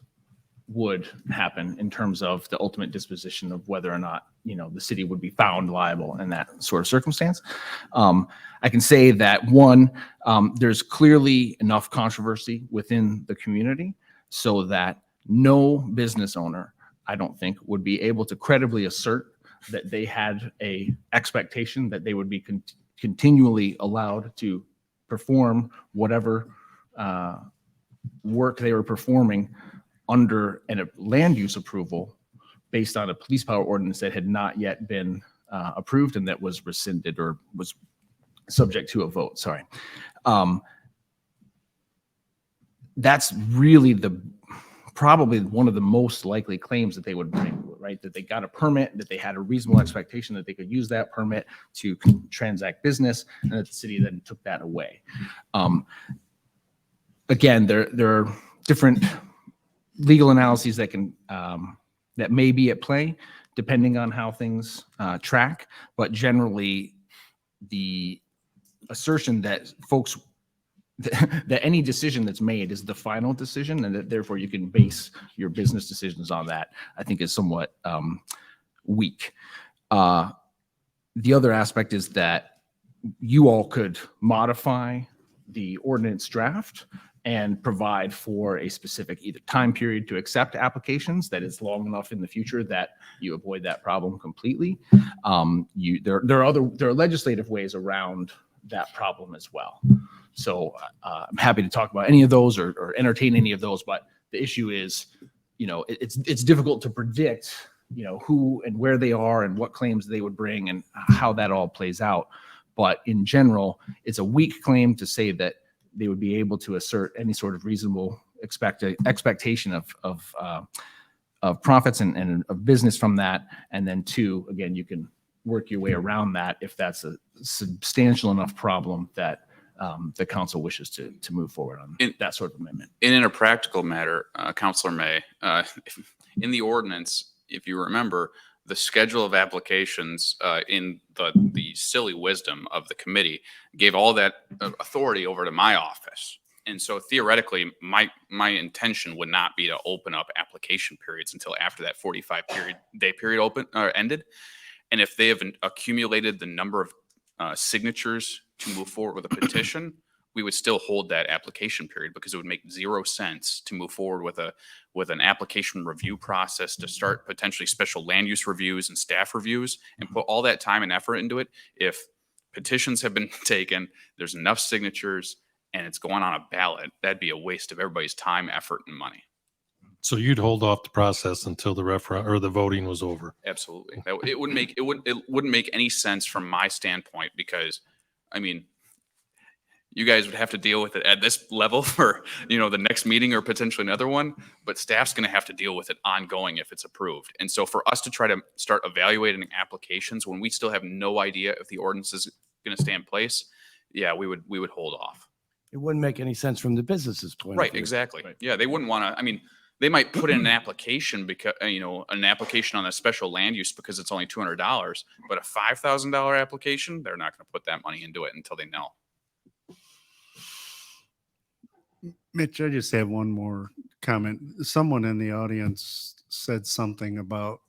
would happen in terms of the ultimate disposition of whether or not, the city would be found liable in that sort of circumstance. I can say that one, there's clearly enough controversy within the community so that no business owner, I don't think, would be able to credibly assert that they had a expectation that they would be continually allowed to perform whatever work they were performing under a land use approval based on a police power ordinance that had not yet been approved and that was rescinded or was subject to a vote, sorry. That's really probably one of the most likely claims that they would bring, right? That they got a permit, that they had a reasonable expectation that they could use that permit to transact business, and that the city then took that away. Again, there are different legal analyses that can that may be at play depending on how things track, but generally the assertion that folks that any decision that's made is the final decision, and that therefore you can base your business decisions on that, I think is somewhat weak. The other aspect is that you all could modify the ordinance draft and provide for a specific either time period to accept applications that is long enough in the future that you avoid that problem completely. There are legislative ways around that problem as well. So I'm happy to talk about any of those or entertain any of those, but the issue is, it's difficult to predict, who and where they are and what claims they would bring and how that all plays out. But in general, it's a weak claim to say that they would be able to assert any sort of reasonable expectation of profits and of business from that. And then two, again, you can work your way around that if that's a substantial enough problem that the council wishes to move forward on that sort of amendment. And in a practical matter, Councilor May, in the ordinance, if you remember, the schedule of applications in the silly wisdom of the committee gave all that authority over to my office. And so theoretically, my intention would not be to open up application periods until after that 45-day period ended. And if they have accumulated the number of signatures to move forward with a petition, we would still hold that application period, because it would make zero sense to move forward with an application review process to start potentially special land use reviews and staff reviews and put all that time and effort into it. If petitions have been taken, there's enough signatures, and it's going on a ballot, that'd be a waste of everybody's time, effort, and money. So you'd hold off the process until the referendum or the voting was over? Absolutely. It wouldn't make any sense from my standpoint, because, I mean, you guys would have to deal with it at this level for, the next meeting or potentially another one, but staff's going to have to deal with it ongoing if it's approved. And so for us to try to start evaluating applications when we still have no idea if the ordinance is going to stay in place, yeah, we would hold off. It wouldn't make any sense from the business's point of Right, view. exactly. Yeah, they wouldn't want to, I mean, they might put in an application because, an application on a special land use because it's only $200, but a $5,000 application, they're not going to put that money into it until they know. Mitch, I just have one more comment. Someone in the audience said something about,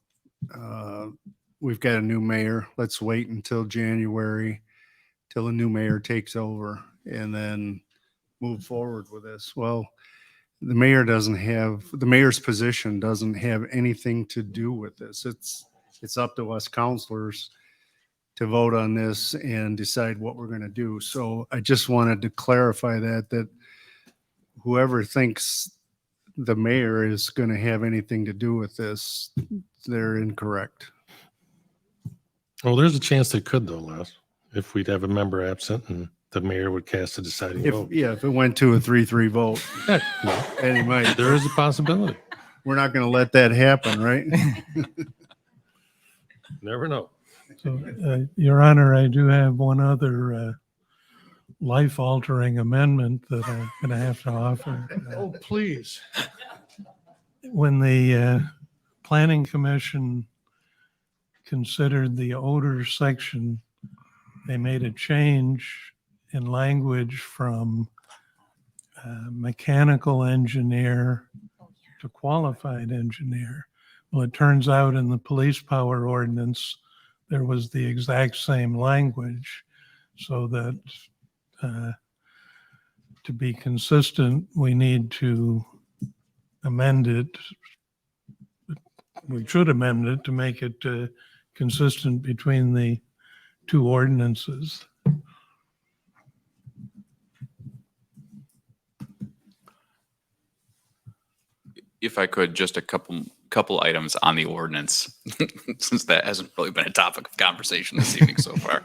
we've got a new mayor. Let's wait until January, till a new mayor takes over, and then move forward with this. Well, the mayor's position doesn't have anything to do with this. It's up to us councilors to vote on this and decide what we're going to do. So I just wanted to clarify that whoever thinks the mayor is going to have anything to do with this, they're incorrect. Well, there's a chance they could, though, Les, if we'd have a member absent and the mayor would cast a deciding vote. If it went to a 3-3 vote, and it might. There is a possibility. We're not going to let that happen, right? Never know. So, Your Honor, I do have one other life-altering amendment that I'm going to have to offer. Oh, please. When the Planning Commission considered the odor section, they made a change in language from mechanical engineer to qualified engineer. Well, it turns out in the police power ordinance, there was the exact same language, so that to be consistent, we need to amend it. We should amend it to make it consistent between the two ordinances. If I could, just a couple items on the ordinance, since that hasn't really been a topic of conversation this evening so far.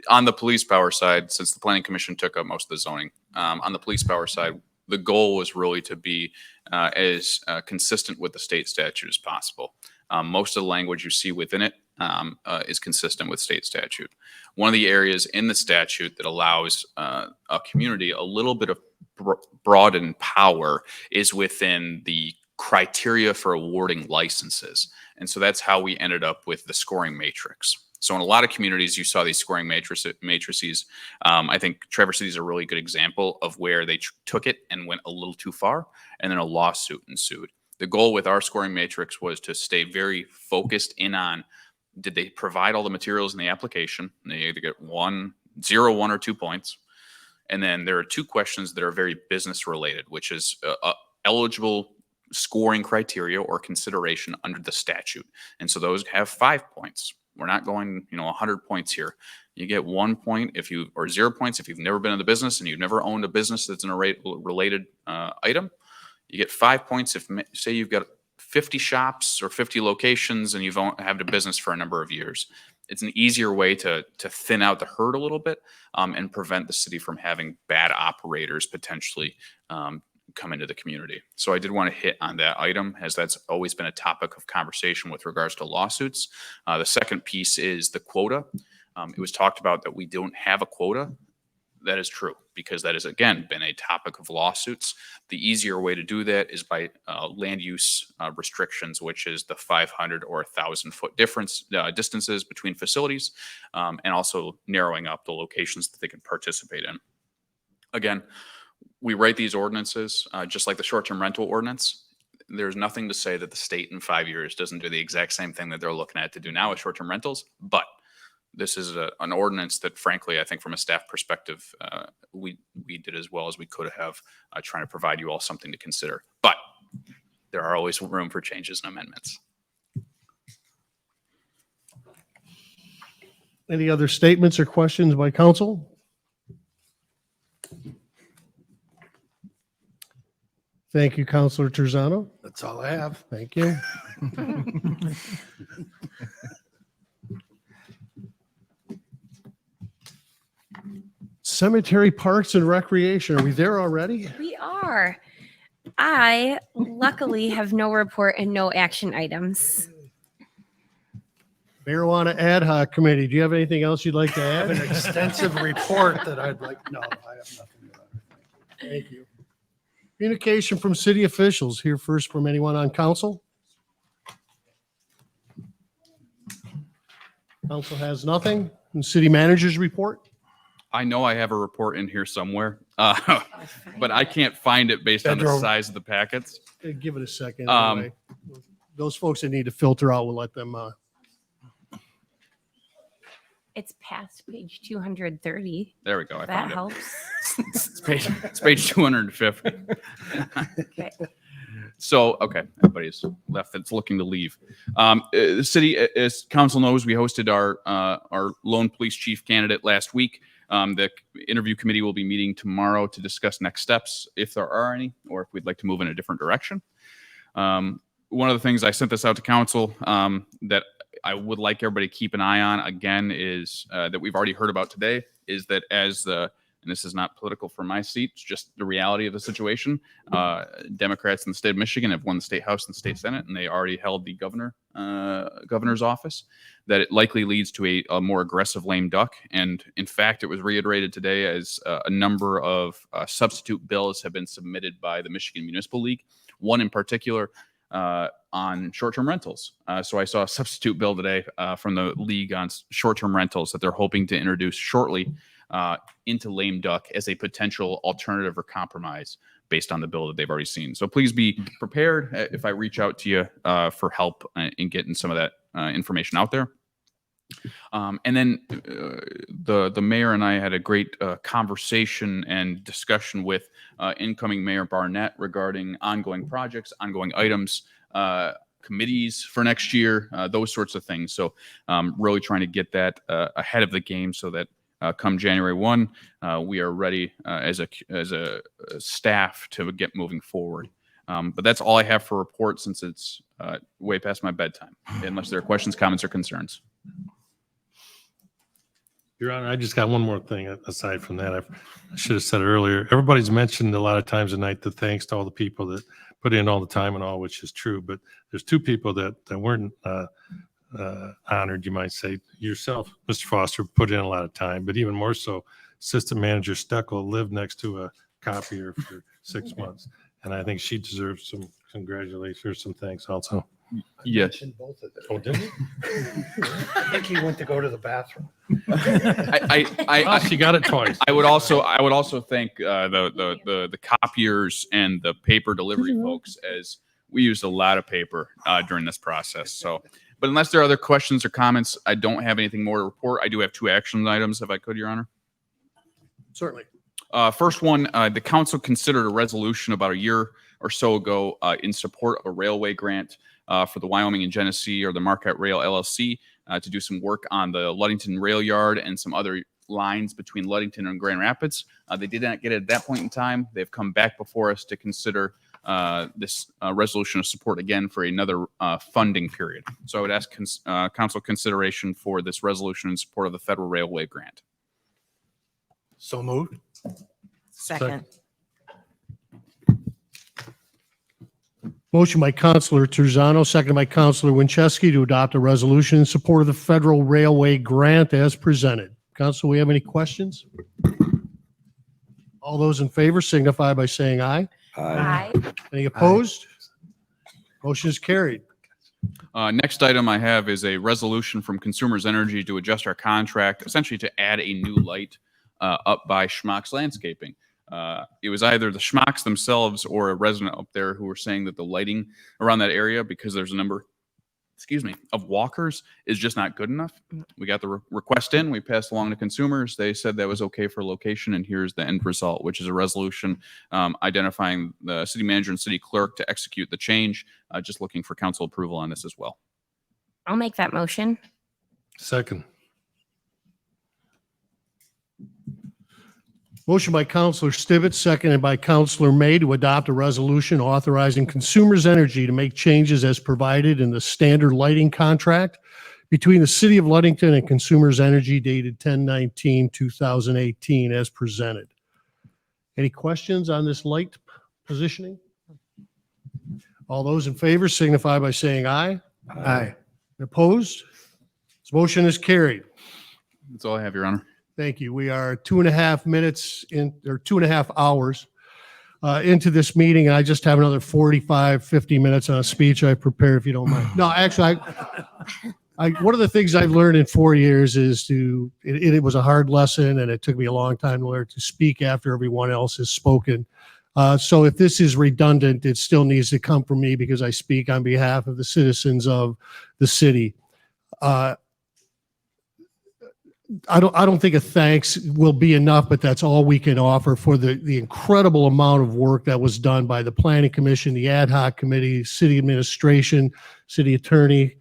On the police power side, since the planning commission took up most of the zoning, on the police power side, the goal was really to be as consistent with the state statute as possible. Most of the language you see within it is consistent with state statute. One of the areas in the statute that allows a community a little bit of broadened power is within the criteria for awarding licenses. And so that's how we ended up with the scoring matrix. So in a lot of communities, you saw these scoring matrices. I think Traverse City is a really good example of where they took it and went a little too far, and then a lawsuit ensued. The goal with our scoring matrix was to stay very focused in on, did they provide all the materials in the application? And they either get 0, 1, or 2 points. And then there are 2 questions that are very business related, which is eligible scoring criteria or consideration under the statute. And so those have 5 points. We're not going, 100 points here. You get 1 point or 0 points if you've never been in the business and you've never owned a business that's in a related item. You get 5 points if, say, you've got 50 shops or 50 locations and you've had a business for a number of years. It's an easier way to thin out the herd a little bit and prevent the city from having bad operators potentially come into the community. So I did want to hit on that item, as that's always been a topic of conversation with regards to lawsuits. The second piece is the quota. It was talked about that we don't have a quota. That is true, because that has, again, been a topic of lawsuits. The easier way to do that is by land use restrictions, which is the 500 or 1,000 foot distances between facilities, and also narrowing up the locations that they can participate in. Again, we write these ordinances just like the short-term rental ordinance. There's nothing to say that the state in 5 years doesn't do the exact same thing that they're looking at to do now with short-term rentals, but this is an ordinance that, frankly, I think from a staff perspective, we did as well as we could have, trying to provide you all something to consider. But there are always room for changes and amendments. Any other statements or questions by council? Thank you, Councilor Terzano. That's all I have. Thank you. Cemetery, Parks, and Recreation. Are we there already? We are. I luckily have no report and no action items. Marijuana Ad Hoc Committee. Do you have anything else you'd like to I have an add? extensive report that I'd like, no, I have nothing. Thank you. Communication from city officials. Here first from anyone on council. Council has nothing. And city managers report. I know I have a report in here somewhere, but I can't find it based on the Pedro. size of the packets. Give it a second. Anyway. Those folks that need to filter out, we'll let them. It's past page 230. There we go. I That found it. helps. It's page 250. Okay. So, okay, everybody's left that's looking to leave. The city, as council knows, we hosted our lone police chief candidate last week. The interview committee will be meeting tomorrow to discuss next steps, if there are any, or if we'd like to move in a different direction. One of the things I sent this out to council that I would like everybody to keep an eye on, again, is that we've already heard about today, is that and this is not political for my seat, it's just the reality of the situation. Democrats in the state of Michigan have won the state house and state senate, and they already held the governor's office. That it likely leads to a more aggressive lame duck. And in fact, it was reiterated today as a number of substitute bills have been submitted by the Michigan Municipal League. One in particular on short-term rentals. So I saw a substitute bill today from the league on short-term rentals that they're hoping to introduce shortly into lame duck as a potential alternative or compromise based on the bill that they've already seen. So please be prepared if I reach out to you for help in getting some of that information out there. And then the mayor and I had a great conversation and discussion with incoming Mayor Barnett regarding ongoing projects, ongoing items, committees for next year, those sorts of things. So really trying to get that ahead of the game so that come January 1, we are ready as a staff to get moving forward. But that's all I have for report since it's way past my bedtime, unless there are questions, comments, or concerns. Your Honor, I just got one more thing aside from that. I should have said it earlier. Everybody's mentioned a lot of times tonight the thanks to all the people that put in all the time and all, which is true. But there's two people that weren't honored, you might say. Yourself, Mr. Foster, put in a lot of time, but even more so, Assistant Manager Steckel lived next to a copier for 6 months. And I think she deserves some congratulations or some thanks also. Yes. Both of them. Oh, did he? I think he went to go to the bathroom. She got it twice. I would also thank the copiers and the paper delivery folks, as we used a lot of paper during this process. So, but unless there are other questions or comments, I don't have anything more to report. I do have 2 action items, if I could, Your Honor. Certainly. First one, the council considered a resolution about a year or so ago in support of a railway grant for the Wyoming and Genesee, or the Marquette Rail LLC, to do some work on the Ludington Rail Yard and some other lines between Ludington and Grand Rapids. They did not get it at that point in time. They've come back before us to consider this resolution of support again for another funding period. So I would ask council consideration for this resolution in support of the federal railway grant. So moved. Second. Motion by Counselor Terzano, seconded by Counselor Winchesky to adopt a resolution in support of the federal railway grant as presented. Council, we have any questions? All those in favor signify by saying aye. Aye. Any opposed? Motion is carried. Next item I have is a resolution from Consumers Energy to adjust our contract, essentially to add a new light up by Schmock's Landscaping. It was either the Schmocks themselves or a resident up there who were saying that the lighting around that area, because there's a number, of walkers, is just not good enough. We got the request in, we passed along to consumers. They said that was okay for location, and here's the end result, which is a resolution identifying the city manager and city clerk to execute the change. Just looking for council approval on this as well. I'll make that motion. Second. Motion by Counselor Stibbits, seconded by Counselor May to adopt a resolution authorizing Consumers Energy to make changes as provided in the standard lighting contract between the City of Ludington and Consumers Energy dated 10/19/2018 as presented. Any questions on this light positioning? All those in favor signify by saying aye. Aye. Opposed? This motion is carried. That's all I have, Your Honor. Thank you. We are 2.5 minutes in, or 2.5 hours into this meeting. I just have another 45, 50 minutes on a speech I prepare, if you don't mind. No, actually, one of the things I've learned in 4 years is it was a hard lesson, and it took me a long time to learn to speak after everyone else has spoken. So if this is redundant, it still needs to come from me because I speak on behalf of the citizens of the city. I don't think a thanks will be enough, but that's all we can offer for the incredible amount of work that was done by the Planning Commission, the ad hoc committee, city administration, city attorney,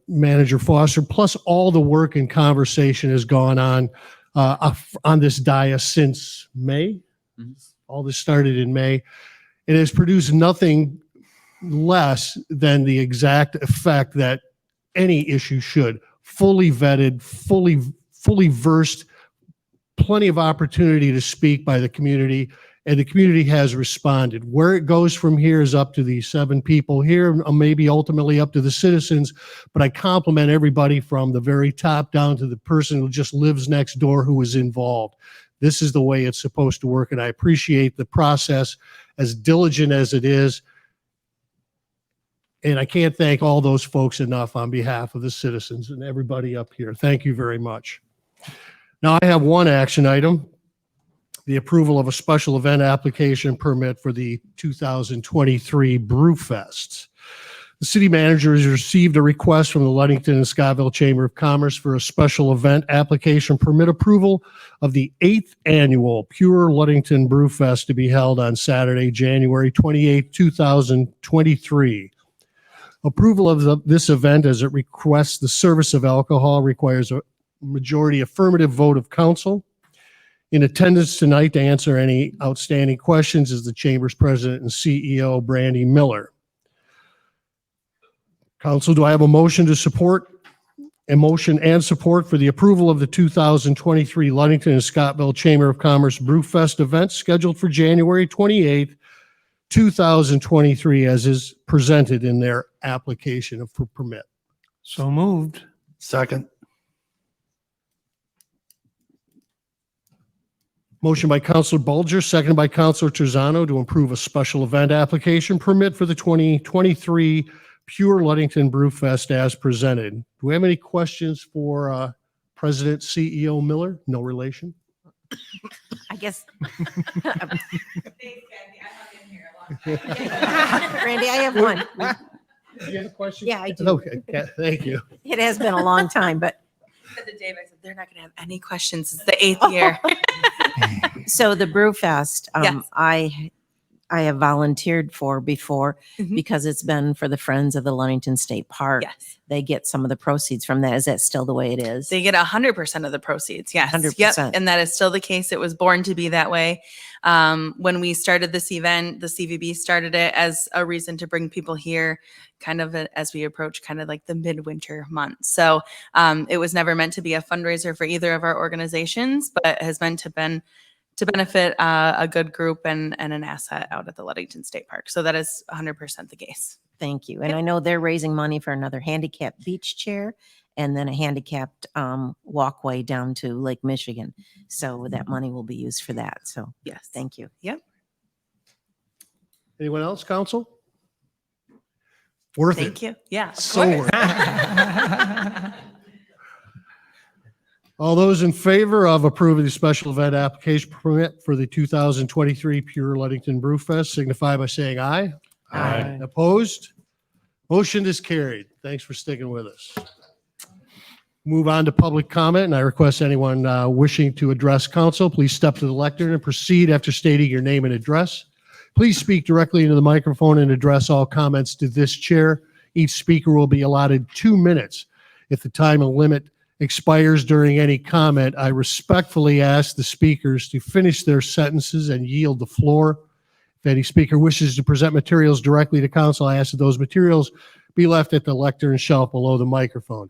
Manager Foster, plus all the work and conversation has gone on this dais since May. Mm-hmm. All this started in May. It has produced nothing less than the exact effect that any issue should. Fully vetted, fully versed, plenty of opportunity to speak by the community, and the community has responded. Where it goes from here is up to the 7 people here, maybe ultimately up to the citizens, but I compliment everybody from the very top down to the person who just lives next door who is involved. This is the way it's supposed to work, and I appreciate the process, as diligent as it is. And I can't thank all those folks enough on behalf of the citizens and everybody up here. Thank you very much. Now I have one action item, the approval of a special event application permit for the 2023 Brewfest. The city manager has received a request from the Ludington and Scottsville Chamber of Commerce for a special event application permit approval of the 8th annual Pure Ludington Brewfest to be held on Saturday, January 28, 2023. Approval of this event, as it requests the service of alcohol, requires a majority affirmative vote of council. In attendance tonight to answer any outstanding questions is the Chamber's President and CEO, Brandy Miller. Council, do I have a motion to support a motion and support for the approval of the 2023 Ludington and Scottville Chamber of Commerce Brewfest event scheduled for January 28th, 2023, as is presented in their application for permit. So moved. Second. Motion by Counselor Bulger, seconded by Counselor Terzano to approve a special event application permit for the 2023 Pure Ludington Brewfest as presented. Do we have any questions for President CEO Miller? No relation? I guess. Randy, I have one. Do you have a question? Yeah, I do. Okay, thank you. It has been a long time, but The Dave, I said, they're not going to have any questions. It's the 8th year. so the Brewfest, Yes. I have volunteered for before Mhm. because it's been for the Friends of the Ludington State Park. Yes. They get some of the proceeds from that. Is that still the way it is? They get 100% of the proceeds. Yes. 100%. Yep. And that is still the case. It was born to be that way. When we started this event, the CVB started it as a reason to bring people here kind of as we approach kind of like the midwinter months. So it was never meant to be a fundraiser for either of our organizations, but has meant to benefit a good group and an asset out at the Ludington State Park. So that is 100% the case. Thank you. And I know they're raising money for another handicapped beach chair and then a handicapped walkway down to Lake Michigan. So that money will be used for that. So Yes. thank you. Yep. Anyone else, Council? Worth it. Thank you. Yeah. Of So course. worth it. All those in favor of approving the special event application permit for the 2023 Pure Ludington Brewfest signify by saying aye. Aye. Opposed? Motion is carried. Thanks for sticking with us. Move on to public comment, and I request anyone wishing to address council, please step to the lectern and proceed after stating your name and address. Please speak directly into the microphone and address all comments to this chair. Each speaker will be allotted 2 minutes. If the time limit expires during any comment, I respectfully ask the speakers to finish their sentences and yield the floor. If any speaker wishes to present materials directly to council, I ask that those materials be left at the lectern shelf below the microphone.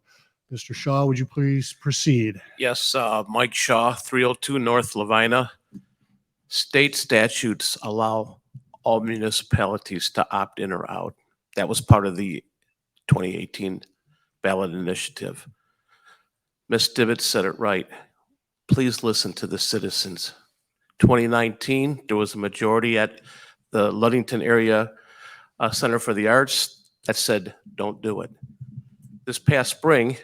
Mr. Shaw, would you please proceed? Yes, Mike Shaw, 302 North Lavina. State statutes allow all municipalities to opt in or out. That was part of the 2018 ballot initiative. Ms. Dibbett said it right. Please listen to the citizens. 2019, there was a majority at the Ludington Area Center for the Arts that said, don't do it. This past spring,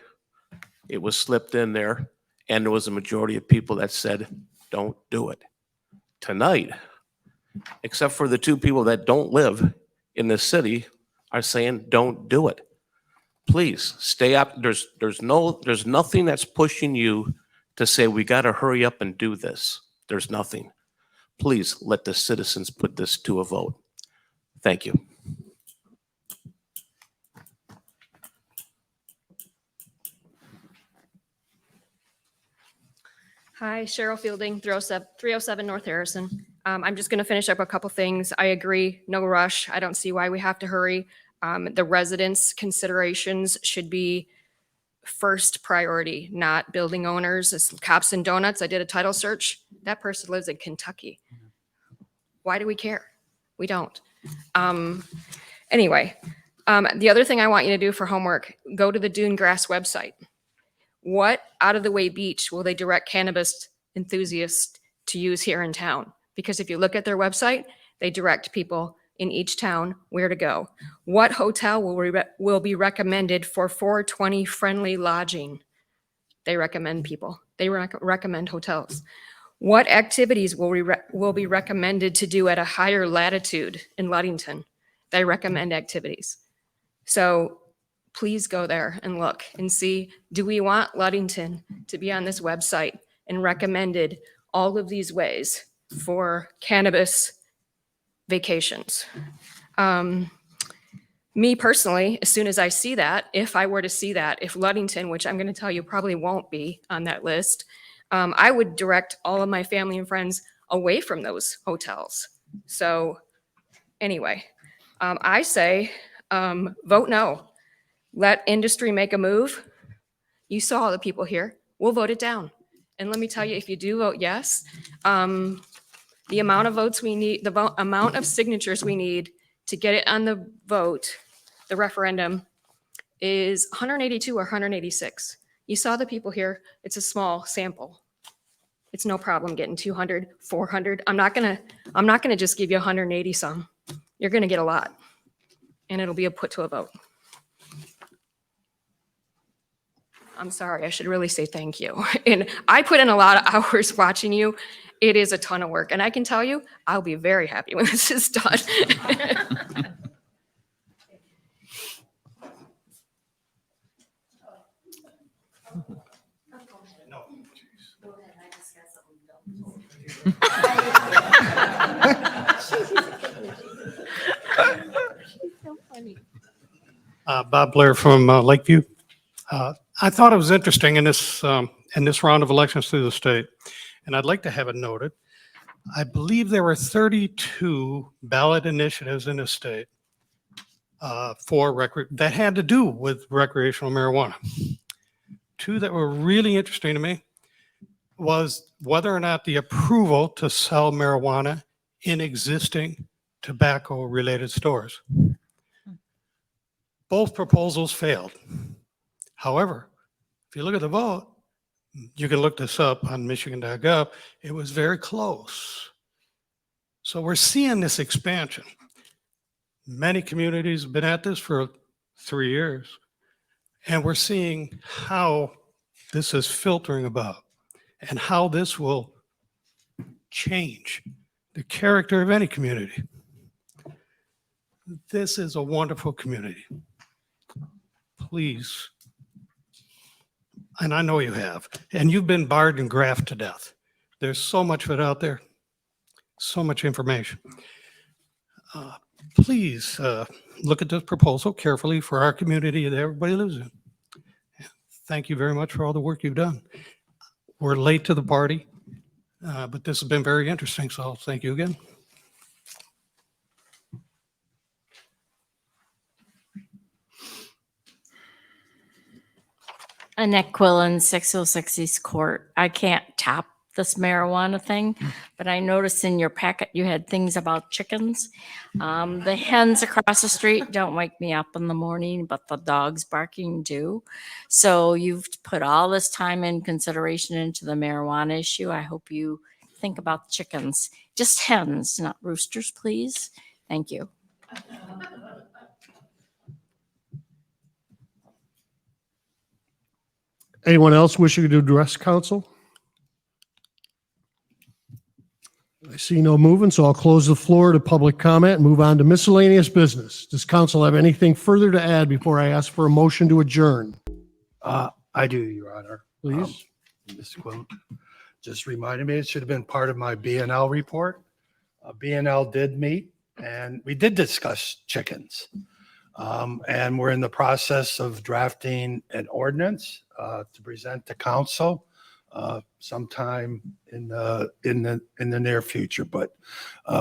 it was slipped in there, and there was a majority of people that said, don't do it. Tonight, except for the 2 people that don't live in the city, are saying, don't do it. Please stay up. There's nothing that's pushing you to say, we got to hurry up and do this. There's nothing. Please let the citizens put this to a vote. Thank you. Hi, Cheryl Fielding, 307 North Harrison. I'm just going to finish up a couple things. I agree, no rush. I don't see why we have to hurry. The residents' considerations should be first priority, not building owners. It's Cops and Donuts. I did a title search. That person lives in Kentucky. Why do we care? We don't. Anyway, the other thing I want you to do for homework, go to the Dune Grass website. What out of the way beach will they direct cannabis enthusiasts to use here in town? Because if you look at their website, they direct people in each town where to go. What hotel will be recommended for 420 friendly lodging? They recommend people. They recommend hotels. What activities will be recommended to do at a higher latitude in Ludington? They recommend activities. So please go there and look and see, do we want Ludington to be on this website and recommended all of these ways for cannabis vacations? Me personally, as soon as I see that, if I were to see that, if Ludington, which I'm going to tell you probably won't be on that list, I would direct all of my family and friends away from those hotels. So anyway, I say vote no. Let industry make a move. You saw all the people here. We'll vote it down. And let me tell you, if you do vote yes, the amount of votes we need, the amount of signatures we need to get it on the vote, the referendum, is 182 or 186. You saw the people here. It's a small sample. It's no problem getting 200, 400. I'm not gonna just give you 180 some. You're gonna get a lot, and it'll be a put to a vote. I'm sorry, I should really say thank you. And I put in a lot of hours watching you. It is a ton of work, and I can tell you, I'll be very happy when this is done. Bob Blair from Lakeview. I thought it was interesting in this round of elections through the state, and I'd like to have it noted. I believe there were 32 ballot initiatives in the state that had to do with recreational marijuana. Two that were really interesting to me was whether or not the approval to sell marijuana in existing tobacco-related stores. Both proposals failed. However, if you look at the vote, you can look this up on Michigan.gov, it was very close. So we're seeing this expansion. Many communities have been at this for 3 years, and we're seeing how this is filtering about and how this will change the character of any community. This is a wonderful community. Please, and I know you have, and you've been barred and graphed to death. There's so much of it out there, so much information. Please look at this proposal carefully for our community that everybody lives in. Thank you very much for all the work you've done. We're late to the party, but this has been very interesting, so thank you again. Annette Quillen, 606 East Court. I can't top this marijuana thing, but I noticed in your packet you had things about chickens. The hens across the street don't wake me up in the morning, but the dogs barking do. So you've put all this time and consideration into the marijuana issue. I hope you think about the chickens. Just hens, not roosters, please. Thank you. Anyone else wishing to address council? I see no movement, so I'll close the floor to public comment and move on to miscellaneous business. Does council have anything further to add before I ask for a motion to adjourn? I do, Your Honor. Please. Ms. Quinn just reminded me, it should have been part of my BNL report. BNL did meet and we did discuss chickens. And we're in the process of drafting an ordinance to present to council sometime in the near future. But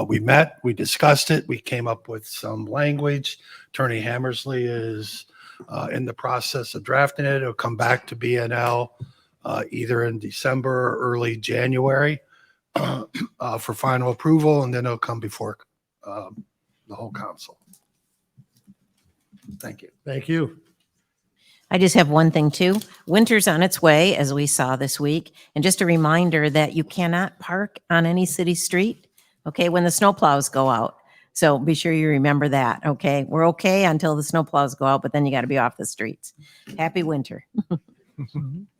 we met, we discussed it, we came up with some language. Attorney Hammersley is in the process of drafting it. It'll come back to BNL either in December or early January for final approval, and then it'll come before the whole council. Thank you. Thank you. I just have one thing too. Winter's on its way, as we saw this week. And just a reminder that you cannot park on any city street, okay, when the snowplows go out. So be sure you remember that, okay? We're okay until the snowplows go out, but then you got to be off the streets. Happy winter.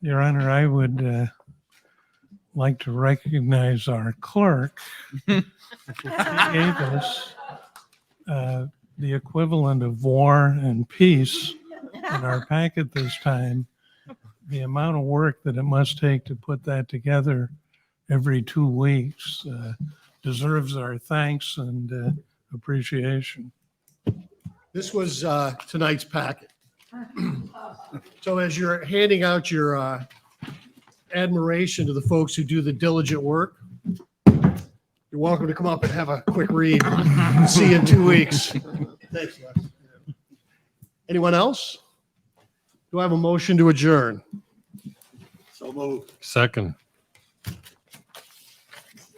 Your Honor, I would like to recognize our clerk. She gave us the equivalent of war and peace in our packet this time. The amount of work that it must take to put that together every 2 weeks deserves our thanks and appreciation. This was tonight's packet. So as you're handing out your admiration to the folks who do the diligent work, you're welcome to come up and have a quick read. See you in 2 weeks. Thanks, Les. Anyone else? Do I have a motion to adjourn? So moved. Second.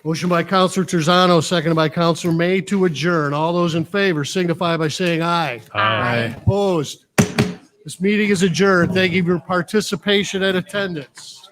Motion by Counselor Terzano, seconded by Counselor May to adjourn. All those in favor signify by saying aye. Aye. Opposed? This meeting is adjourned. Thank you for your participation and attendance.